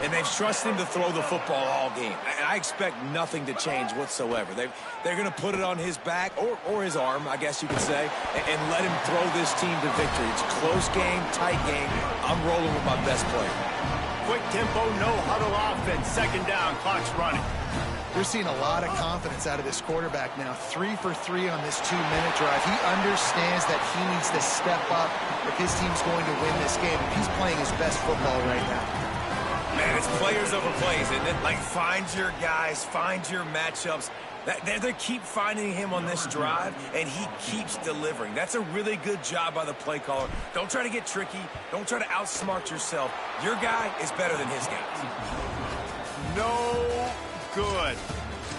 And they've trusted him to throw the football all game. And I expect nothing to change whatsoever. They're going to put it on his back, or his arm, I guess you could say, and let him throw this team to victory. It's a close game, tight game. I'm rolling with my best player. Quick tempo, no huddle offense. 2nd down, clock's running. You're seeing a lot of confidence out of this quarterback now. 3 for 3 on this 2-minute drive. He understands that he needs to step up if his team's going to win this game. He's playing his best football right now. Man, it's players over plays, isn't it? Like, find your guys, find your matchups. They keep finding him on this drive, and he keeps delivering. That's a really good job by the play caller. Don't try to get tricky. Don't try to outsmart yourself. Your guy is better than his guys. No good.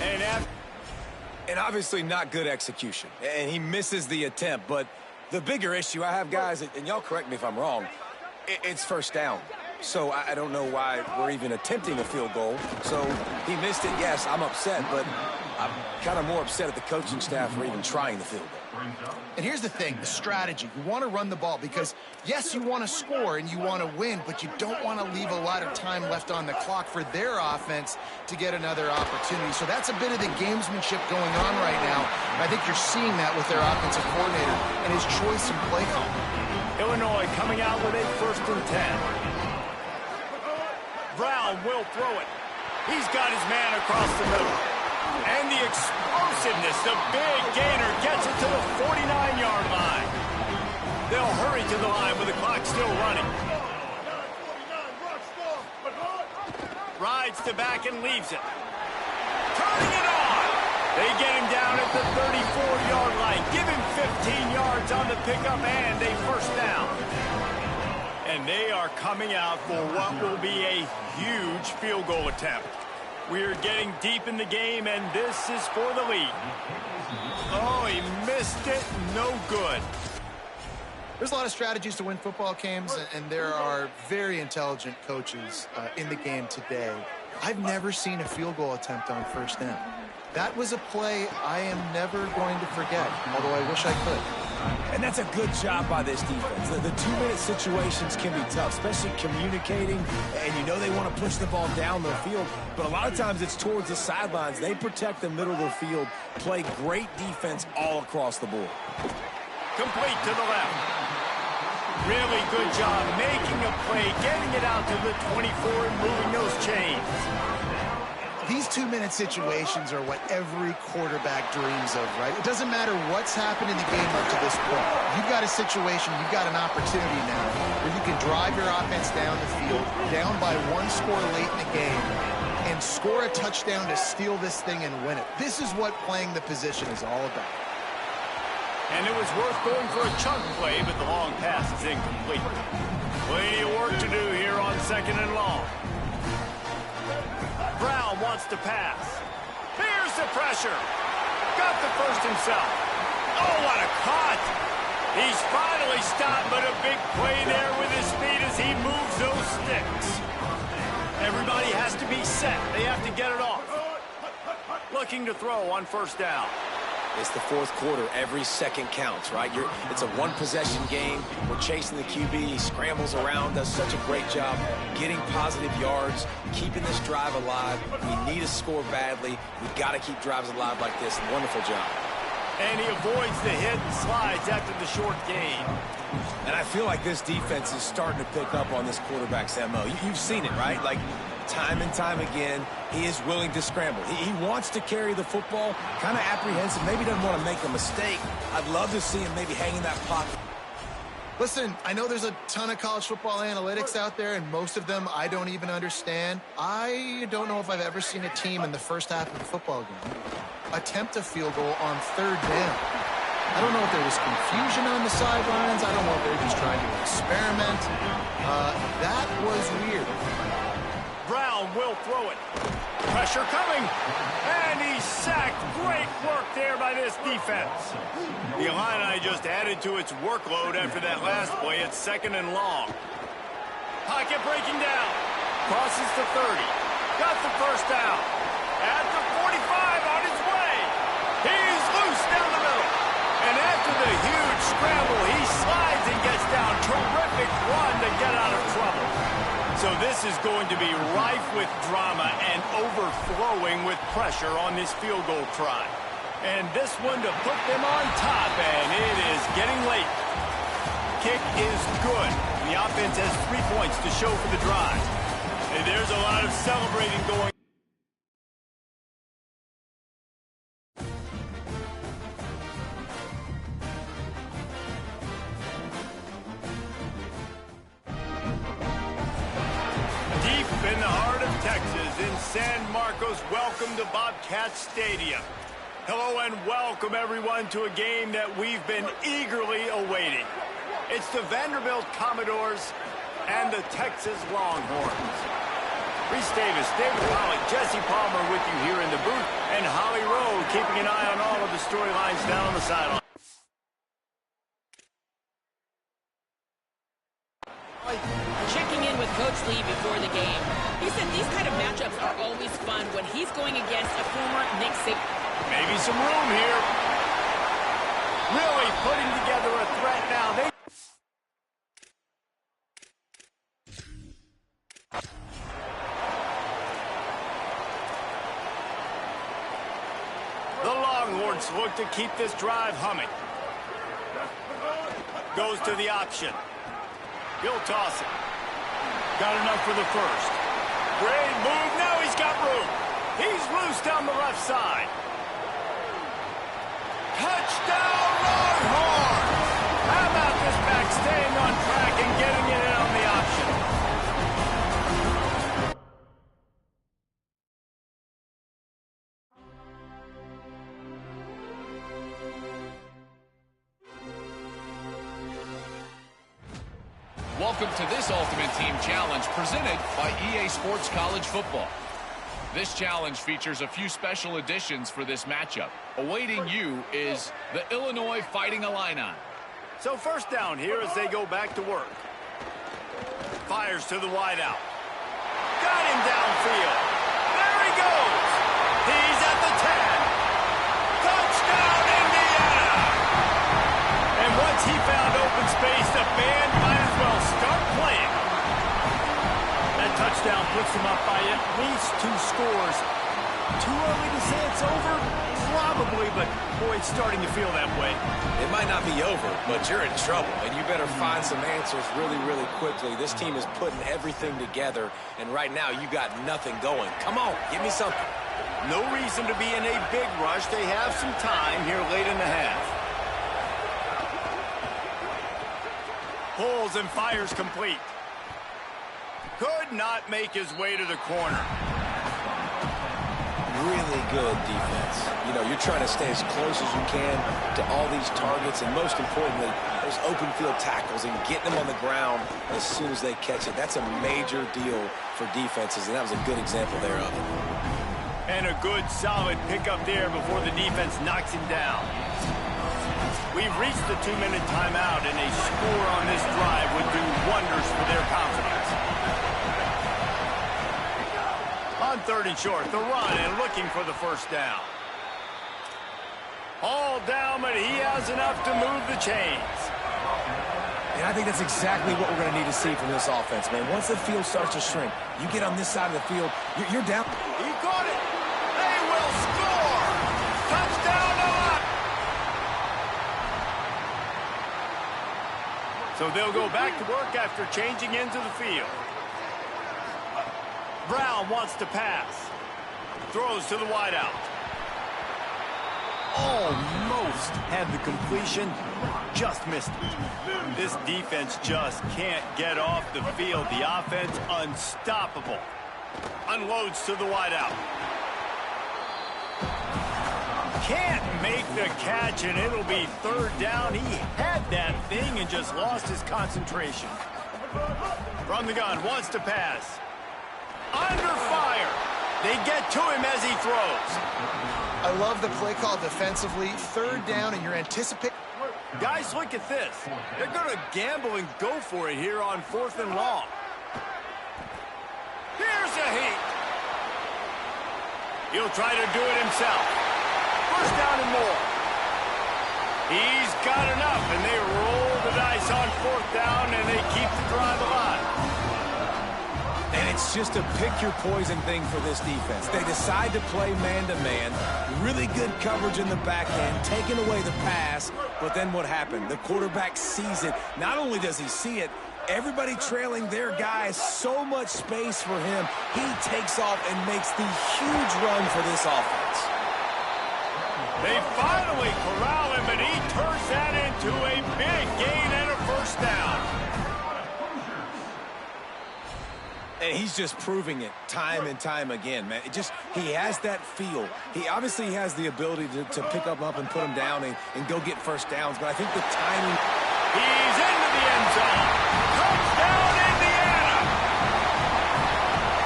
And obviously not good execution. And he misses the attempt. But the bigger issue I have, guys, and y'all correct me if I'm wrong, it's first down. So I don't know why we're even attempting a field goal. So he missed it. Yes, I'm upset, but I'm kind of more upset at the coaching staff for even trying the field goal. And here's the thing, the strategy. You want to run the ball because, yes, you want to score and you want to win, but you don't want to leave a lot of time left on the clock for their offense to get another opportunity. So that's a bit of the gamesmanship going on right now. I think you're seeing that with their offensive coordinator and his choice in play call. Illinois coming out with a 1st and 10. Brown will throw it. He's got his man across the middle. And the explosiveness, the big gainer gets it to the 49-yard line. They'll hurry to the line with the clock still running. Rides to back and leaves it. Turning it on. They get him down at the 34-yard line. Give him 15 yards on the pickup and a 1st down. And they are coming out for what will be a huge field goal attempt. We're getting deep in the game, and this is for the lead. Oh, he missed it. No good. There's a lot of strategies to win football games, and there are very intelligent coaches in the game today. I've never seen a field goal attempt on 1st down. That was a play I am never going to forget, although I wish I could. And that's a good job by this defense. The 2-minute situations can be tough, especially communicating, and you know they want to push the ball down the field, but a lot of times it's towards the sidelines. They protect the middle of the field, play great defense all across the board. Complete to the left. Really good job making a play, getting it out to the 24 and moving those chains. These 2-minute situations are what every quarterback dreams of, right? It doesn't matter what's happened in the game up to this point. You've got a situation, you've got an opportunity now where you can drive your offense down the field, down by 1 score late in the game, and score a touchdown to steal this thing and win it. This is what playing the position is all about. And it was worth going for a chunk play, but the long pass is incomplete. Plenty of work to do here on 2nd and long. Brown wants to pass. Here's the pressure. Got the 1st himself. Oh, what a cut. He's finally stopped, but a big play there with his speed as he moves those sticks. Everybody has to be set. They have to get it off. Looking to throw on 1st down. It's the 4th quarter. Every second counts, right? It's a 1-possession game. We're chasing the QB. He scrambles around, does such a great job getting positive yards, keeping this drive alive. We need to score badly. We've got to keep drives alive like this. Wonderful job. And he avoids the hit and slides after the short gain. And I feel like this defense is starting to pick up on this quarterback's MO. You've seen it, right? Like, time and time again, he is willing to scramble. He wants to carry the football, kind of apprehensive, maybe doesn't want to make a mistake. I'd love to see him maybe hanging that pocket. Listen, I know there's a ton of college football analytics out there, and most of them I don't even understand. I don't know if I've ever seen a team in the first half of a football game attempt a field goal on third down. I don't know if there was confusion on the sidelines. I don't know if they're just trying to experiment. That was weird. Brown will throw it. Pressure coming. And he's sacked. Great work there by this defense. The Illini just added to its workload after that last play. It's 2nd and long. Pocket breaking down. Crosses to 30. Got the first down. At the 45 on his way. He's loose down the middle. And after the huge scramble, he slides and gets down. Terrific run to get out of trouble. So this is going to be rife with drama and overflowing with pressure on this field goal try. And this one to put them on top, and it is getting late. Kick is good. The offense has 3 points to show for the drive. And there's a lot of celebrating going on. In the heart of Texas, in San Marcos, welcome to Bobcat Stadium. Hello and welcome everyone to a game that we've been eagerly awaiting. It's the Vanderbilt Commodores and the Texas Longhorns. Reese Davis, David Pollock, Jesse Palmer with you here in the booth, and Holly Rowe keeping an eye on all of the storylines down on the sideline. Checking in with Coach Lee before the game. He said these kind of matchups are always fun when he's going against a former Nick Saban. Maybe some room here. Really putting together a threat now. The Longhorns look to keep this drive humming. Goes to the option. He'll toss it. Got enough for the first. Great move. Now he's got room. He's loose down the left side. Touchdown, Longhorns! How about this back staying on track and getting it in on the option? Welcome to this Ultimate Team Challenge presented by EA Sports College Football. This challenge features a few special additions for this matchup. Awaiting you is the Illinois Fighting Illini. So first down here as they go back to work. Fires to the wideout. Got him downfield. There he goes. He's at the 10. Touchdown, Indiana! And once he found open space, the band might as well start playing. That touchdown puts him up by at least 2 scores. Too early to say it's over? Probably, but boy, it's starting to feel that way. It might not be over, but you're in trouble, and you better find some answers really, really quickly. This team is putting everything together, and right now you got nothing going. Come on, give me something. No reason to be in a big rush. They have some time here late in the half. Pulls and fires complete. Could not make his way to the corner. Really good defense. You know, you're trying to stay as close as you can to all these targets, and most importantly, those open field tackles and getting them on the ground as soon as they catch it. That's a major deal for defenses, and that was a good example there of it. And a good, solid pickup there before the defense knocks him down. We've reached the 2-minute timeout, and a score on this drive would do wonders for their confidence. On 3rd and short, the run and looking for the first down. All down, but he has enough to move the chains. And I think that's exactly what we're going to need to see from this offense, man. Once the field starts to shrink, you get on this side of the field, you're down. He caught it. They will score. Touchdown, Illinois. So they'll go back to work after changing into the field. Brown wants to pass. Throws to the wideout. Almost had the completion. Just missed it. This defense just can't get off the field. The offense unstoppable. Unloads to the wideout. Can't make the catch, and it'll be third down. He had that thing and just lost his concentration. From the gun, wants to pass. Under fire. They get to him as he throws. I love the play call defensively. Third down, and you're anticipating. Guys, look at this. They're going to gamble and go for it here on 4th and long. Here's a heat. He'll try to do it himself. First down and more. He's got enough, and they roll the dice on 4th down, and they keep the drive alive. And it's just a pick-your-poison thing for this defense. They decide to play man-to-man, really good coverage in the back end, taking away the pass, but then what happened? The quarterback sees it. Not only does he see it, everybody trailing their guy, so much space for him. He takes off and makes the huge run for this offense. They finally corral him, and he turns that into a big gain and a first down. And he's just proving it time and time again, man. He has that feel. He obviously has the ability to pick up and put him down and go get first downs, but I think the timing... He's into the end zone. Touchdown, Indiana!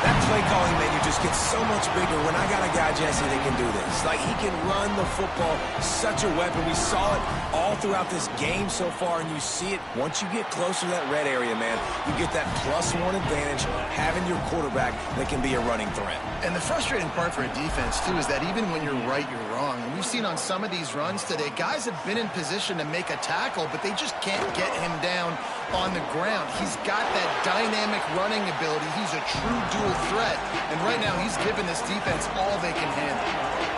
That play calling menu just gets so much bigger when I got a guy, Jesse, that can do this. Like, he can run the football, such a weapon. We saw it all throughout this game so far, and you see it once you get closer to that red area, man. You get that +1 advantage having your quarterback that can be a running threat. And the frustrating part for a defense, too, is that even when you're right, you're wrong. And we've seen on some of these runs today, guys have been in position to make a tackle, but they just can't get him down on the ground. He's got that dynamic running ability. He's a true dual threat. And right now, he's given this defense all they can handle.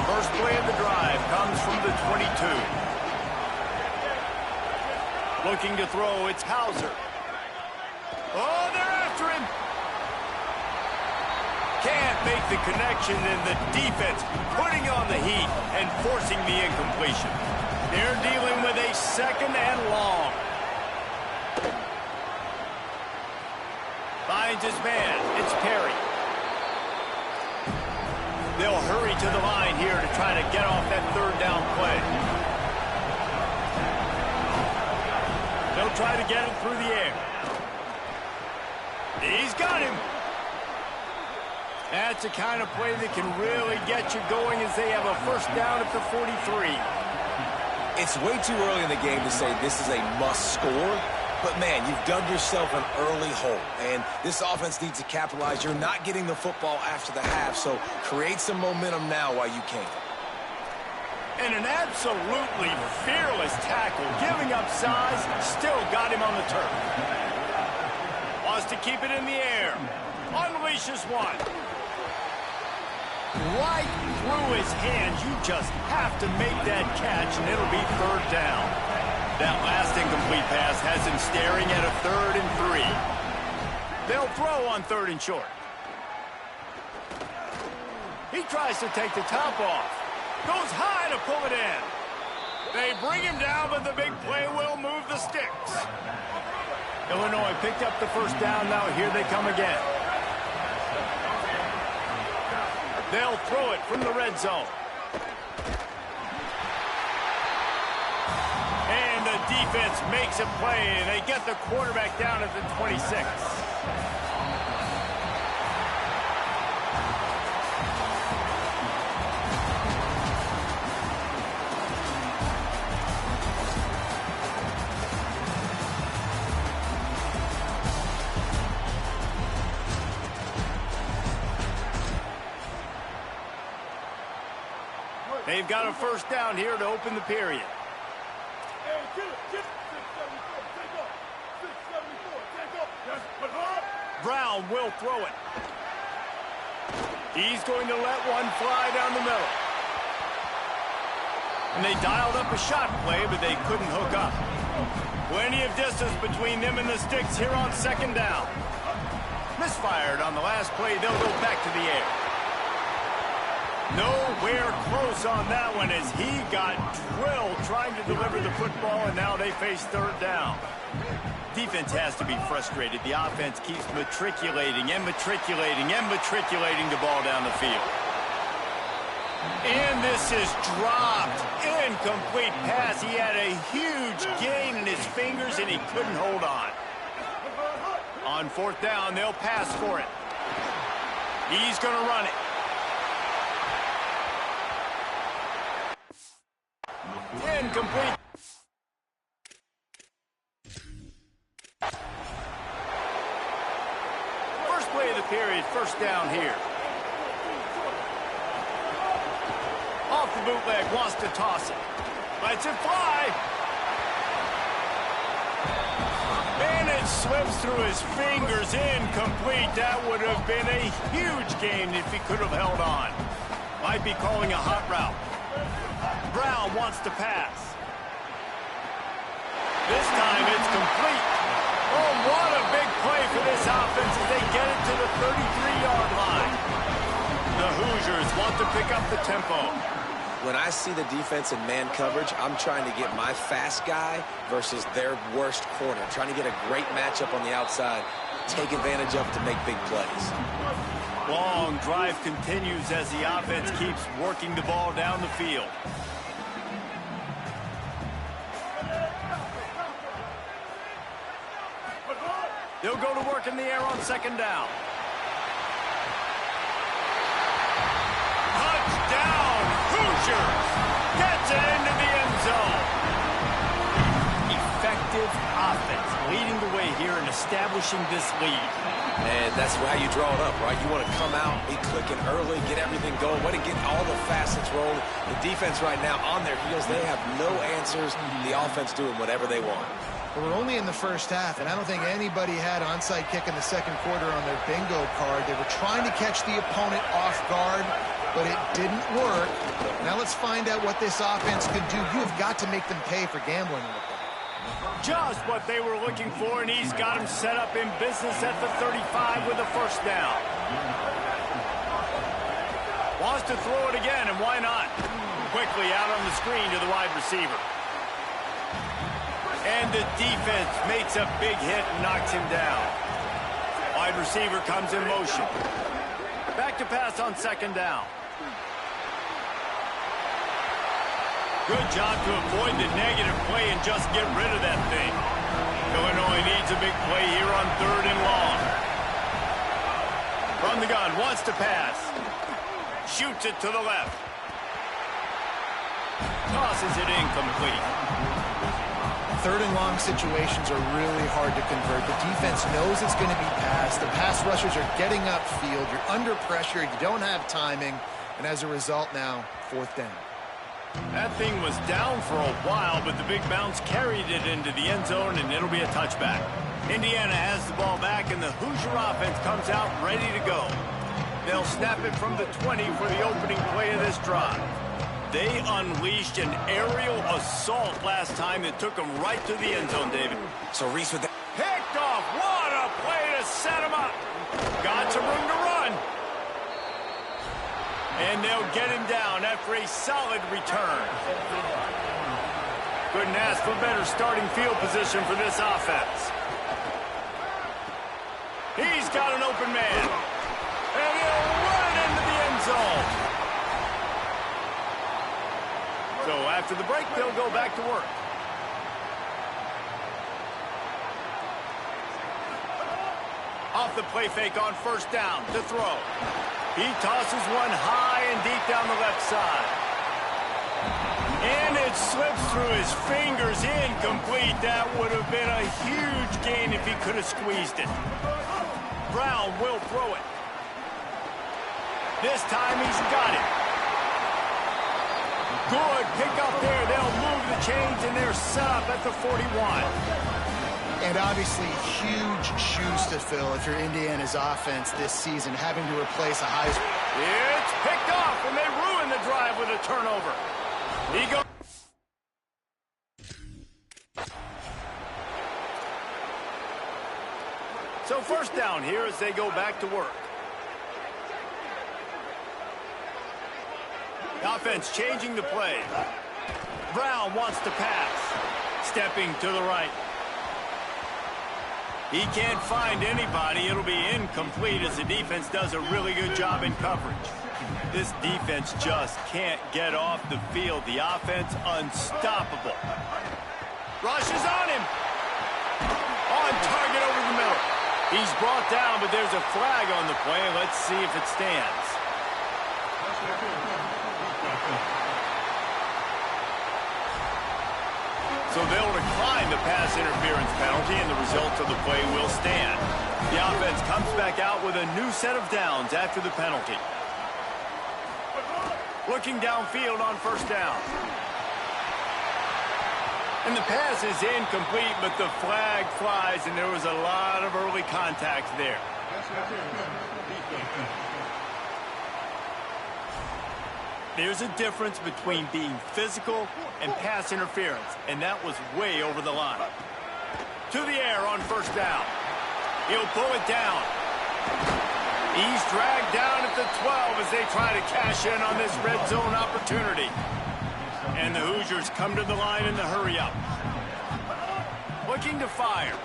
First play of the drive comes from the 22. Looking to throw, it's Hauser. Oh, they're after him. Can't make the connection, and the defense putting on the heat and forcing the incompletion. They're dealing with a 2nd and long. Finds his man. It's Perry. They'll hurry to the line here to try to get off that 3rd down play. They'll try to get it through the air. He's got him. That's the kind of play that can really get you going as they have a first down at the 43. It's way too early in the game to say this is a must score, but man, you've dug yourself an early hole, and this offense needs to capitalize. You're not getting the football after the half, so create some momentum now while you can. And an absolutely fearless tackle, giving up size, still got him on the turf. Wants to keep it in the air. Unleashes one. Right through his hands. You just have to make that catch, and it'll be 3rd down. That last incomplete pass has him staring at a 3rd and 3. They'll throw on 3rd and short. He tries to take the top off. Goes high to pull it in. They bring him down, but the big play will move the sticks. Illinois picked up the first down. Now here they come again. They'll throw it from the red zone. And the defense makes a play, and they get the quarterback down at the 26. They've got a first down here to open the period. Brown will throw it. He's going to let one fly down the middle. And they dialed up a shot play, but they couldn't hook up. Plenty of distance between them and the sticks here on 2nd down. Misfired on the last play. They'll go back to the air. Nowhere close on that one as he got drilled trying to deliver the football, and now they face third down. Defense has to be frustrated. The offense keeps matriculating and matriculating and matriculating the ball down the field. And this is dropped. Incomplete pass. He had a huge gain in his fingers, and he couldn't hold on. On fourth down, they'll pass for it. He's going to run it. Incomplete. First play of the period, first down here. Off the bootleg, wants to toss it. Lets it fly. And it slips through his fingers, incomplete. That would have been a huge gain if he could have held on. Might be calling a hot route. Brown wants to pass. This time it's complete. Oh, what a big play for this offense as they get it to the 33-yard line. The Hoosiers want to pick up the tempo. When I see the defense in man coverage, I'm trying to get my fast guy versus their worst corner. Trying to get a great matchup on the outside, take advantage of it to make big plays. Long drive continues as the offense keeps working the ball down the field. They'll go to work in the air on second down. Touchdown, Hoosiers! Gets it into the end zone. Effective offense leading the way here and establishing this lead. And that's how you draw it up, right? You want to come out, be clicking early, get everything going, want to get all the facets rolling. The defense right now on their heels, they have no answers. The offense doing whatever they want. Well, we're only in the first half, and I don't think anybody had onside kick in the second quarter on their bingo card. They were trying to catch the opponent off guard, but it didn't work. Now let's find out what this offense could do. You have got to make them pay for gambling with them. Just what they were looking for, and he's got him set up in business at the 35 with a first down. Wants to throw it again, and why not? Quickly out on the screen to the wide receiver. And the defense makes a big hit and knocks him down. Wide receiver comes in motion. Back to pass on second down. Good job to avoid the negative play and just get rid of that thing. Illinois needs a big play here on third and long. From the gun, wants to pass. Shoots it to the left. Tosses it incomplete. Third and long situations are really hard to convert. The defense knows it's going to be passed. The pass rushers are getting upfield. You're under pressure. You don't have timing. And as a result now, fourth down. That thing was down for a while, but the big bounce carried it into the end zone, and it'll be a touchback. Indiana has the ball back, and the Hoosier offense comes out ready to go. They'll snap it from the 20 for the opening play of this drive. They unleashed an aerial assault last time that took them right to the end zone, David. So Reese with that. Picked off. What a play to set him up. Got some room to run. And they'll get him down after a solid return. Couldn't ask for better starting field position for this offense. He's got an open man. And he'll run it into the end zone. So after the break, they'll go back to work. Off the play fake on first down to throw. He tosses one high and deep down the left side. And it slips through his fingers, incomplete. That would have been a huge gain if he could have squeezed it. Brown will throw it. This time he's got it. Good pick up there. They'll move the chains, and they're set up at the 41. And obviously huge shoes to fill if you're Indiana's offense this season, having to replace a high... It's picked off, and they ruin the drive with a turnover. He goes... So first down here as they go back to work. The offense changing the play. Brown wants to pass. Stepping to the right. He can't find anybody. It'll be incomplete as the defense does a really good job in coverage. This defense just can't get off the field. The offense unstoppable. Rush is on him. On target over the middle. He's brought down, but there's a flag on the play. Let's see if it stands. So they'll decline the pass interference penalty, and the result of the play will stand. The offense comes back out with a new set of downs after the penalty. Looking downfield on first down. And the pass is incomplete, but the flag flies, and there was a lot of early contact there. There's a difference between being physical and pass interference, and that was way over the line. To the air on first down. He'll pull it down. He's dragged down at the 12 as they try to cash in on this red zone opportunity. And the Hoosiers come to the line in the hurry up. Looking to fire.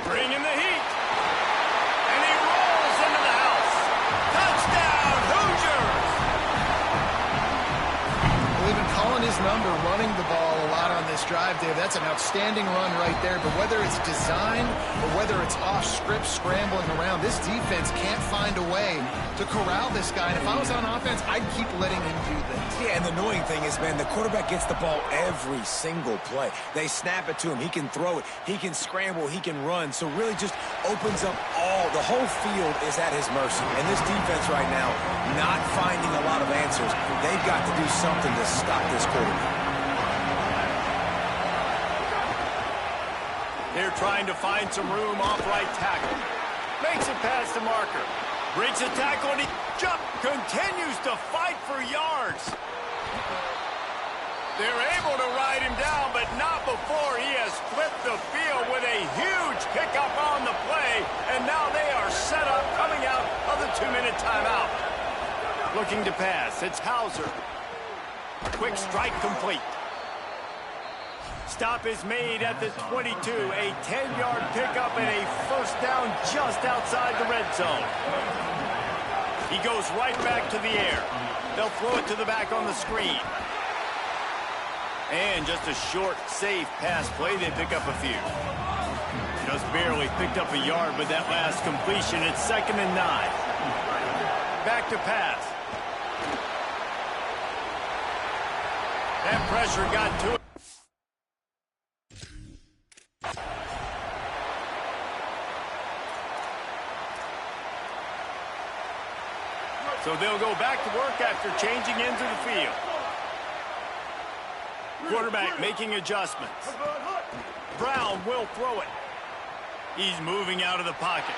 Bringing the heat. And he rolls into the house. Touchdown, Hoosiers! Well, even calling his number, running the ball a lot on this drive, Dave. That's an outstanding run right there. But whether it's designed or whether it's off script, scrambling around, this defense can't find a way to corral this guy. And if I was on offense, I'd keep letting him do this. Yeah, and the annoying thing is, man, the quarterback gets the ball every single play. They snap it to him. He can throw it. He can scramble. He can run. So really just opens up the whole field is at his mercy. And this defense right now, not finding a lot of answers. They've got to do something to stop this quarterback. They're trying to find some room off right tackle. Makes it past the marker. Breaks a tackle and he continues to fight for yards. They're able to ride him down, but not before he has flipped the field with a huge pickup on the play. And now they are set up coming out of the 2-minute timeout. Looking to pass. It's Hauser. Quick strike complete. Stop is made at the 22. A 10-yard pickup and a first down just outside the red zone. He goes right back to the air. They'll throw it to the back on the screen. And just a short, safe pass play. They pick up a few. Just barely picked up a yard with that last completion. It's 2nd and 9. Back to pass. That pressure got to it. So they'll go back to work after changing into the field. Quarterback making adjustments. Brown will throw it. He's moving out of the pocket.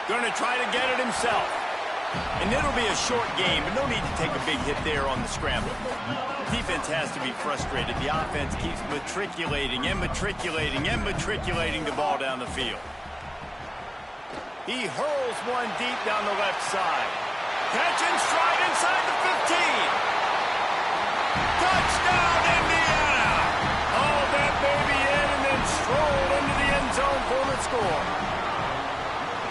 Going to try to get it himself. And it'll be a short game, but no need to take a big hit there on the scramble. Defense has to be frustrated. The offense keeps matriculating and matriculating and matriculating the ball down the field. He hurls one deep down the left side. Catch and stride inside the 15. Touchdown, Indiana! Haul that baby in and then stroll into the end zone for the score.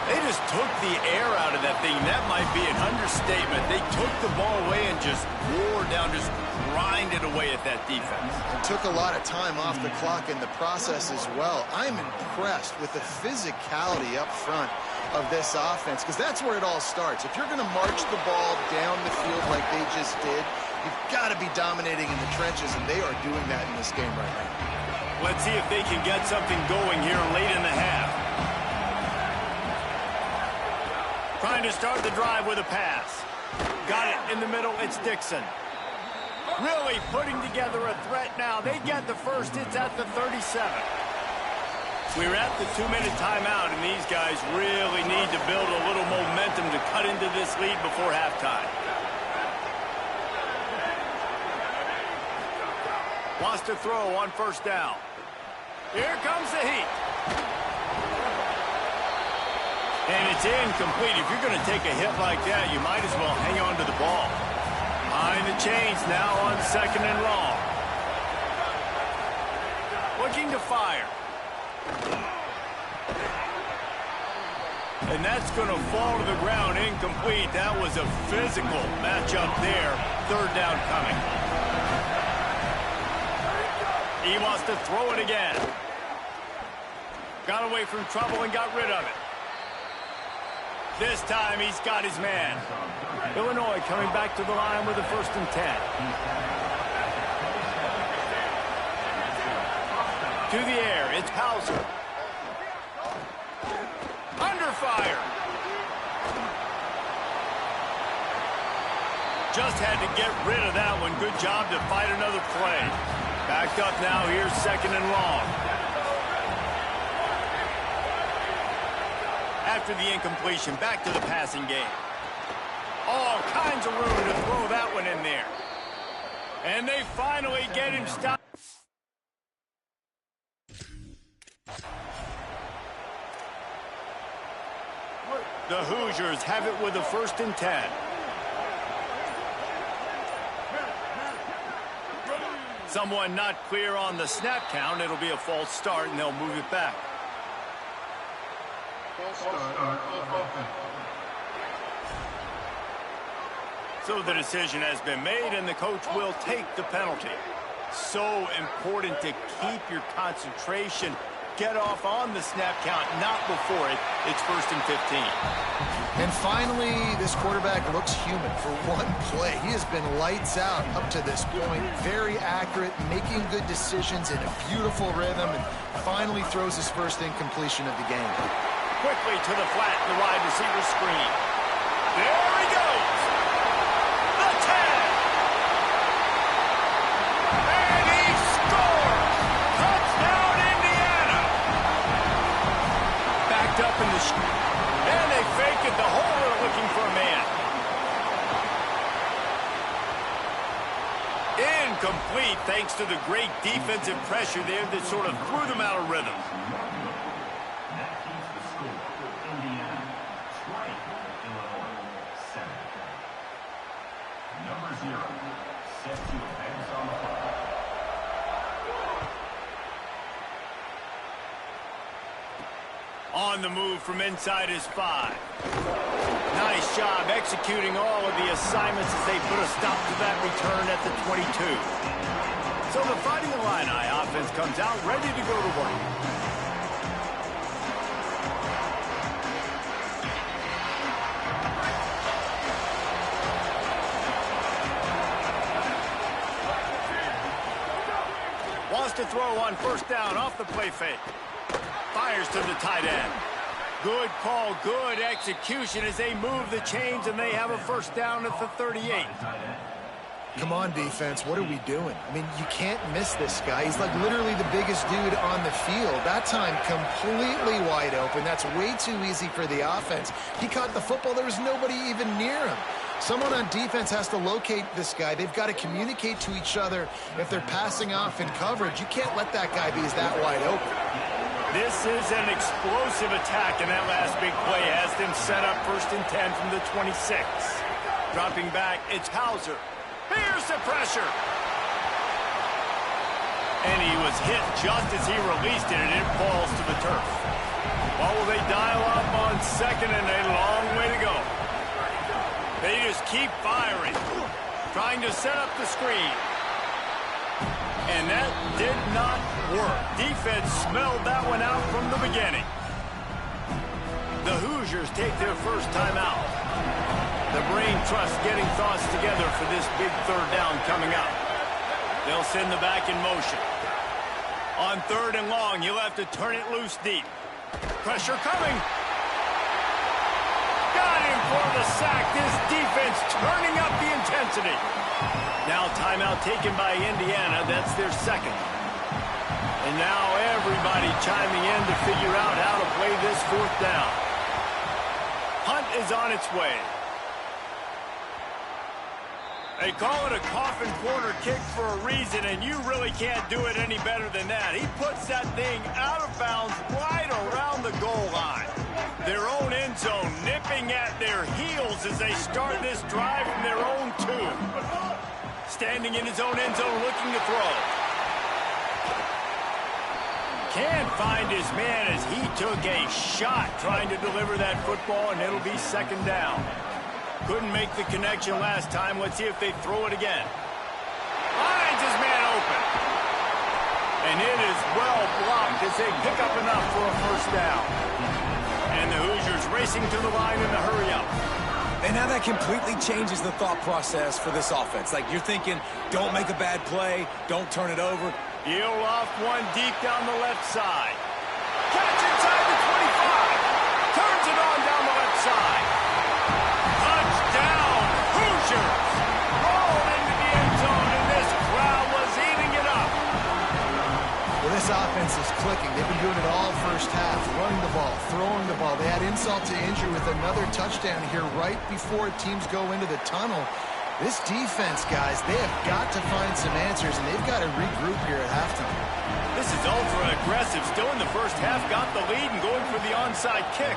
They just took the air out of that thing. That might be an understatement. They took the ball away and just wore down, just grinded away at that defense. And took a lot of time off the clock in the process as well. I'm impressed with the physicality up front of this offense, because that's where it all starts. If you're going to march the ball down the field like they just did, you've got to be dominating in the trenches, and they are doing that in this game right now. Let's see if they can get something going here late in the half. Trying to start the drive with a pass. Got it in the middle. It's Dixon. Really putting together a threat now. They get the first. It's at the 37. We're at the 2-minute timeout, and these guys really need to build a little momentum to cut into this lead before halftime. Wants to throw on first down. Here comes the heat. And it's incomplete. If you're going to take a hit like that, you might as well hang on to the ball. Behind the chains now on 2nd and long. Looking to fire. And that's going to fall to the ground incomplete. That was a physical matchup there. 3rd down coming. He wants to throw it again. Got away from trouble and got rid of it. This time he's got his man. Illinois coming back to the line with a 1st and 10. To the air, it's Hauser. Under fire. Just had to get rid of that one. Good job to fight another play. Backed up now, here's 2nd and long. After the incompletion, back to the passing game. All kinds of room to throw that one in there. And they finally get him stopped. The Hoosiers have it with a 1st and 10. Someone not clear on the snap count. It'll be a false start, and they'll move it back. So the decision has been made, and the coach will take the penalty. So important to keep your concentration. Get off on the snap count, not before it. It's 1st and 15. And finally, this quarterback looks human for one play. He has been lights out up to this point. Very accurate, making good decisions in a beautiful rhythm, and finally throws his 1st incompletion of the game. Quickly to the flat, the wide receiver screen. There he goes. The 10. And he scores. Touchdown, Indiana. Backed up in the and they fake it. The holder looking for a man. Incomplete thanks to the great defensive pressure there that sort of threw them out of rhythm. On the move from inside his 5. Nice job executing all of the assignments as they put a stop to that return at the 22. So the Fighting Illini offense comes out ready to go to work. Wants to throw on 1st down off the play fake. Fires to the tight end. Good call, good execution as they move the chains, and they have a 1st down at the 38. Come on, defense. What are we doing? I mean, you can't miss this guy. He's like literally the biggest dude on the field. That time, completely wide open. That's way too easy for the offense. He caught the football. There was nobody even near him. Someone on defense has to locate this guy. They've got to communicate to each other if they're passing off in coverage. You can't let that guy be that wide open. This is an explosive attack, and that last big play has them set up 1st and 10 from the 26. Dropping back, it's Hauser. Here's the pressure. And he was hit just as he released it, and it falls to the turf. Well, will they dial up on 2nd and a long way to go? They just keep firing, trying to set up the screen. And that did not work. Defense smelled that one out from the beginning. The Hoosiers take their 1st time out. The brain trust getting thoughts together for this big 3rd down coming up. They'll send the back in motion. On 3rd and long, you'll have to turn it loose deep. Pressure coming. Got him for the sack. This defense turning up the intensity. Now timeout taken by Indiana. That's their 2nd. And now everybody chiming in to figure out how to play this 4th down. Punt is on its way. They call it a coffin corner kick for a reason, and you really can't do it any better than that. He puts that thing out of bounds right around the goal line. Their own end zone. as they start this drive from their own 2. Standing in his own end zone looking to throw. Can't find his man as he took a shot trying to deliver that football, and it'll be 2nd down. Couldn't make the connection last time. Let's see if they throw it again. Finds his man open. And it is well blocked as they pick up enough for a 1st down. And the Hoosiers racing to the line in the hurry-up. And now that completely changes the thought process for this offense. Like, you're thinking, don't make a bad play, don't turn it over. He'll off one deep down the left side. Catch inside the 25. Turns it on down the left side. Touchdown, Hoosiers. Rolled into the end zone, and this crowd was eating it up. Well, this offense is clicking. They've been doing it all first half. Running the ball, throwing the ball. They had insult to injury with another touchdown here right before teams go into the tunnel. This defense, guys, they have got to find some answers, and they've got to regroup here at halftime. This is ultra-aggressive. Still in the first half, got the lead and going for the onside kick.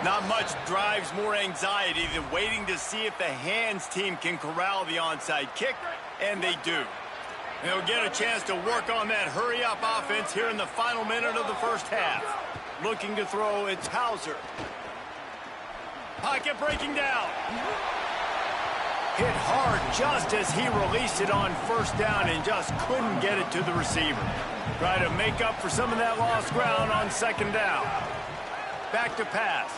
Not much drives more anxiety than waiting to see if the hands team can corral the onside kick, and they do. They'll get a chance to work on that hurry-up offense here in the final minute of the first half. Looking to throw, it's Hauser. Pocket breaking down. Hit hard just as he released it on 1st down and just couldn't get it to the receiver. Try to make up for some of that lost ground on 2nd down. Back to pass.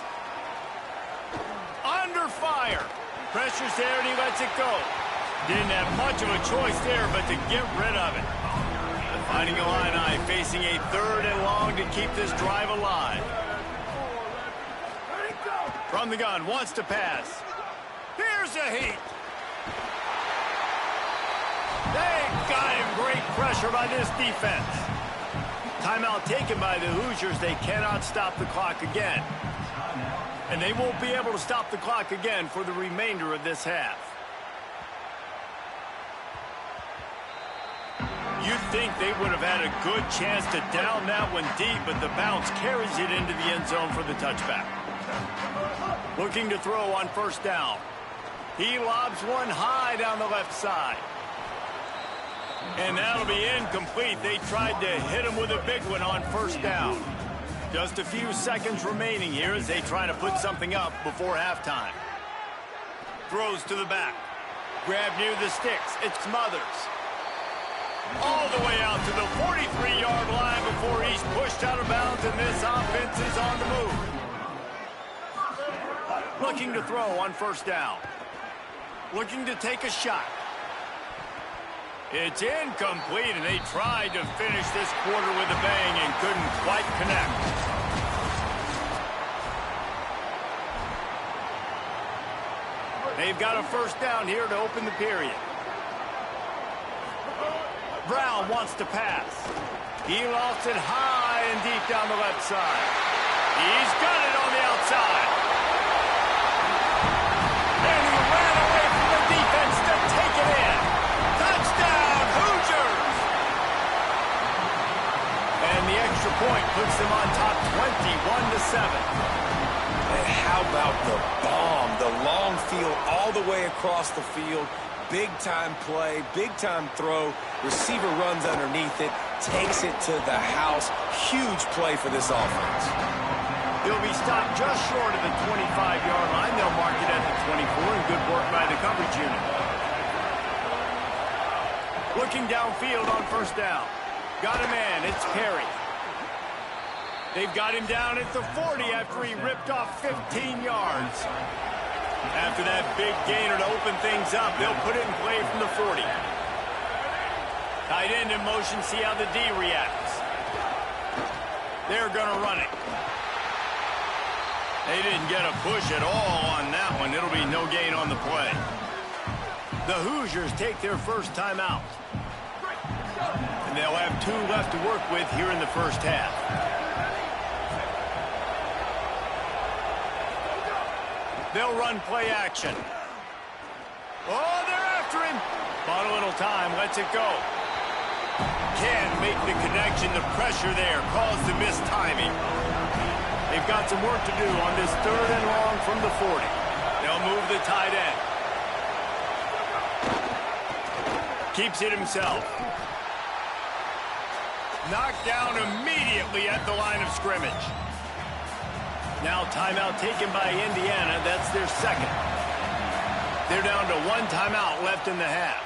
Under fire. Pressure's there and he lets it go. Didn't have much of a choice there but to get rid of it. Finding Illini facing a 3rd and long to keep this drive alive. From the gun, wants to pass. Here's a heat. They got him. Great pressure by this defense. Timeout taken by the Hoosiers. They cannot stop the clock again. And they won't be able to stop the clock again for the remainder of this half. You'd think they would have had a good chance to down that one deep, but the bounce carries it into the end zone for the touchback. Looking to throw on 1st down. He lobs one high down the left side. And that'll be incomplete. They tried to hit him with a big one on 1st down. Just a few seconds remaining here as they try to put something up before halftime. Throws to the back. Grab near the sticks. It's Smothers. All the way out to the 43-yard line before he's pushed out of bounds, and this offense is on the move. Looking to throw on 1st down. Looking to take a shot. It's incomplete, and they tried to finish this quarter with a bang and couldn't quite connect. They've got a 1st down here to open the period. Brown wants to pass. He lofts it high and deep down the left side. He's got it on the outside. And he ran away from the defense to take it in. Touchdown, Hoosiers! And the extra point puts them on top 21-7. And how about the bomb? The long field all the way across the field. Big-time play, big-time throw. Receiver runs underneath it, takes it to the house. Huge play for this offense. He'll be stopped just short of the 25-yard line. They'll mark it at the 24, and good work by the coverage unit. Looking downfield on 1st down. Got a man, it's Perry. They've got him down at the 40 after he ripped off 15 yards. After that big gainer to open things up, they'll put it in play from the 40. Tight end in motion, see how the D reacts. They're going to run it. They didn't get a push at all on that one. It'll be no gain on the play. The Hoosiers take their first timeout. And they'll have 2 left to work with here in the first half. They'll run play action. Oh, they're after him. Bought a little time, lets it go. Can't make the connection. The pressure there caused the missed timing. They've got some work to do on this 3rd and long from the 40. They'll They'll move the tight end. Keeps it himself. Knocked down immediately at the line of scrimmage. Now timeout taken by Indiana. That's their second. They're down to one timeout left in the half.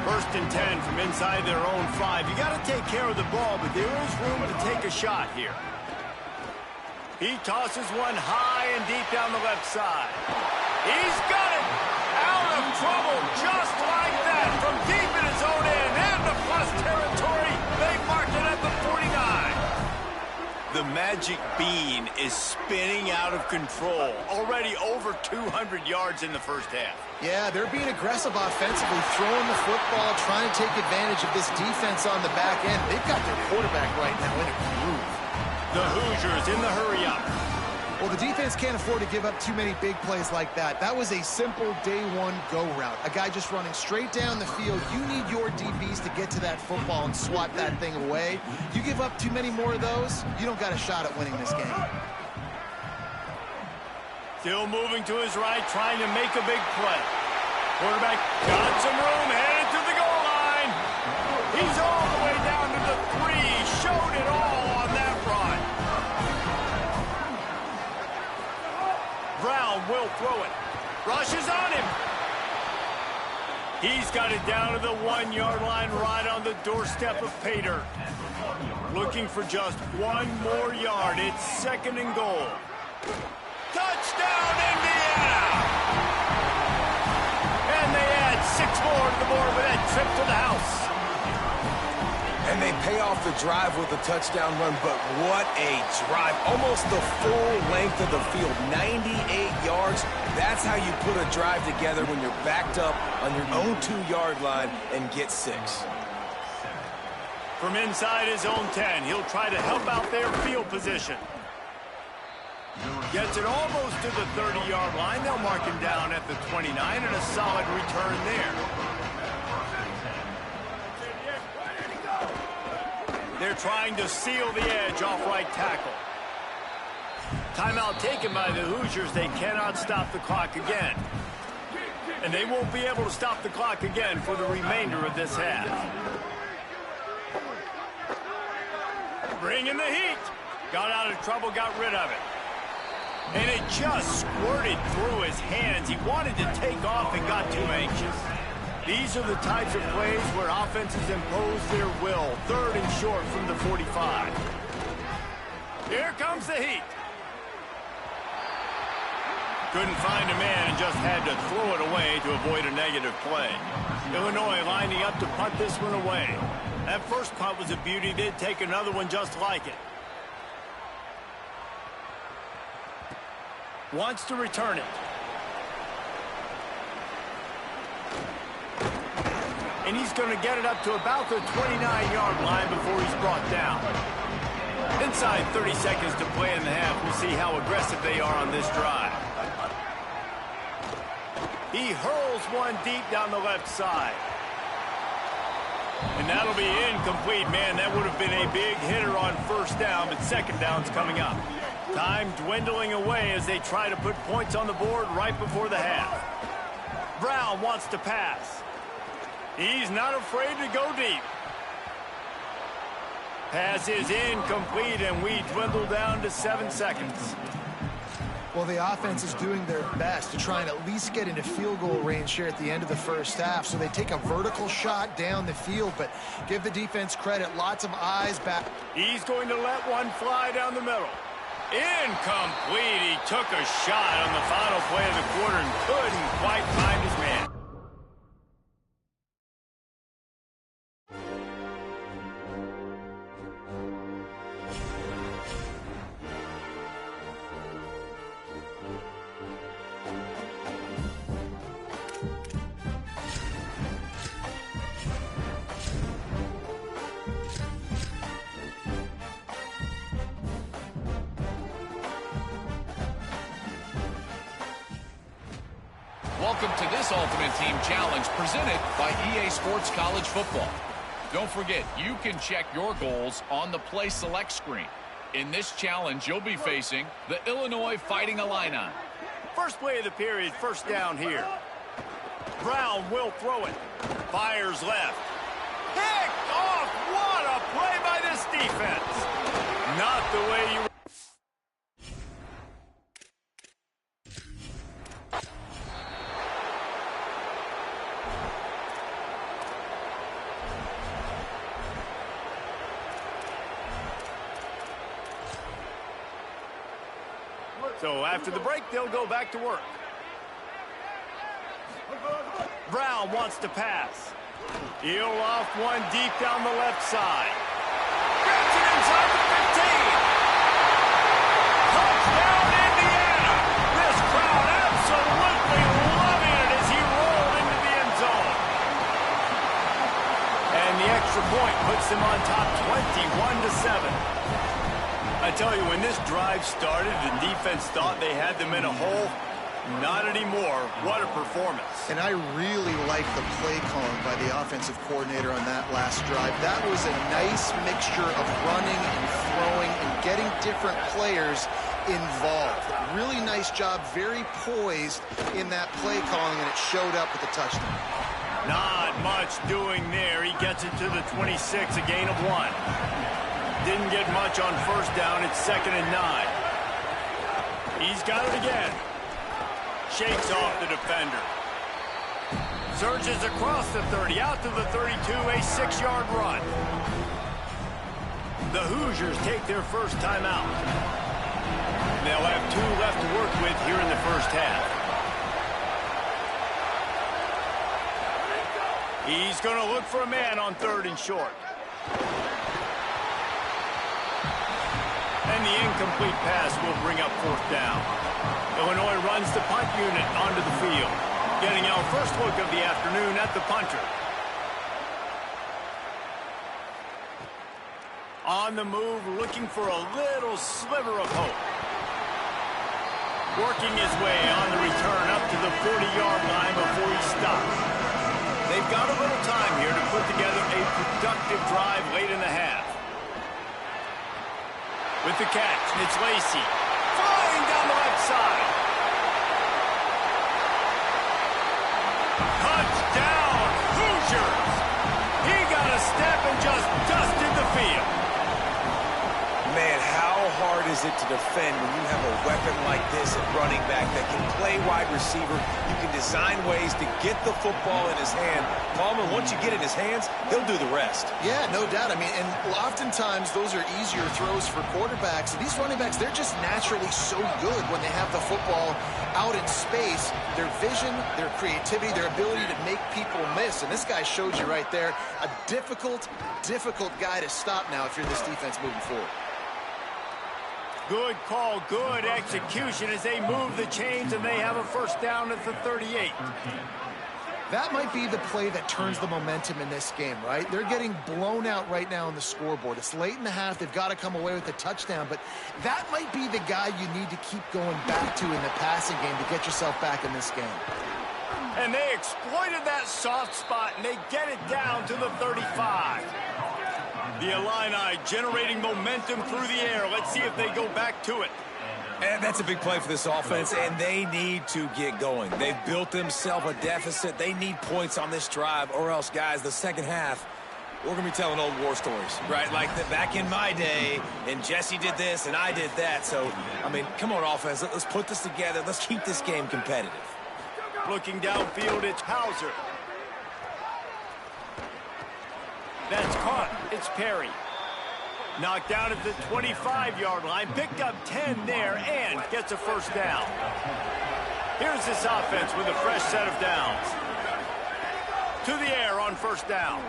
First and 10 from inside their own 5. You got to take care of the ball, but there is room to take a shot here. He tosses one high and deep down the left side. He's got it! Out of trouble just like that from deep in his own end and the plus territory. They mark it at the 49. The magic bean is spinning out of control. Already over 200 yards in the first half. Yeah, they're being aggressive offensively, throwing the football, trying to take advantage of this defense on the back end. They've got their quarterback right now in a groove. The Hoosiers in the hurry-up. Well, the defense can't afford to give up too many big plays like that. That was a simple day one go route. A guy just running straight down the field. You need your DBs to get to that football and swat that thing away. You give up too many more of those, you don't got a shot at winning this game. Still moving to his right, trying to make a big play. Quarterback got some room, headed to the goal line. He's all the way down to the 3. Showed it all on that run. Brown will throw it. Rushes on him. He's got it down to the 1-yard line, right on the doorstep of pay dirt. Looking for just one more yard. It's second and goal. Touchdown, Indiana! And they add 6 more to the board with that trip to the house. And they pay off the drive with a touchdown run, but what a drive. Almost the full length of the field, 98 yards. That's how you put a drive together when you're backed up on your own 2-yard line and get 6. From inside his own 10, he'll try to help out their field position. Gets it almost to the 30-yard line. They'll mark him down at the 29 and a solid return there. They're trying to seal the edge off right tackle. Timeout taken by the Hoosiers. They cannot stop the clock again. And they won't be able to stop the clock again for the remainder of this half. Bringing the heat. Got out of trouble, got rid of it. And it just squirted through his hands. He wanted to take off and got too anxious. These are the types of plays where offenses impose their will. 3rd and short from the 45. Here comes the heat. Couldn't find a man and just had to throw it away to avoid a negative play. Illinois lining up to punt this one away. That first punt was a beauty. They'd take another one just like it. Wants to return it. And he's going to get it up to about the 29-yard line before he's brought down. Inside 30 seconds to play in the half. We'll see how aggressive they are on this drive. He hurls one deep down the left side. And that'll be incomplete. Man, that would have been a big hitter on first down, but second down's coming up. Time dwindling away as they try to put points on the board right before the half. Brown wants to pass. He's not afraid to go deep. Pass is incomplete, and we dwindle down to 7 seconds. Well, the offense is doing their best to try and at least get into field goal range here at the end of the first half. So they take a vertical shot down the field, but give the defense credit. Lots of eyes back. He's going to let one fly down the middle. Incomplete. He took a shot on the final play of the quarter and couldn't quite find his man. welcome to this Ultimate Team Challenge presented by EA Sports College Football. Don't forget, you can check your goals on the Play Select screen. In this challenge, you'll be facing the Illinois Fighting Illini. First play of the period, first down here. Brown will throw it. Fires left. Picked off. What a play by this defense. Not the way you... So after the break, they'll go back to work. Brown wants to pass. He'll off one deep down the left side. Gets it inside the 15. Touchdown, Indiana. This crowd absolutely loving it as he rolled into the end zone. And the extra point puts them on top 21-7. I tell you, when this drive started, the defense thought they had them in a hole. Not anymore. What a performance. And I really like the play calling by the offensive coordinator on that last drive. That was a nice mixture of running and throwing and getting different players involved. Really nice job, very poised in that play calling, and it showed up with the touchdown. Not much doing there. He gets it to the 26, a gain of 1. Didn't get much on first down. It's 2nd and 9. He's got it again. Shakes off the defender. Surges across the 30, out to the 32, a 6-yard run. The Hoosiers take their first time out. They'll have 2 left to work with here in the first half. He's going to look for a man on 3rd and short. And the incomplete pass will bring up 4th down. Illinois runs the punt unit onto the field. Getting our first look of the afternoon at the punter. On the move, looking for a little sliver of hope. Working his way on the return up to the 40-yard line before he stops. They've got a little time here to put together a productive drive late in the half. With the catch, it's Lacey. Flying down the left side. Touchdown, Hoosiers! He got a step and just dusted the field. Man, how hard is it to defend when you have a weapon like this at running back that can play wide receiver? You can design ways to get the football in his hand. Palmer, once you get it in his hands, he'll do the rest. Yeah, no doubt. I mean, and oftentimes those are easier throws for quarterbacks. These running backs, they're just naturally so good when they have the football out in space. Their vision, their creativity, their ability to make people miss. And this guy showed you right there, a difficult guy to stop now if you're this defense moving forward. Good call, good execution as they move the chains and they have a first down at the 38. That might be the play that turns the momentum in this game, right? They're getting blown out right now on the scoreboard. It's late in the half. They've got to come away with a touchdown, but that might be the guy you need to keep going back to in the passing game to get yourself back in this game. And they exploited that soft spot, and they get it down to the 35. The Illini generating momentum through the air. Let's see if they go back to it. And that's a big play for this offense, and they need to get going. They've built themselves a deficit. They need points on this drive, or else, guys, the second half, we're going to be telling old war stories, right? Like back in my day, and Jesse did this, and I did that. So, I mean, come on, offense. Let's put this together. Let's keep this game competitive. Looking downfield, it's Hauser. That's caught. It's Perry. Knocked down at the 25-yard line. Picked up 10 there and gets a first down. Here's this offense with a fresh set of downs. To the air on first down.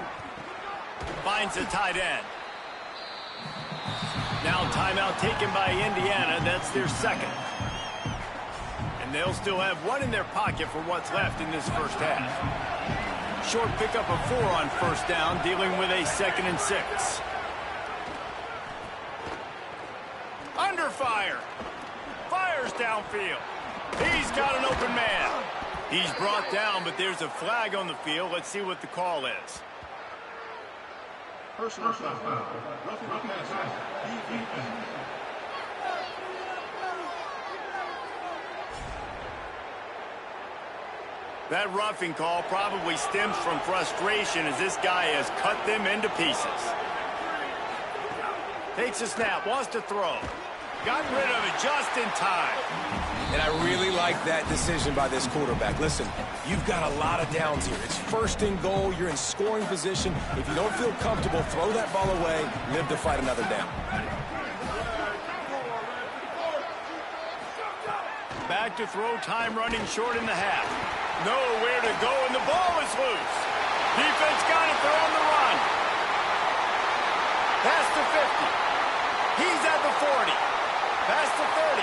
Finds a tight end. Now timeout taken by Indiana. That's their second. And they'll still have one in their pocket for what's left in this first half. Short pickup of 4 on first down, dealing with a 2nd and 6. Under fire. Fires downfield. He's got an open man. He's brought down, but there's a flag on the field. Let's see what the call is. Personal foul. Roughing the passer. Defense. That roughing call probably stems from frustration as this guy has cut them into pieces. Takes a snap, wants to throw. Got rid of it just in time. And I really like that decision by this quarterback. Listen, you've got a lot of downs here. It's first and goal. You're in scoring position. If you don't feel comfortable, throw that ball away. Live to fight another down. Back to throw, time running short in the half. Nowhere to go, and the ball is loose. Defense got it, they're on the run. Past the 50. He's at the 40. Past the 30.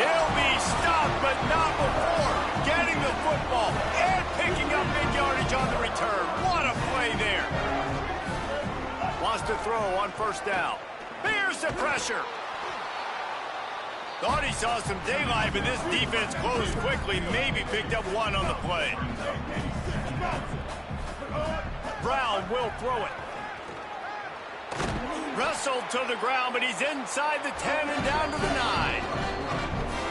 He'll be stopped, but not before getting the football and picking up big yardage on the return. What a play there. Wants to throw on first down. Here's the pressure. Thought he saw some daylight, but this defense closed quickly, maybe picked up one on the play. Brown will throw it. Wrestled to the ground, but he's inside the 10 and down to the 9.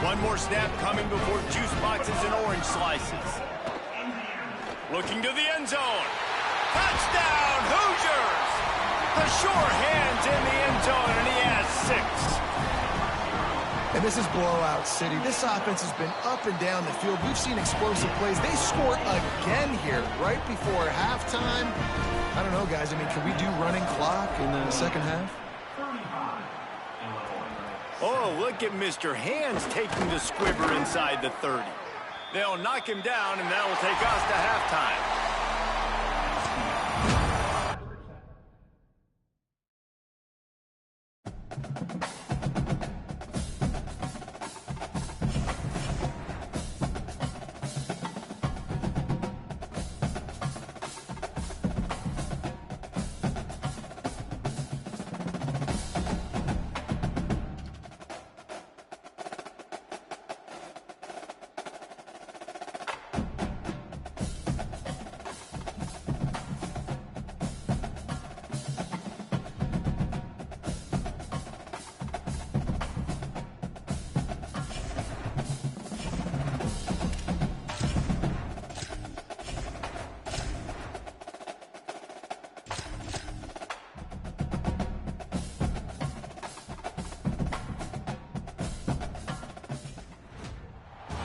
One more snap coming before juice boxes and orange slices. Looking to the end zone. Touchdown, Hoosiers! The sure hands in the end zone, and he has 6. And this is blowout city. This offense has been up and down the field. We've seen explosive plays. They score again here right before halftime. I don't know, guys. I mean, can we do running clock in the second half? Oh, look at Mr. Hands taking the squibber inside the 30. They'll knock him down, and that'll take us to halftime.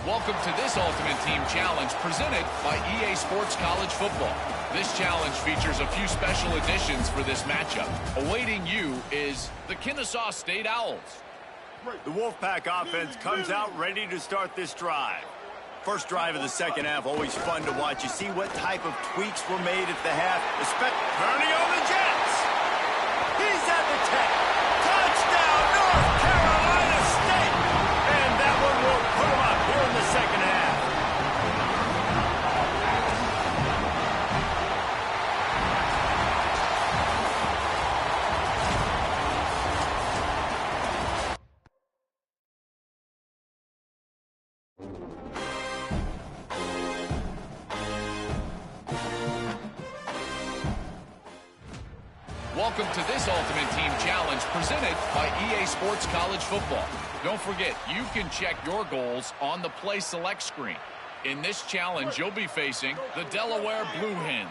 Welcome to this Ultimate Team Challenge presented by EA Sports College Football. This challenge features a few special additions for this matchup. Awaiting you is the Kennesaw State Owls. The Wolfpack offense comes out ready to start this drive. First drive of the second half, always fun to watch. You see what type of tweaks were made at the half. Turning on the Jets. He's at the 10. Touchdown, North Carolina State. And that one will put him up here in the second half. Welcome to this Ultimate Team Challenge presented by EA Sports College Football. Don't forget, you can check your goals on the Play Select screen. In this challenge, you'll be facing the Delaware Blue Hens.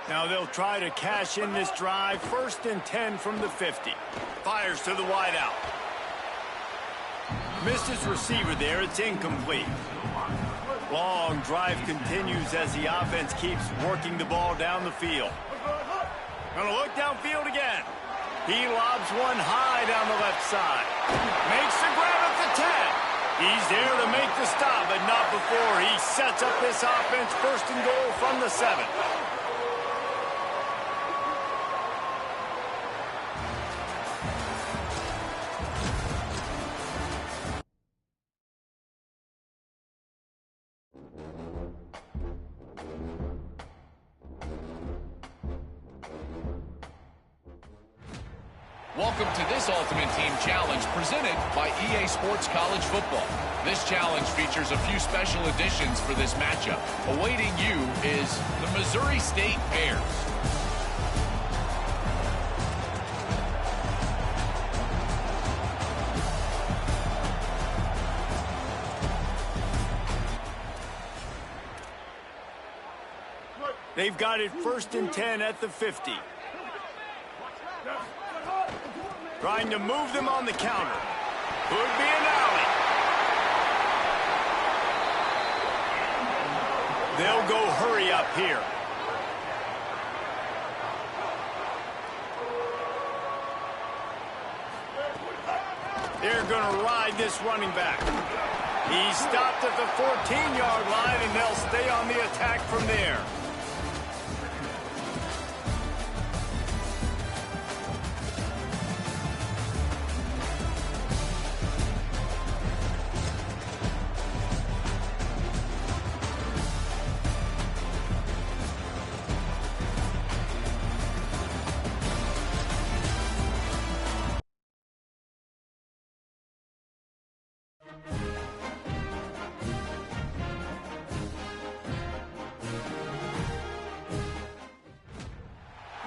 Now they'll try to cash in this drive. 1st and 10 from the 50. Fires to the wideout. Missed his receiver there. It's incomplete. Long drive continues as the offense keeps working the ball down the field. Gonna look downfield again. He lobs one high down the left side. Makes the grab at the 10. He's there to make the stop, but not before he sets up this offense. 1st and goal from the 7. Welcome to this Ultimate Team Challenge presented by EA Sports College Football. This challenge features a few special additions for this matchup. Awaiting you is the Missouri State Bears. They've got it 1st and 10 at the 50. Trying to move them on the counter. Could be an alley. They'll go hurry up here. They're going to ride this running back. He stopped at the 14-yard line, and they'll stay on the attack from there.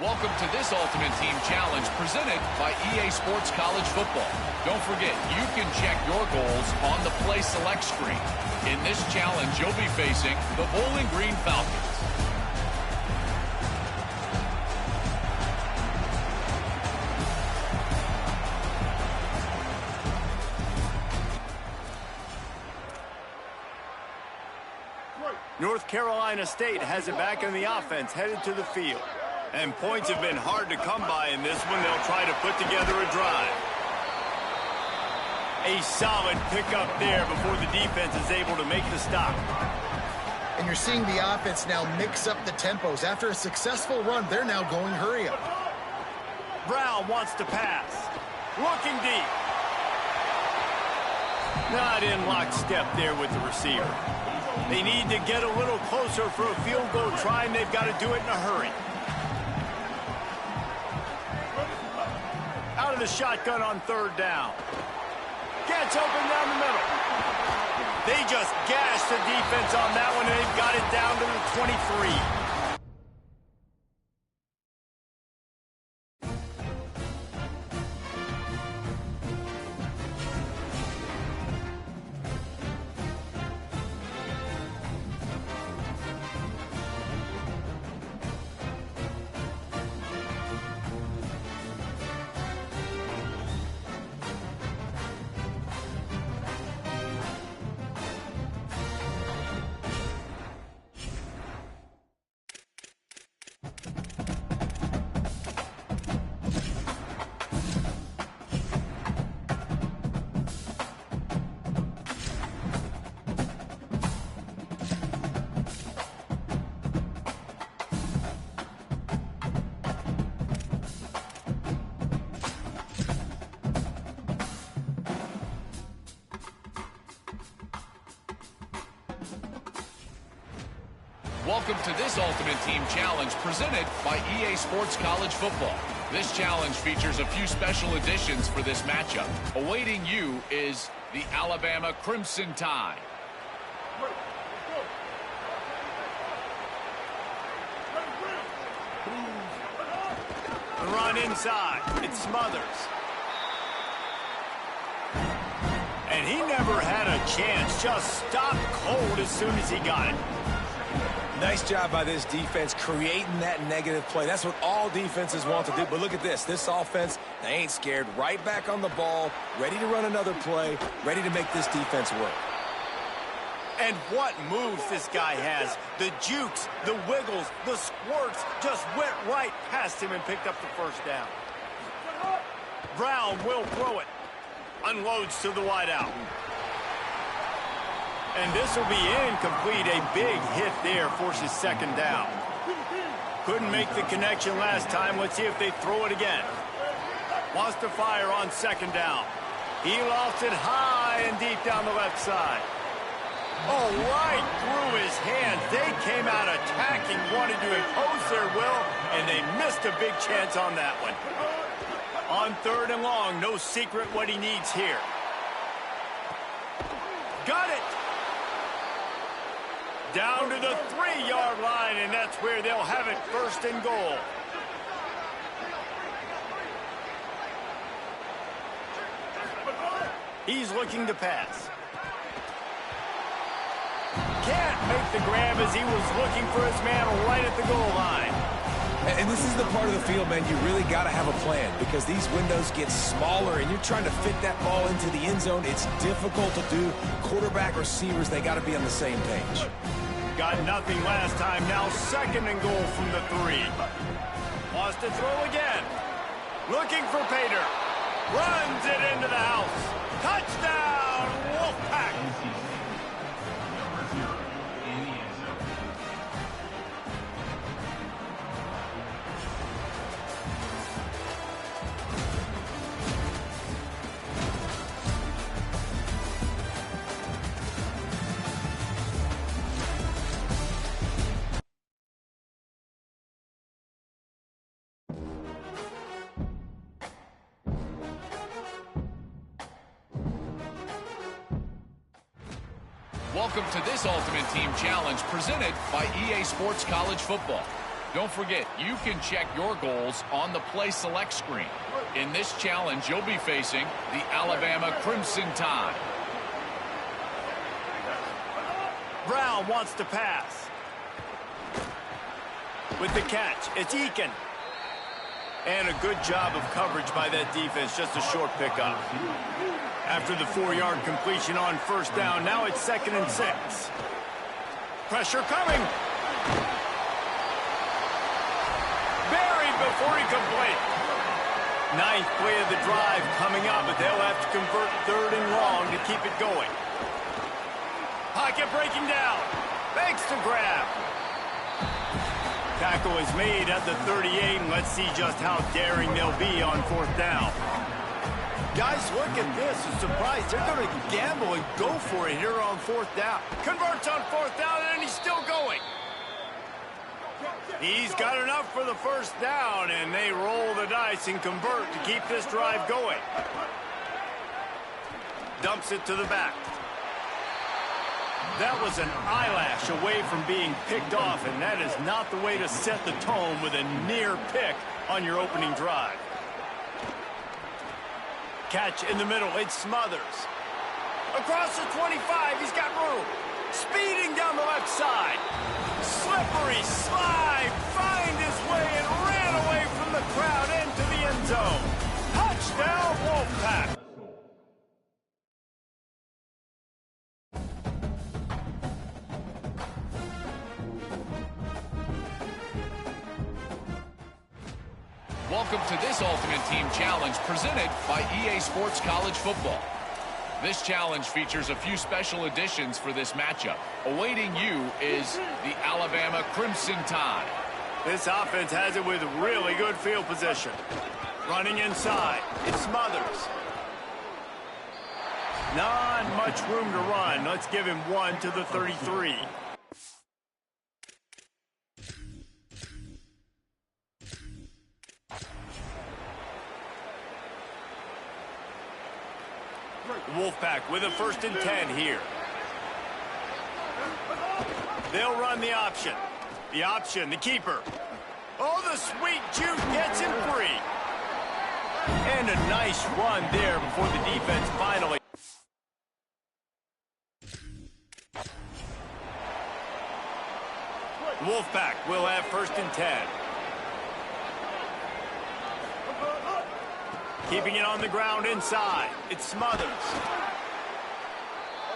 Welcome to this Ultimate Team Challenge presented by EA Sports College Football. Don't forget, you can check your goals on the Play Select screen. In this challenge, you'll be facing the Bowling Green Falcons. North Carolina State has it back in the offense, headed to the field. And points have been hard to come by in this one. They'll try to put together a drive. A solid pickup there before the defense is able to make the stop. And you're seeing the offense now mix up the tempos. After a successful run, they're now going hurry up. Brown wants to pass. Looking deep. Not in lockstep there with the receiver. They need to get a little closer for a field goal try, and they've got to do it in a hurry. Out of the shotgun on 3rd down. Gets open down the middle. They just gashed the defense on that one, and they've got it down to the 23. Welcome to this Ultimate Team Challenge presented by EA Sports College Football. This challenge features a few special additions for this matchup. Awaiting you is the Alabama Crimson Tide. Run inside. It Smothers. And he never had a chance. Just stopped cold as soon as he got it. Nice job by this defense creating that negative play. That's what all defenses want to do. But look at this. This offense, they ain't scared. Right back on the ball, ready to run another play, ready to make this defense work. And what moves this guy has. The jukes, the wiggles, the squirts just went right past him and picked up the 1st down. Brown will throw it. Unloads to the wideout. And this will be incomplete. A big hit there forces 2nd down. Couldn't make the connection last time. Let's see if they throw it again. Wants to fire on 2nd down. He lofts it high and deep down the left side. Oh, right through his hands. They came out attacking, wanted to impose their will, and they missed a big chance on that one. On 3rd and long, no secret what he needs here. Got it. Down to the 3-yard line, and that's where they'll have it, 1st and goal. He's looking to pass. Can't make the grab as he was looking for his man right at the goal line. And this is the part of the field, man, you really got to have a plan because these windows get smaller and you're trying to fit that ball into the end zone. It's difficult to do. Quarterback, receivers, they got to be on the same page. Got nothing last time. Now 2nd and goal from the 3. Wants to throw again. Looking for Pater. Runs it into the house. Touchdown, Wolfpack. Welcome to this Ultimate Team Challenge presented by EA Sports College Football. Don't forget, you can check your goals on the Play Select screen. In this challenge, you'll be facing the Alabama Crimson Tide. Brown wants to pass. With the catch, it's Eakin. And a good job of coverage by that defense, just a short pickup. After the 4-yard completion on 1st down, now it's 2nd and 6. Pressure coming. Buried before he could blink. 9th play of the drive coming up, but they'll have to convert 3rd and long to keep it going. Pocket breaking down. Makes the grab. Tackle is made at the 38, and let's see just how daring they'll be on 4th down. Guys, look at this. I'm surprised. They're going to gamble and go for it here on 4th down. Converts on 4th down, and he's still going. He's got enough for the 1st down, and they roll the dice and convert to keep this drive going. Dumps it to the back. That was an eyelash away from being picked off, and that is not the way to set the tone with a near pick on your opening drive. Catch in the middle, it's Smothers. Across the 25, he's got room. Speeding down the left side. Slippery slide, find his way and ran away from the crowd into the end zone. Touchdown, Wolfpack. Welcome to this Ultimate Team Challenge presented by EA Sports College Football. This challenge features a few special additions for this matchup. Awaiting you is the Alabama Crimson Tide. This offense has it with really good field position. Running inside, it's Smothers. Not much room to run. Let's give him one to the 33. Wolfpack with a 1st and 10 here. They'll run the option. The option, the keeper. Oh, the sweet juke gets him free. And a nice run there before the defense finally. Wolfpack will have 1st and 10. Keeping it on the ground inside. It's Smothers.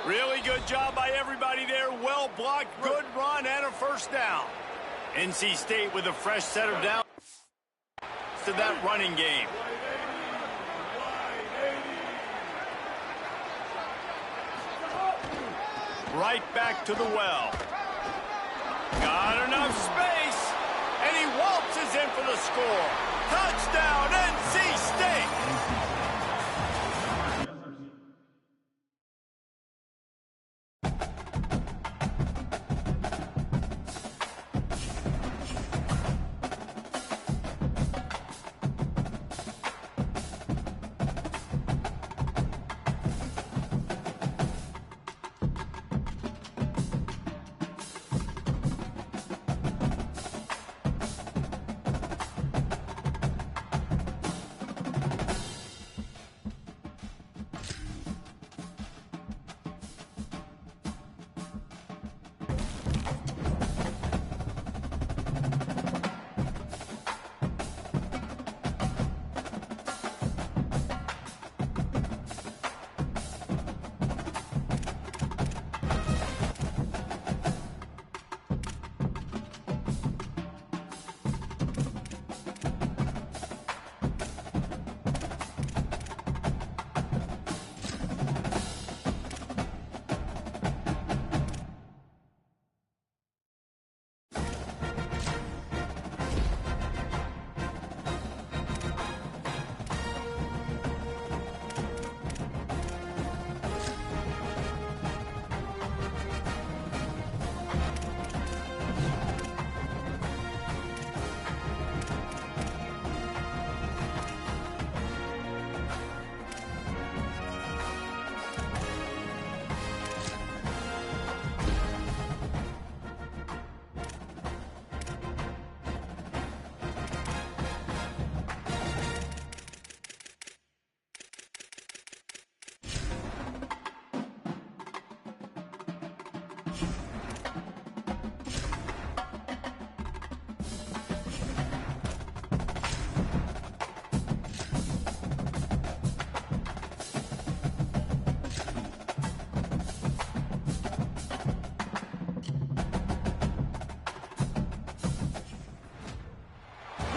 Really good job by everybody there. Well blocked, good run, and a 1st down. NC State with a fresh set of downs to that running game. Right back to the well. Got enough space, and he waltzes in for the score. Touchdown, NC State!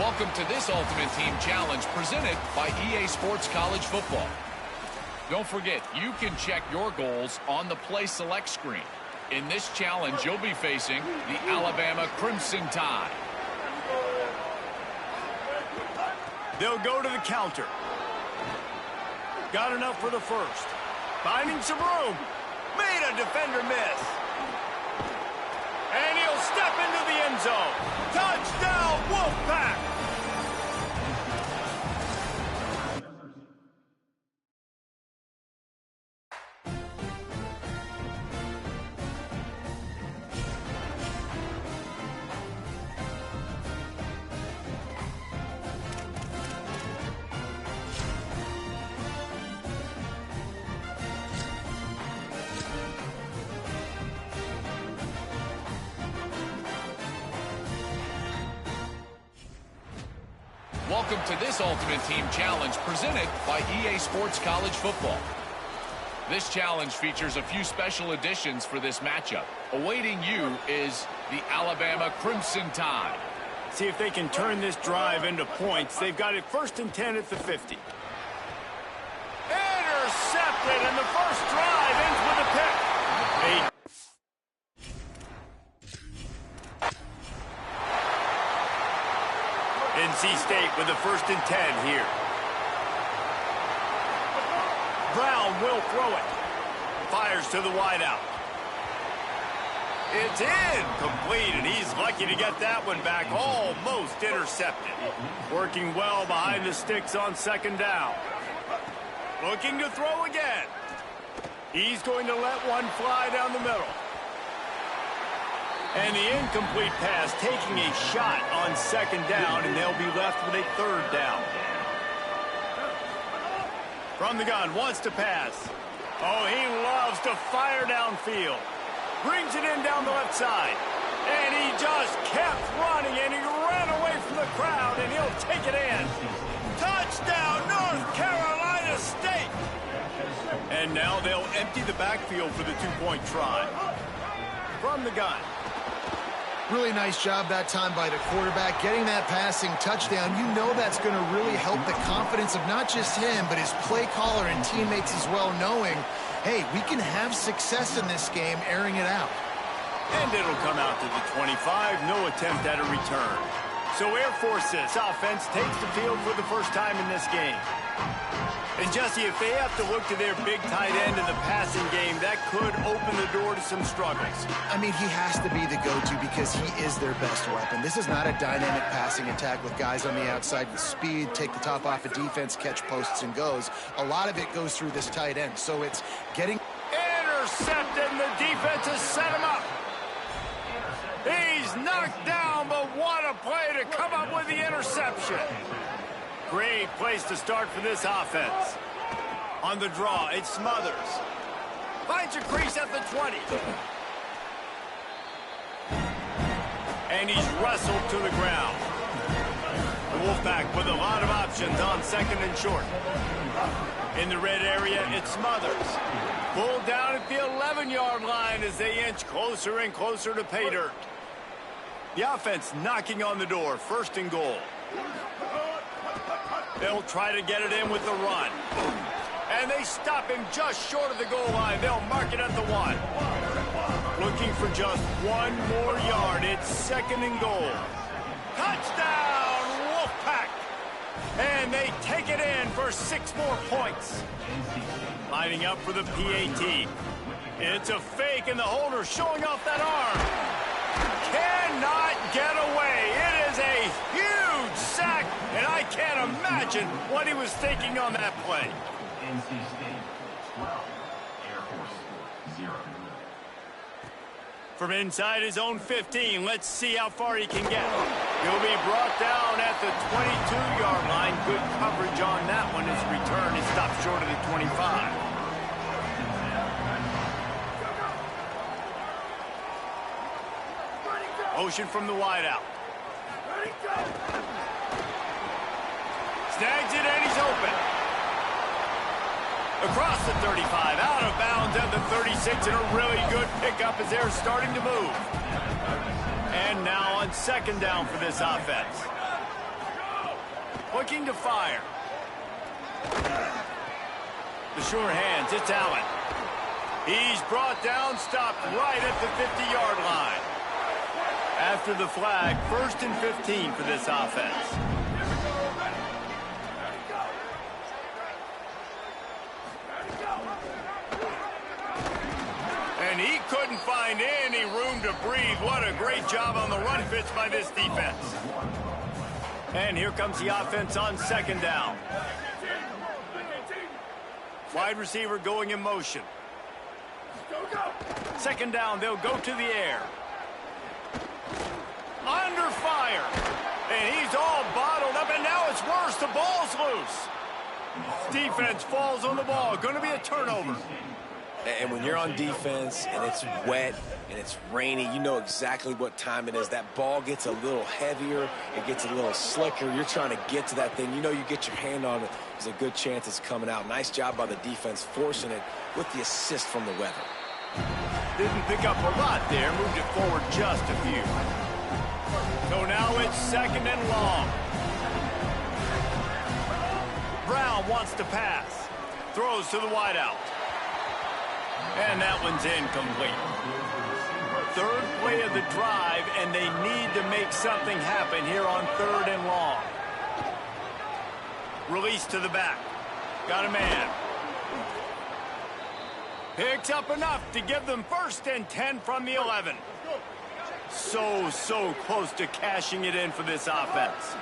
Welcome to this Ultimate Team Challenge presented by EA Sports College Football. Don't forget, you can check your goals on the Play Select screen. In this challenge, you'll be facing the Alabama Crimson Tide. They'll go to the counter. Got enough for the first. Finding some room. Made a defender miss. And he'll step into the end zone. Touchdown, Wolfpack! Welcome to this Ultimate Team Challenge presented by EA Sports College Football. This challenge features a few special additions for this matchup. Awaiting you is the Alabama Crimson Tide. See if they can turn this drive into points. They've got it 1st and 10 at the 50. Intercepted, and the first drive ends with a pick. NC State with the 1st and 10 here. Brown will throw it. Fires to the wideout. It's incomplete, and he's lucky to get that one back. Almost intercepted. Working well behind the sticks on 2nd down. Looking to throw again. He's going to let one fly down the middle. And the incomplete pass taking a shot on 2nd down, and they'll be left with a 3rd down. From the gun, wants to pass. Oh, he loves to fire downfield. Brings it in down the left side. And he just kept running, and he ran away from the crowd, and he'll take it in. Touchdown, North Carolina State! And now they'll empty the backfield for the 2-point try. From the gun. Really nice job that time by the quarterback, getting that passing touchdown. You know that's going to really help the confidence of not just him, but his play caller and teammates as well, knowing, hey, we can have success in this game, airing it out. And it'll come out to the 25, no attempt at a return. So Air Force's offense takes the field for the first time in this game. And Jesse, if they have to look to their big tight end in the passing game, that could open the door to some struggles. I mean, he has to be the go-to because he is their best weapon. This is not a dynamic passing attack with guys on the outside with speed, take the top off a defense, catch posts and goes. A lot of it goes through this tight end. So it's getting... Intercepted, and the defense has set him up. He's knocked down, but what a play to come up with the interception. Great place to start for this offense. On the draw, it's Smothers. Finds a crease at the 20. And he's wrestled to the ground. The Wolfpack with a lot of options on 2nd and short. In the red area, it's Smothers. Pulled down at the 11-yard line as they inch closer and closer to pay dirt. The offense knocking on the door, 1st and goal. They'll try to get it in with the run. And they stop him just short of the goal line. They'll mark it at the 1. Looking for just 1 more yard. It's 2nd and goal. Touchdown, Wolfpack! And they take it in for 6 more points. Lining up for the PAT. It's a fake, and the holder showing off that arm. Cannot get away. It is a huge sack, and I can't imagine what he was thinking on that play. NC State 12, Air Force 0. From inside his own 15, let's see how far he can get. He'll be brought down at the 22-yard line. Good coverage on that one. His return is stopped short of the 25. Motion from the wideout. Snags it, and he's open. Across the 35, out of bounds at the 36, and a really good pickup as they're starting to move. And now on 2nd down for this offense. Looking to fire. The sure hands, it's Allen. He's brought down, stopped right at the 50-yard line. After the flag, 1st and 15 for this offense. And he couldn't find any room to breathe. What a great job on the run fits by this defense. And here comes the offense on 2nd down. Wide receiver going in motion. 2nd down, they'll go to the air. Under fire. And he's all bottled up, and now it's worse. The ball's loose. Defense falls on the ball. Going to be a turnover. And when you're on defense and it's wet and it's rainy, you know exactly what time it is. That ball gets a little heavier. It gets a little slicker. You're trying to get to that thing. You know you get your hand on it. There's a good chance it's coming out. Nice job by the defense forcing it with the assist from the weather. Didn't pick up a lot there. Moved it forward just a few. So now it's 2nd and long. Brown wants to pass. Throws to the wideout. And that one's incomplete. 3rd play of the drive, and they need to make something happen here on 3rd and long. Release to the back. Got a man. Picks up enough to give them 1st and 10 from the 11. So close to cashing it in for this offense.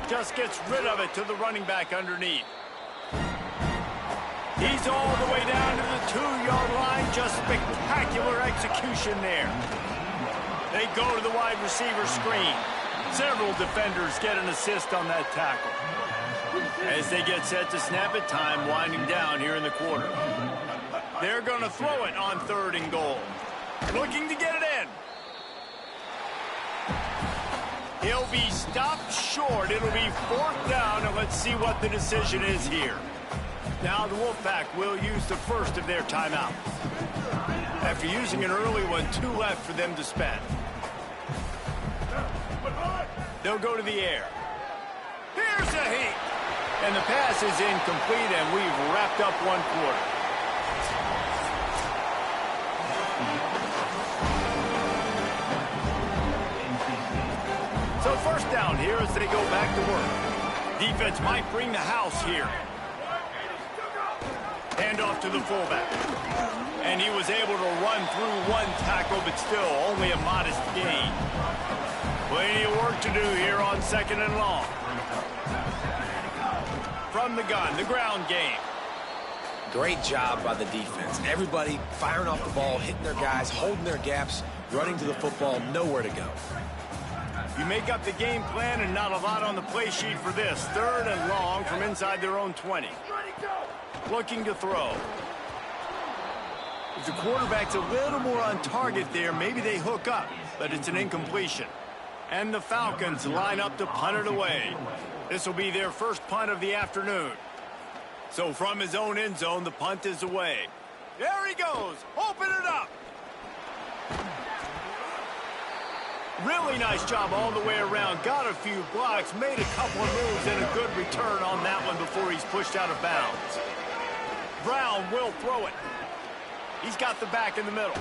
Just gets rid of it to the running back underneath. He's all the way down to the 2-yard line. Just spectacular execution there. They go to the wide receiver screen. Several defenders get an assist on that tackle. As they get set to snap it, time winding down here in the quarter. They're going to throw it on 3rd and goal. Looking to get it in. He'll be stopped short. It'll be 4th down, and let's see what the decision is here. Now the Wolfpack will use the first of their timeouts. After using an early one, 2 left for them to spend. They'll go to the air. Here's a heat. And the pass is incomplete, and we've wrapped up 1 quarter. So 1st down here as they go back to work. Defense might bring the house here. Hand off to the fullback. And he was able to run through 1 tackle, but still only a modest gain. Plenty of work to do here on 2nd and long. From the gun, the ground game. Great job by the defense. Everybody firing off the ball, hitting their guys, holding their gaps, running to the football, nowhere to go. You make up the game plan and not a lot on the play sheet for this. 3rd and long from inside their own 20. Looking to throw. If the quarterback's a little more on target there, maybe they hook up, but it's an incompletion. And the Falcons line up to punt it away. This will be their first punt of the afternoon. So from his own end zone, the punt is away. There he goes. Open it up. Really nice job all the way around. Got a few blocks, made a couple of moves, and a good return on that one before he's pushed out of bounds. Brown will throw it. He's got the back in the middle.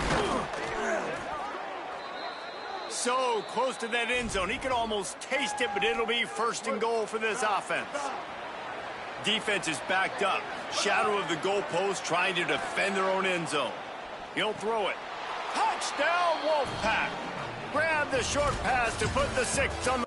So close to that end zone. He can almost taste it, but it'll be 1st and goal for this offense. Defense is backed up. Shadow of the goalpost trying to defend their own end zone. He'll throw it. Touchdown, Wolfpack. Grab the short pass to put the 6 on the...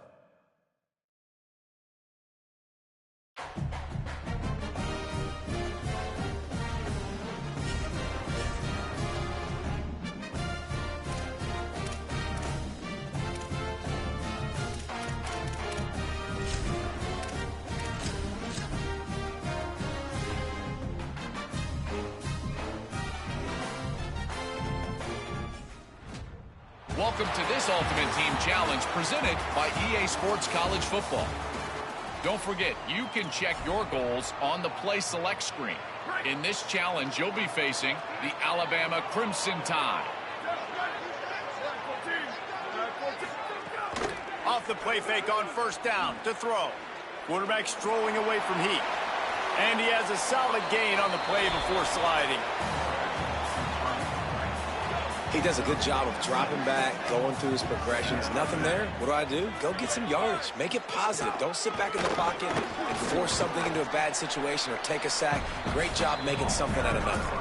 Welcome to this Ultimate Team Challenge presented by EA Sports College Football. Don't forget, you can check your goals on the Play Select screen. In this challenge, you'll be facing the Alabama Crimson Tide. A the play fake on first down to throw. Quarterback strolling away from heat. And he has a solid gain on the play before sliding. He does a good job of dropping back, going through his progressions. Nothing there. What do? Go get some yardage. Make it positive. Don't sit back in the pocket and force something into a bad situation or take a sack. Great job making something out of nothing.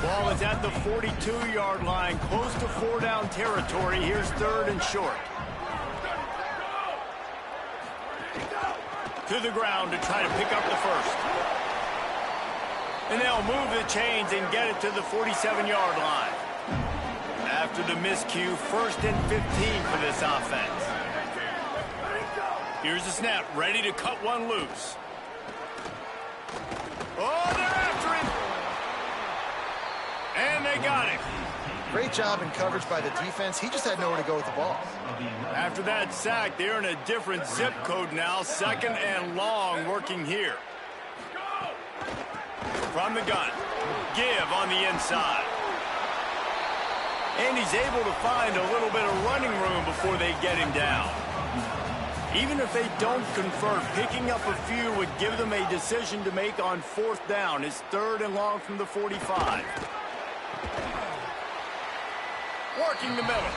Ball is at the 42-yard line, close to 4-down territory. Here's 3rd and short. To the ground to try to pick up the first. And they'll move the chains and get it to the 47-yard line. After the miscue, 1st and 15 for this offense. Here's the snap, ready to cut one loose. Oh, they're after him! And they got him. Great job in coverage by the defense. He just had nowhere to go with the ball. After that sack, they're in a different zip code now. 2nd and long working here. From the gun. Give on the inside. And he's able to find a little bit of running room before they get him down. Even if they don't convert, picking up a few would give them a decision to make on 4th down. It's 3rd and long from the 45. Working the middle.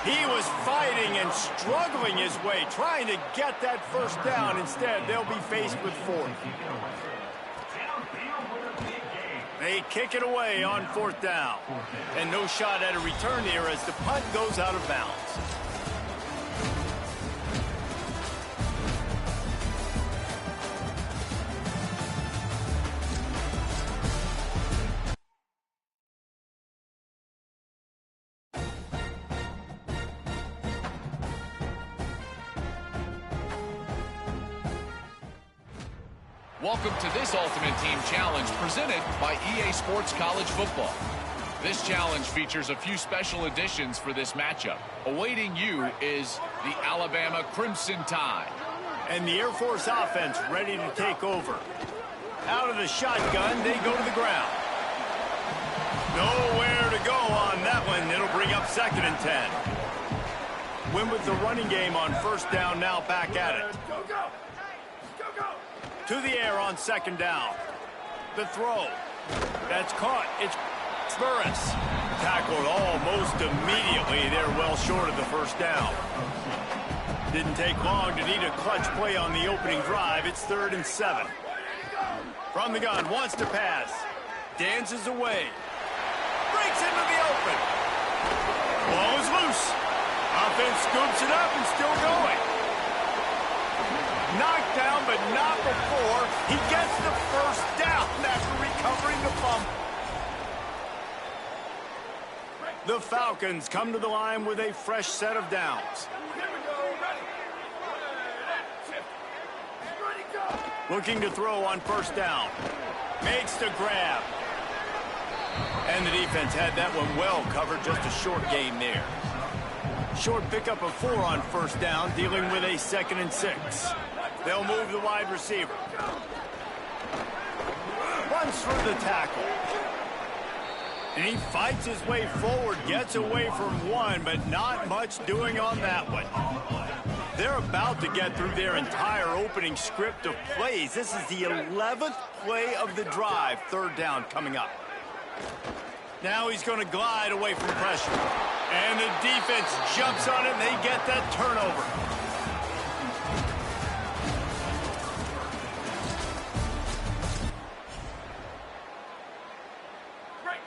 He was fighting and struggling his way, trying to get that first down. Instead, they'll be faced with 4th. They kick it away on 4th down. And no shot at a return here as the punt goes out of bounds. Welcome to this Ultimate Team Challenge presented by EA Sports College Football. This challenge features a few special additions for this matchup. Awaiting you is the Alabama Crimson Tide. And the Air Force offense ready to take over. Out of the shotgun, they go to the ground. Nowhere to go on that one. It'll bring up 2nd and 10. Win with the running game on 1st down, now back at it. To the air on 2nd down. The throw. That's caught. It's Burris. Tackled almost immediately. They're well short of the 1st down. Didn't take long to need a clutch play on the opening drive. It's 3rd and 7. From the gun, wants to pass. Dances away. Breaks into the open. Ball is loose. Offense scoops it up and still going. Knocked down, but not before he gets the 1st down after recovering the fumble. The Falcons come to the line with a fresh set of downs. Looking to throw on 1st down. Makes the grab. And the defense had that one well covered, just a short gain there. Short pickup of 4 on 1st down, dealing with a 2nd and 6. They'll move the wide receiver. Runs through the tackle. And he fights his way forward, gets away from one, but not much doing on that one. They're about to get through their entire opening script of plays. This is the 11th play of the drive, 3rd down coming up. Now he's going to glide away from pressure. And the defense jumps on it, and they get that turnover.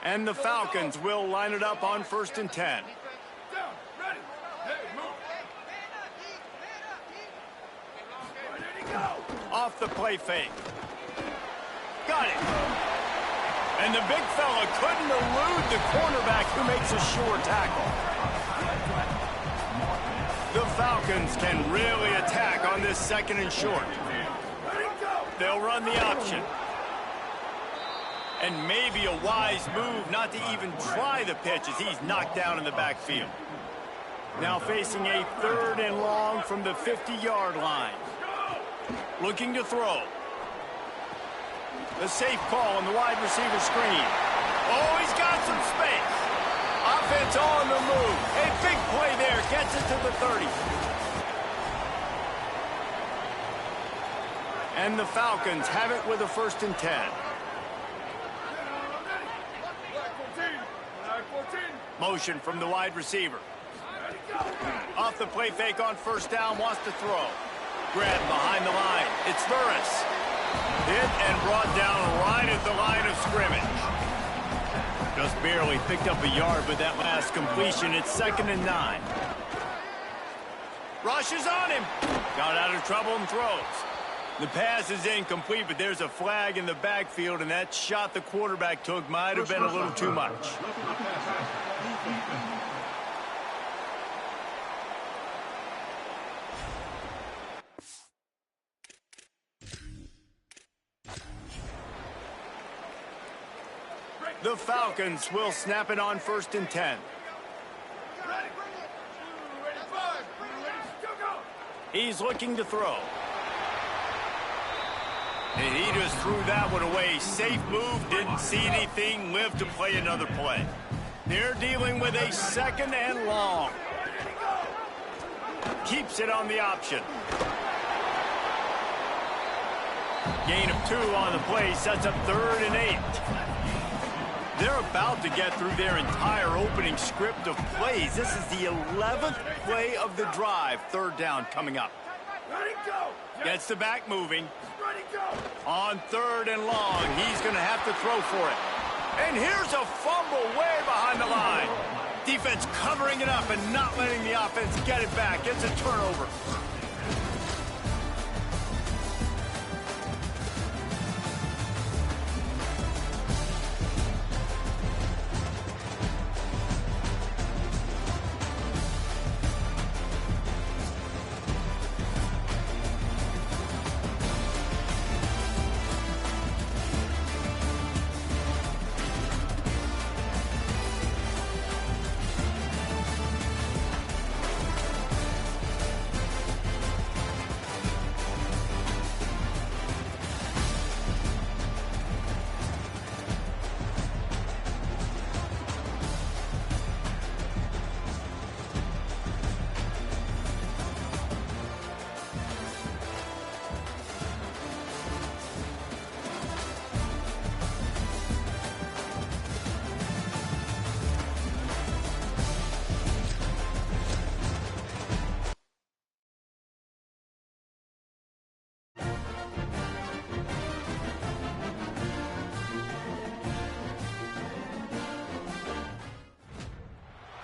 And the Falcons will line it up on 1st and 10. Off the play fake. Got it. And the big fella couldn't elude the cornerback who makes a sure tackle. The Falcons can really attack on this 2nd and short. They'll run the option. And maybe a wise move not to even try the pitch as he's knocked down in the backfield. Now facing a 3rd and long from the 50-yard line. Looking to throw. The safe call on the wide receiver screen. Oh, he's got some space. Offense on the move. A big play there. Gets it to the 30. And the Falcons have it with a 1st and 10. Motion from the wide receiver. Off the play fake on 1st down, wants to throw. Grab behind the line. It's Burris. Hit and brought down right at the line of scrimmage. Just barely picked up a yard with that last completion. It's 2nd and 9. Rushes on him. Got out of trouble and throws. The pass is incomplete, but there's a flag in the backfield, and that shot the quarterback took might have been a little too much. The Falcons will snap it on 1st and 10. He's looking to throw. And he just threw that one away. Safe move, didn't see anything, lived to play another play. They're dealing with a 2nd and long. Keeps it on the option. Gain of 2 on the play, sets up 3rd and 8. They're about to get through their entire opening script of plays. This is the 11th play of the drive. 3rd down coming up. Gets the back moving. On 3rd and long, he's going to have to throw for it. And here's a fumble way behind the line. Defense covering it up and not letting the offense get it back. It's a turnover.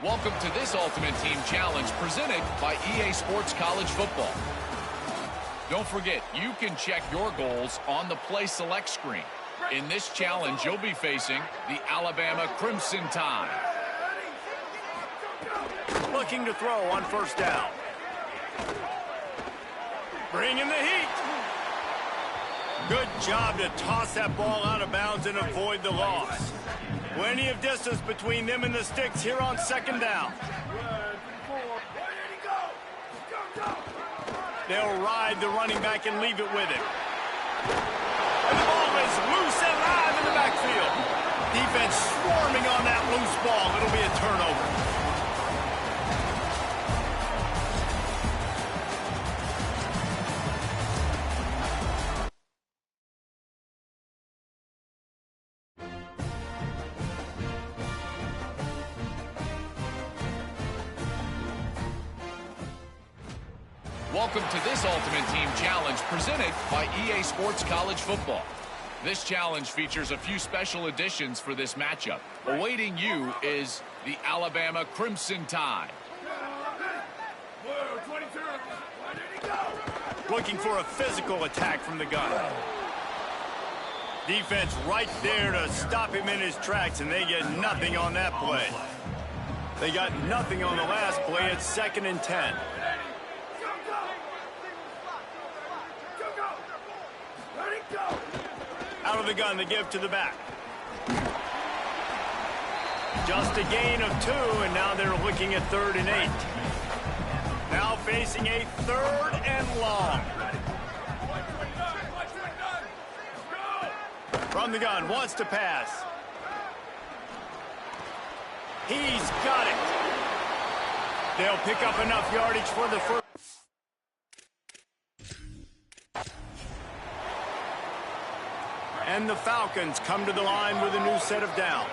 Welcome to this Ultimate Team Challenge presented by EA Sports College Football. Don't forget, you can check your goals on the Play Select screen. In this challenge, you'll be facing the Alabama Crimson Tide. Looking to throw on 1st down. Bringing the heat. Good job to toss that ball out of bounds and avoid the loss. Plenty of distance between them and the sticks here on 2nd down. They'll ride the running back and leave it with him. And the ball is loose and live in the backfield. Defense swarming on that loose ball. It'll be a turnover. Welcome to this Ultimate Team Challenge presented by EA Sports College Football. This challenge features a few special additions for this matchup. Awaiting you is the Alabama Crimson Tide. Looking for a physical attack from the gun. Defense right there to stop him in his tracks, and they get nothing on that play. They got nothing on the last play. It's 2nd and 10. Out of the gun, the give to the back. Just a gain of 2, and now they're looking at 3rd and 8. Now facing a 3rd and long. From the gun, wants to pass. He's got it. They'll pick up enough yardage for the first. And the Falcons come to the line with a new set of downs.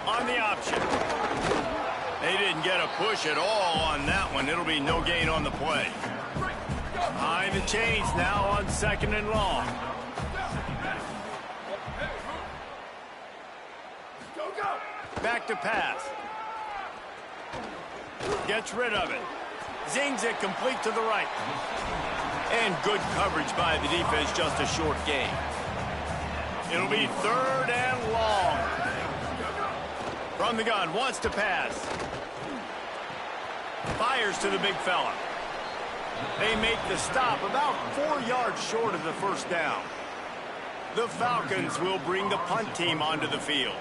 On the option. They didn't get a push at all on that one. It'll be no gain on the play. Behind the chains now on 2nd and long. Back to pass. Gets rid of it. Zings it complete to the right. And good coverage by the defense, just a short gain. It'll be 3rd and long. From the gun, wants to pass. Fires to the big fella. They make the stop about 4 yards short of the first down. The Falcons will bring the punt team onto the field.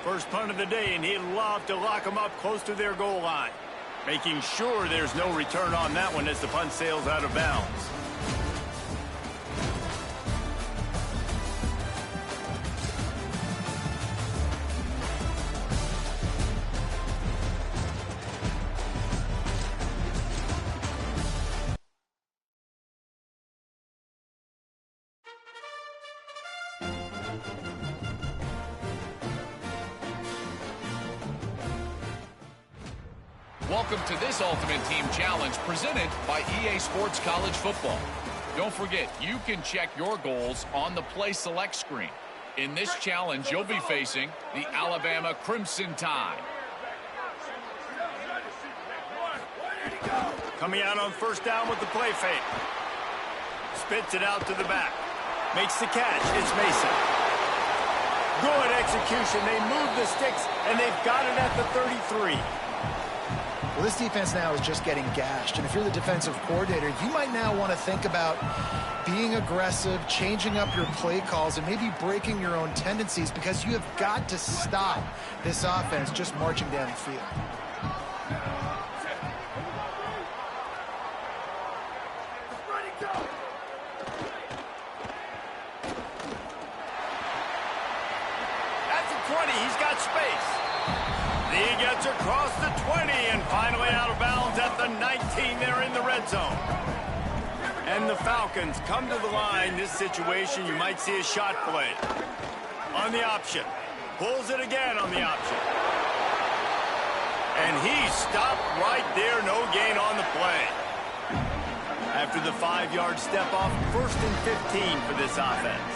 First punt of the day, and he'd love to lock them up close to their goal line. Making sure there's no return on that one as the punt sails out of bounds. Welcome to this Ultimate Team Challenge presented by EA Sports College Football. Don't forget, you can check your goals on the Play Select screen. In this challenge, you'll be facing the Alabama Crimson Tide. Coming out on 1st down with the play fake. Spits it out to the back. Makes the catch. It's Mason. Good execution. They move the sticks, and they've got it at the 33. Well, this defense now is just getting gashed. And if you're the defensive coordinator, you might now want to think about being aggressive, changing up your play calls, and maybe breaking your own tendencies, because you have got to stop this offense just marching down the field. At the 20, he's got space. He gets across the 20 and finally out of bounds at the 19. They're in the red zone. And the Falcons come to the line. This situation, you might see a shot play. On the option. Pulls it again on the option. And he stopped right there. No gain on the play. After the 5-yard step off, 1st and 15 for this offense.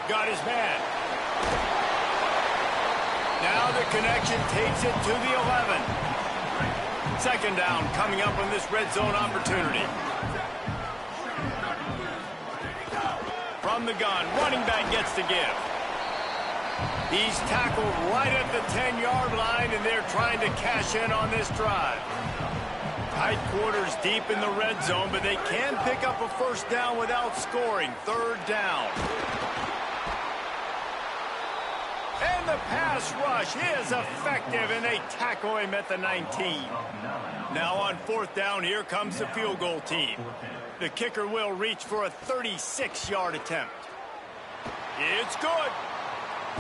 Got his man. Now the connection takes it to the 11. 2nd down coming up on this red zone opportunity. From the gun, running back gets to give. He's tackled right at the 10-yard line, and they're trying to cash in on this drive. Tight quarters deep in the red zone, but they can pick up a 1st down without scoring. 3rd down. And the pass rush is effective, and they tackle him at the 19. Now on 4th down, here comes the field goal team. The kicker will reach for a 36-yard attempt. It's good.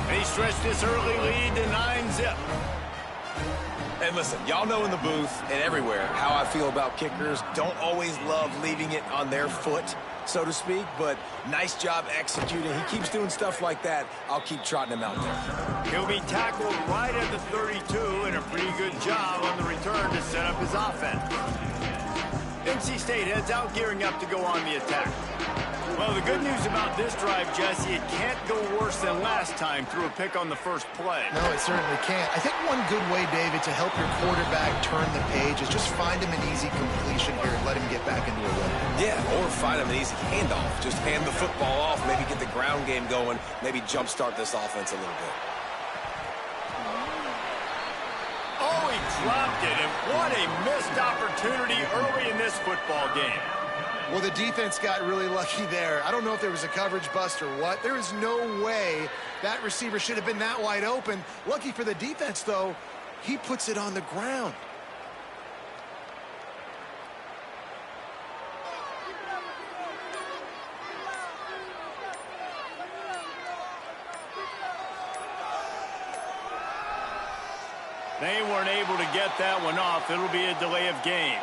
They stretch this early lead to 9-zip. And listen, y'all know in the booth and everywhere how I feel about kickers. Don't always love leaving it on their foot, so to speak, but nice job executing. He keeps doing stuff like that. I'll keep trotting him out there. He'll be tackled right at the 32, and a pretty good job on the return to set up his offense. NC State heads out, gearing up to go on the attack. Well, the good news about this drive, Jesse, it can't go worse than last time through a pick on the first play. No, it certainly can't. I think one good way, David, to help your quarterback turn the page is just find him an easy completion here and let him get back into a rhythm. Yeah, or find him an easy handoff. Just hand the football off, maybe get the ground game going, maybe jumpstart this offense a little bit. Oh, he dropped it, and what a missed opportunity early in this football game. Well, the defense got really lucky there. I don't know if there was a coverage bust or what. There is no way that receiver should have been that wide open. Lucky for the defense, though, he puts it on the ground. They weren't able to get that one off. It'll be a delay of game.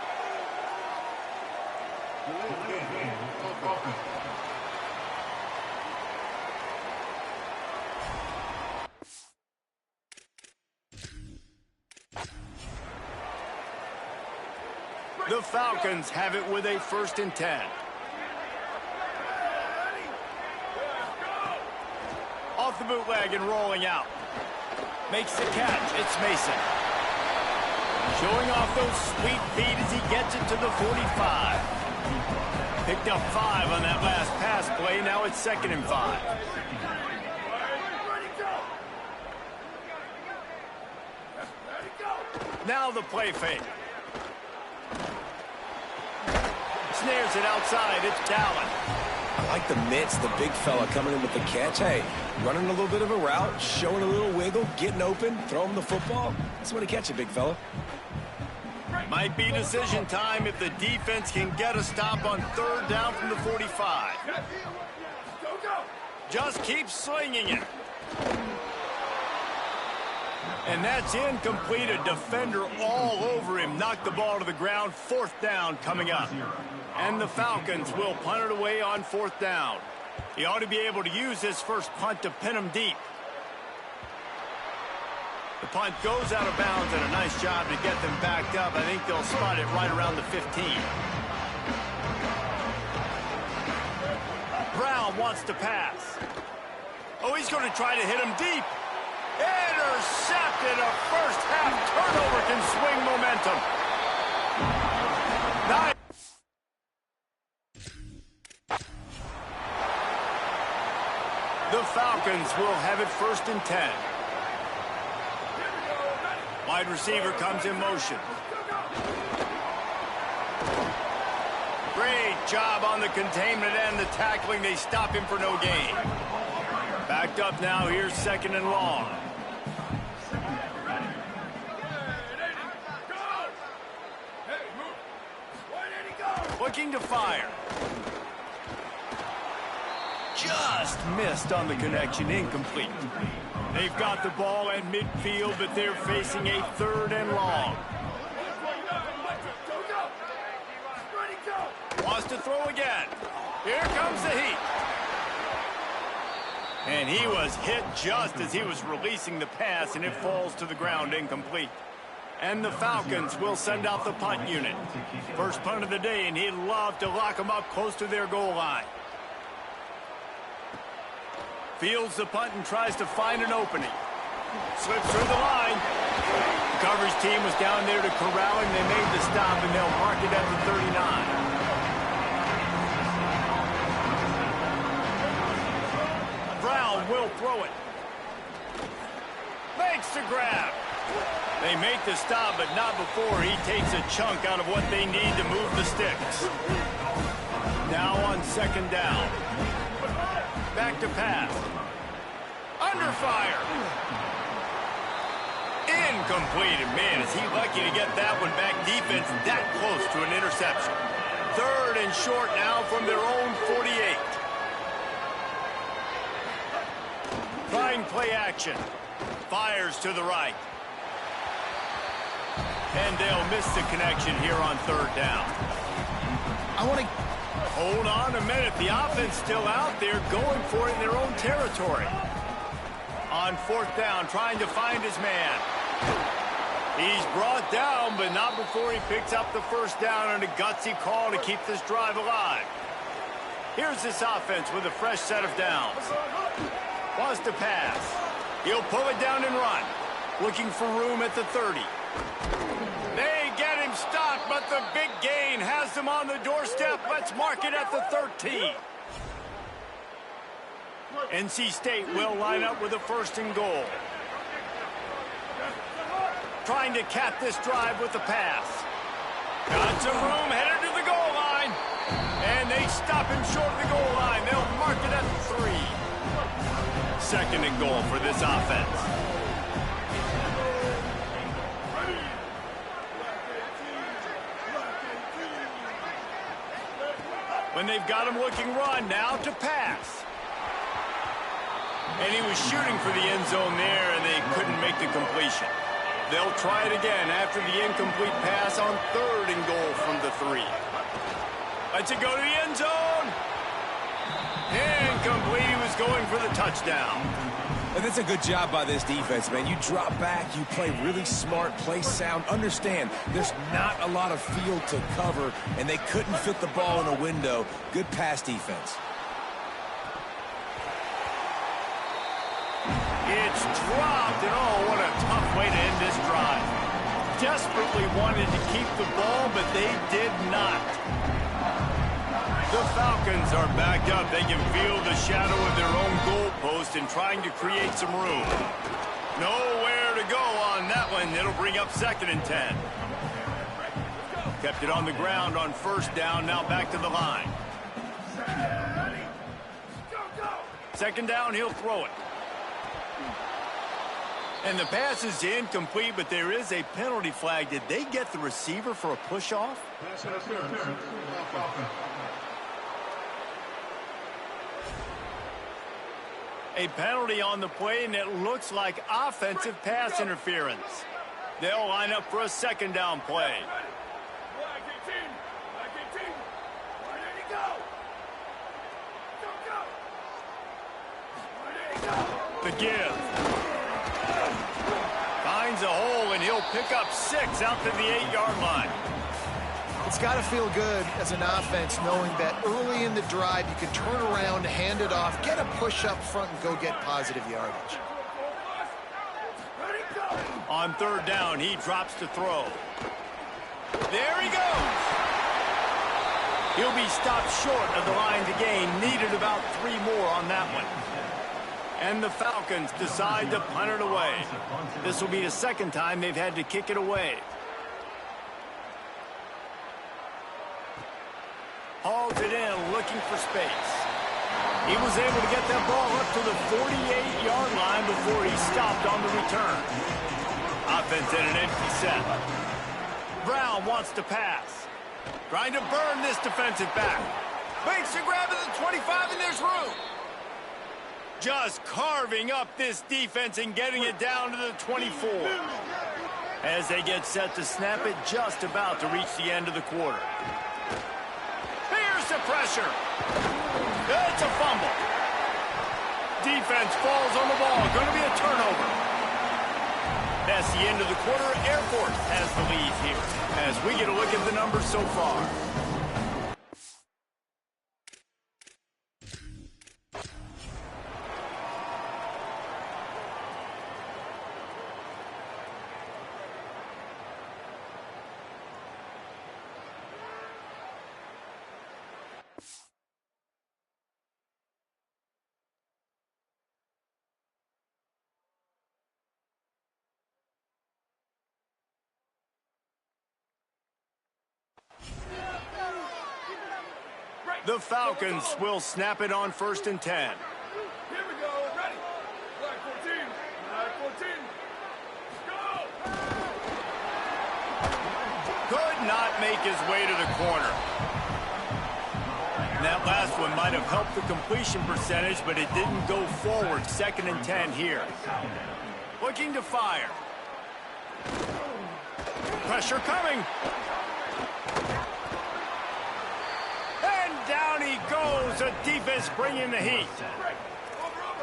The Falcons have it with a 1st and 10. Off the bootleg and rolling out. Makes the catch. It's Mason. Showing off those sweet feet as he gets it to the 45. Picked up 5 on that last pass play. Now it's 2nd and 5. Now the play fake. Snares it outside. It's Dallin. I like the mitts, the big fella coming in with the catch. Hey, running a little bit of a route, showing a little wiggle, getting open, throwing the football. That's when to catch it, big fella. Might be decision time if the defense can get a stop on 3rd down from the 45. Just keep slinging it. And that's incomplete. A defender all over him. Knocked the ball to the ground. 4th down coming up. And the Falcons will punt it away on 4th down. He ought to be able to use his first punt to pin him deep. The punt goes out of bounds, and a nice job to get them backed up. I think they'll spot it right around the 15. Brown wants to pass. Oh, he's going to try to hit him deep. Intercepted. A first-half turnover can swing momentum. Nice. The Falcons will have it 1st and 10. Wide receiver comes in motion. Great job on the containment and the tackling. They stop him for no gain. Backed up now. Here's 2nd and long. Looking to fire. Just missed on the connection. Incomplete. They've got the ball at midfield, but they're facing a 3rd and long. Wants to throw again. Here comes the heat. And he was hit just as he was releasing the pass, and it falls to the ground incomplete. And the Falcons will send out the punt unit. First punt of the day, and he'd love to lock them up close to their goal line. Fields the punt and tries to find an opening. Slips through the line. The coverage team was down there to corral him. They made the stop, and they'll mark it at the 39. Brown will throw it. Makes the grab. They make the stop, but not before he takes a chunk out of what they need to move the sticks. Now on 2nd down. Back to pass. Under fire. Incomplete. And man, is he lucky to get that one back. Defense that close to an interception. 3rd and short now from their own 48. Trying play action. Fires to the right. And they'll miss the connection here on 3rd down. I want to... Hold on a minute. The offense still out there going for it in their own territory. On 4th down, trying to find his man. He's brought down, but not before he picks up the 1st down and a gutsy call to keep this drive alive. Here's this offense with a fresh set of downs. Wants to pass. He'll pull it down and run. Looking for room at the 30. They get him stopped, but the big gain has them on the doorstep. Let's mark it at the 13. NC State will line up with a 1st and goal. Trying to cap this drive with the pass. Got some room, headed to the goal line. And they stop him short of the goal line. They'll mark it at the 3. 2nd and goal for this offense. When they've got him looking run, now to pass. And he was shooting for the end zone there, and they couldn't make the completion. They'll try it again after the incomplete pass on 3rd and goal from the 3. Lets it go to the end zone. Incomplete. He was going for the touchdown. And that's a good job by this defense, man. You drop back, you play really smart, play sound. Understand, there's not a lot of field to cover, and they couldn't fit the ball in a window. Good pass defense. It's dropped, and oh, what a tough way to end this drive. Desperately wanted to keep the ball, but they did not. The Falcons are backed up. They can feel the shadow of their own goalpost and trying to create some room. Nowhere to go on that one. It'll bring up 2nd and 10. Kept it on the ground on 1st down. Now back to the line. 2nd down, he'll throw it. And the pass is incomplete, but there is a penalty flag. Did they get the receiver for a push-off? A penalty on the play, and it looks like offensive pass interference. They'll line up for a 2nd down play. The give. Finds a hole, and he'll pick up 6 out to the 8-yard line. It's got to feel good as an offense knowing that early in the drive you can turn around, hand it off, get a push up front, and go get positive yardage. On 3rd down, he drops to throw. There he goes. He'll be stopped short of the line to gain. Needed about 3 more on that one. And the Falcons decide to punt it away. This will be the 2nd time they've had to kick it away. Hauls it in, looking for space. He was able to get that ball up to the 48-yard line before he stopped on the return. Offense in an empty set. Brown wants to pass. Trying to burn this defensive back. Makes a grab at the 25, and there's room. Just carving up this defense and getting it down to the 24. As they get set to snap it, just about to reach the end of the quarter. Here's the pressure. It's a fumble. Defense falls on the ball. Going to be a turnover. That's the end of the quarter. Air Force has the lead here as we get a look at the numbers so far. The Falcons will snap it on 1st and 10. Here we go. Ready. Flag 14. Flag 14. Go. Could not make his way to the corner. And that last one might have helped the completion percentage, but it didn't go forward. 2nd and 10 here. Looking to fire. Pressure coming. Down he goes. The defense bringing the heat.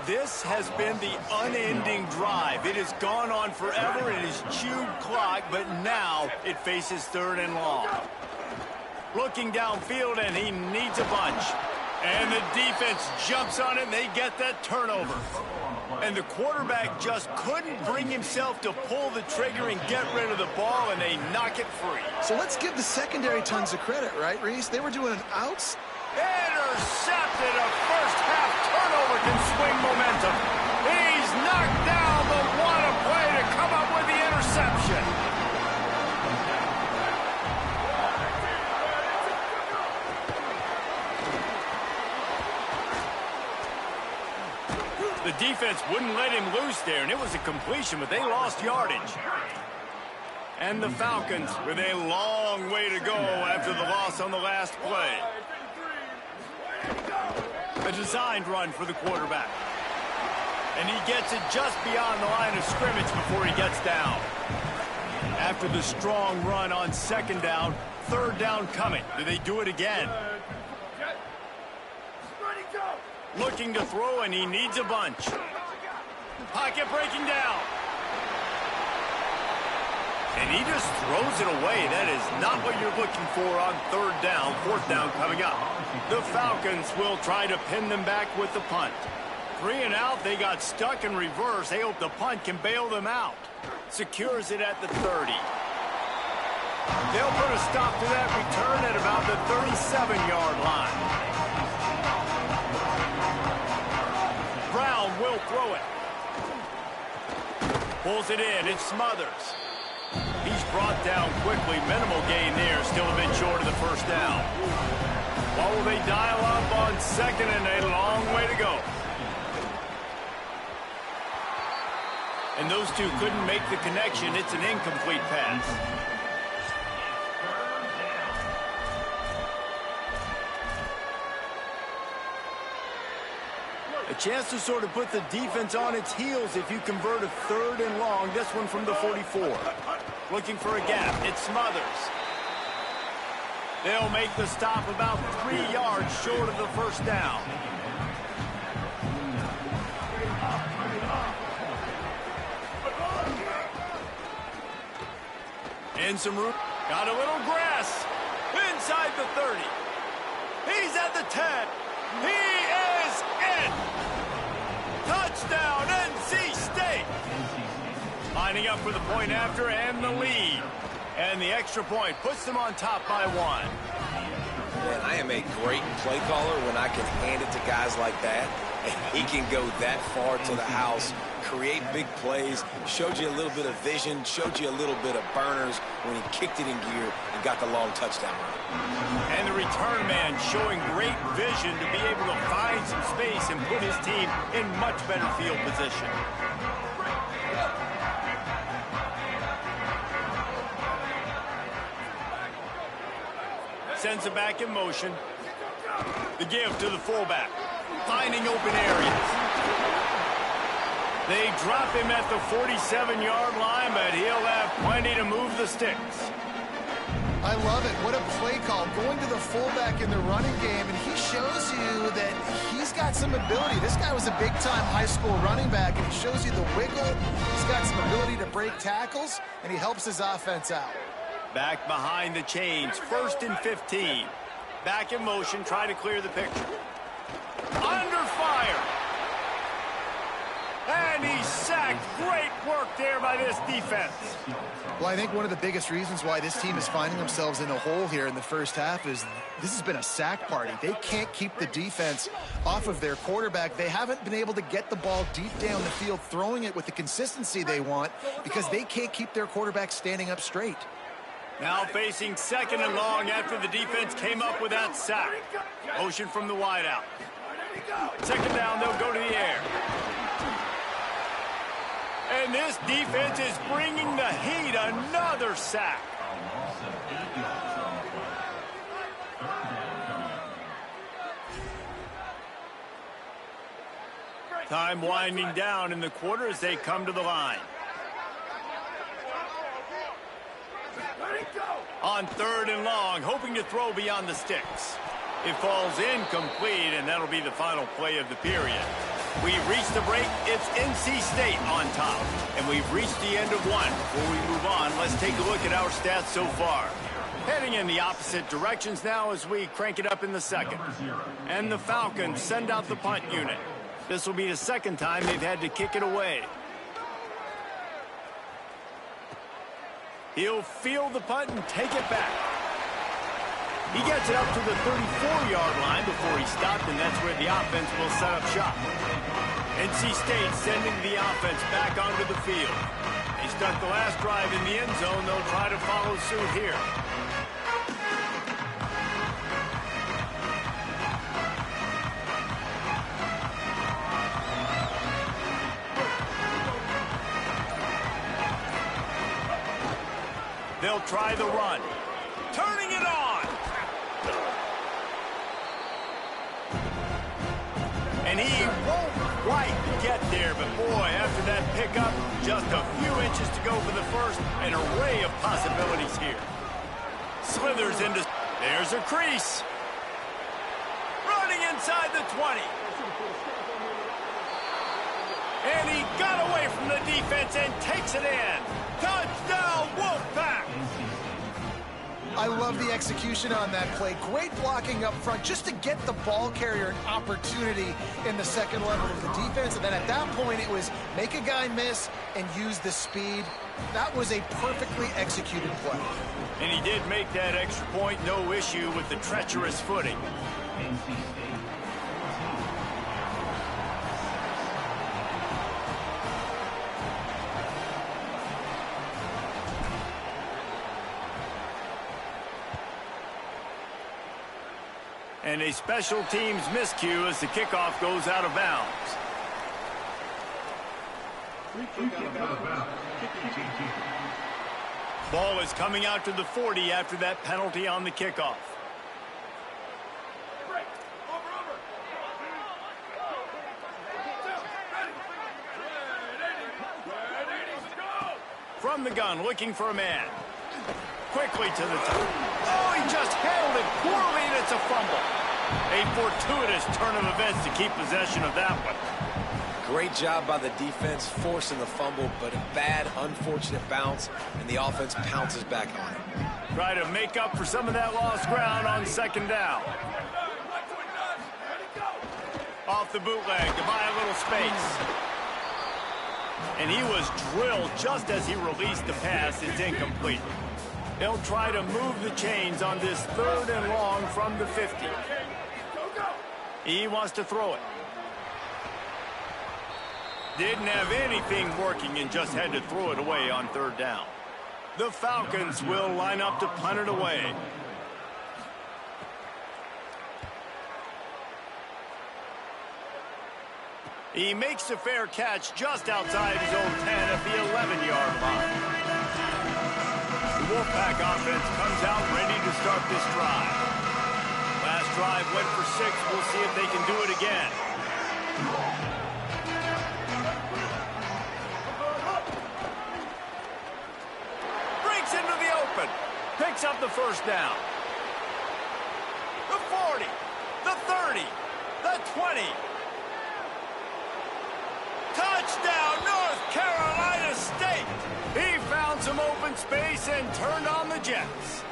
This has been the unending drive. It has gone on forever. It has chewed clock, but now it faces 3rd and long. Looking downfield, and he needs a bunch. And the defense jumps on it, and they get that turnover. And the quarterback just couldn't bring himself to pull the trigger and get rid of the ball, and they knock it free. So let's give the secondary tons of credit, right, Reese? They were doing an outstanding. Intercepted. A first-half turnover can swing momentum. He's knocked down, but what a play to come up with the interception. The defense wouldn't let him loose there, and it was a completion, but they lost yardage. And the Falcons with a long way to go after the loss on the last play. A designed run for the quarterback. And he gets it just beyond the line of scrimmage before he gets down. After the strong run on second down, third down coming. Do they do it again? Looking to throw, and he needs a bunch. Pocket breaking down. And he just throws it away. That is not what you're looking for on third down. Fourth down coming up. The Falcons will try to pin them back with the punt. 3 and out. They got stuck in reverse. They hope the punt can bail them out. Secures it at the 30. They'll put a stop to that return at about the 37-yard line. Brown will throw it. Pulls it in. It's Smothers. He's brought down quickly. Minimal gain there. Still a bit short of the first down. What will they dial up on second, and a long way to go? And those two couldn't make the connection. It's an incomplete pass. A chance to sort of put the defense on its heels if you convert a third and long. This one from the 44. Looking for a gap. It's Smothers. They'll make the stop about 3 yards short of the first down. In some room. Got a little grass. Inside the 30. He's at the 10. He is in. Touchdown, NC State. Lining up for the point after and the lead. And the extra point puts them on top by 1. Man, I am a great play caller when I can hand it to guys like that. And he can go that far to the house, create big plays, showed you a little bit of vision, showed you a little bit of burners when he kicked it in gear and got the long touchdown run. And the return man showing great vision to be able to find some space and put his team in much better field position. Sends it back in motion. The give to the fullback. Finding open areas. They drop him at the 47-yard line, but he'll have plenty to move the sticks. I love it. What a play call. Going to the fullback in the running game, and he shows you that he's got some ability. This guy was a big-time high school running back, and he shows you the wiggle. He's got some ability to break tackles, and he helps his offense out. Back behind the chains, 1st and 15. Back in motion, try to clear the picture. Under fire. And he's sacked. Great work there by this defense. Well, I think one of the biggest reasons why this team is finding themselves in a hole here in the first half is this has been a sack party. They can't keep the defense off of their quarterback. They haven't been able to get the ball deep down the field, throwing it with the consistency they want because they can't keep their quarterback standing up straight. Now facing 2nd and long after the defense came up with that sack. Motion from the wideout. 2nd down, they'll go to the air. And this defense is bringing the heat. Another sack. Time winding down in the quarter as they come to the line. On 3rd and long, hoping to throw beyond the sticks. It falls incomplete, and that'll be the final play of the period. We've reached the break. It's NC State on top. And we've reached the end of one. Before we move on, let's take a look at our stats so far. Heading in the opposite directions now as we crank it up in the second. And the Falcons send out the punt unit. This will be the 2nd time they've had to kick it away. He'll field the punt and take it back. He gets it up to the 34-yard line before he stopped, and that's where the offense will set up shop. NC State sending the offense back onto the field. They start the last drive in the end zone. They'll try to follow suit here. They'll try the run. Turning it on. And he won't quite get there, but boy, after that pickup. Just a few inches to go for the first. An array of possibilities here. Slithers into... There's a crease. Running inside the 20. And he got away from the defense and takes it in. Touchdown, Wolfpack! I love the execution on that play. Great blocking up front just to get the ball carrier an opportunity in the second level of the defense. And then at that point, it was make a guy miss and use the speed. That was a perfectly executed play. And he did make that extra point, no issue with the treacherous footing. And a special teams miscue as the kickoff goes out of bounds. Ball is coming out to the 40 after that penalty on the kickoff. From the gun, looking for a man. Quickly to the top. Oh, he just handled it poorly, and it's a fumble. A fortuitous turn of events to keep possession of that one. Great job by the defense forcing the fumble, but a bad, unfortunate bounce, and the offense pounces back on it. Try to make up for some of that lost ground on second down. Off the bootleg to buy a little space. And he was drilled just as he released the pass. It's incomplete. They'll try to move the chains on this 3rd and long from the 50. He wants to throw it. Didn't have anything working and just had to throw it away on 3rd down. The Falcons will line up to punt it away. He makes a fair catch just outside his own 10 at the 11-yard line. The Wolfpack offense comes out ready to start this drive. Last drive went for 6. We'll see if they can do it again. Breaks into the open. Picks up the first down. The 40. The 30. The 20. Touchdown, North Carolina State! He found some open space and turned on the Jets.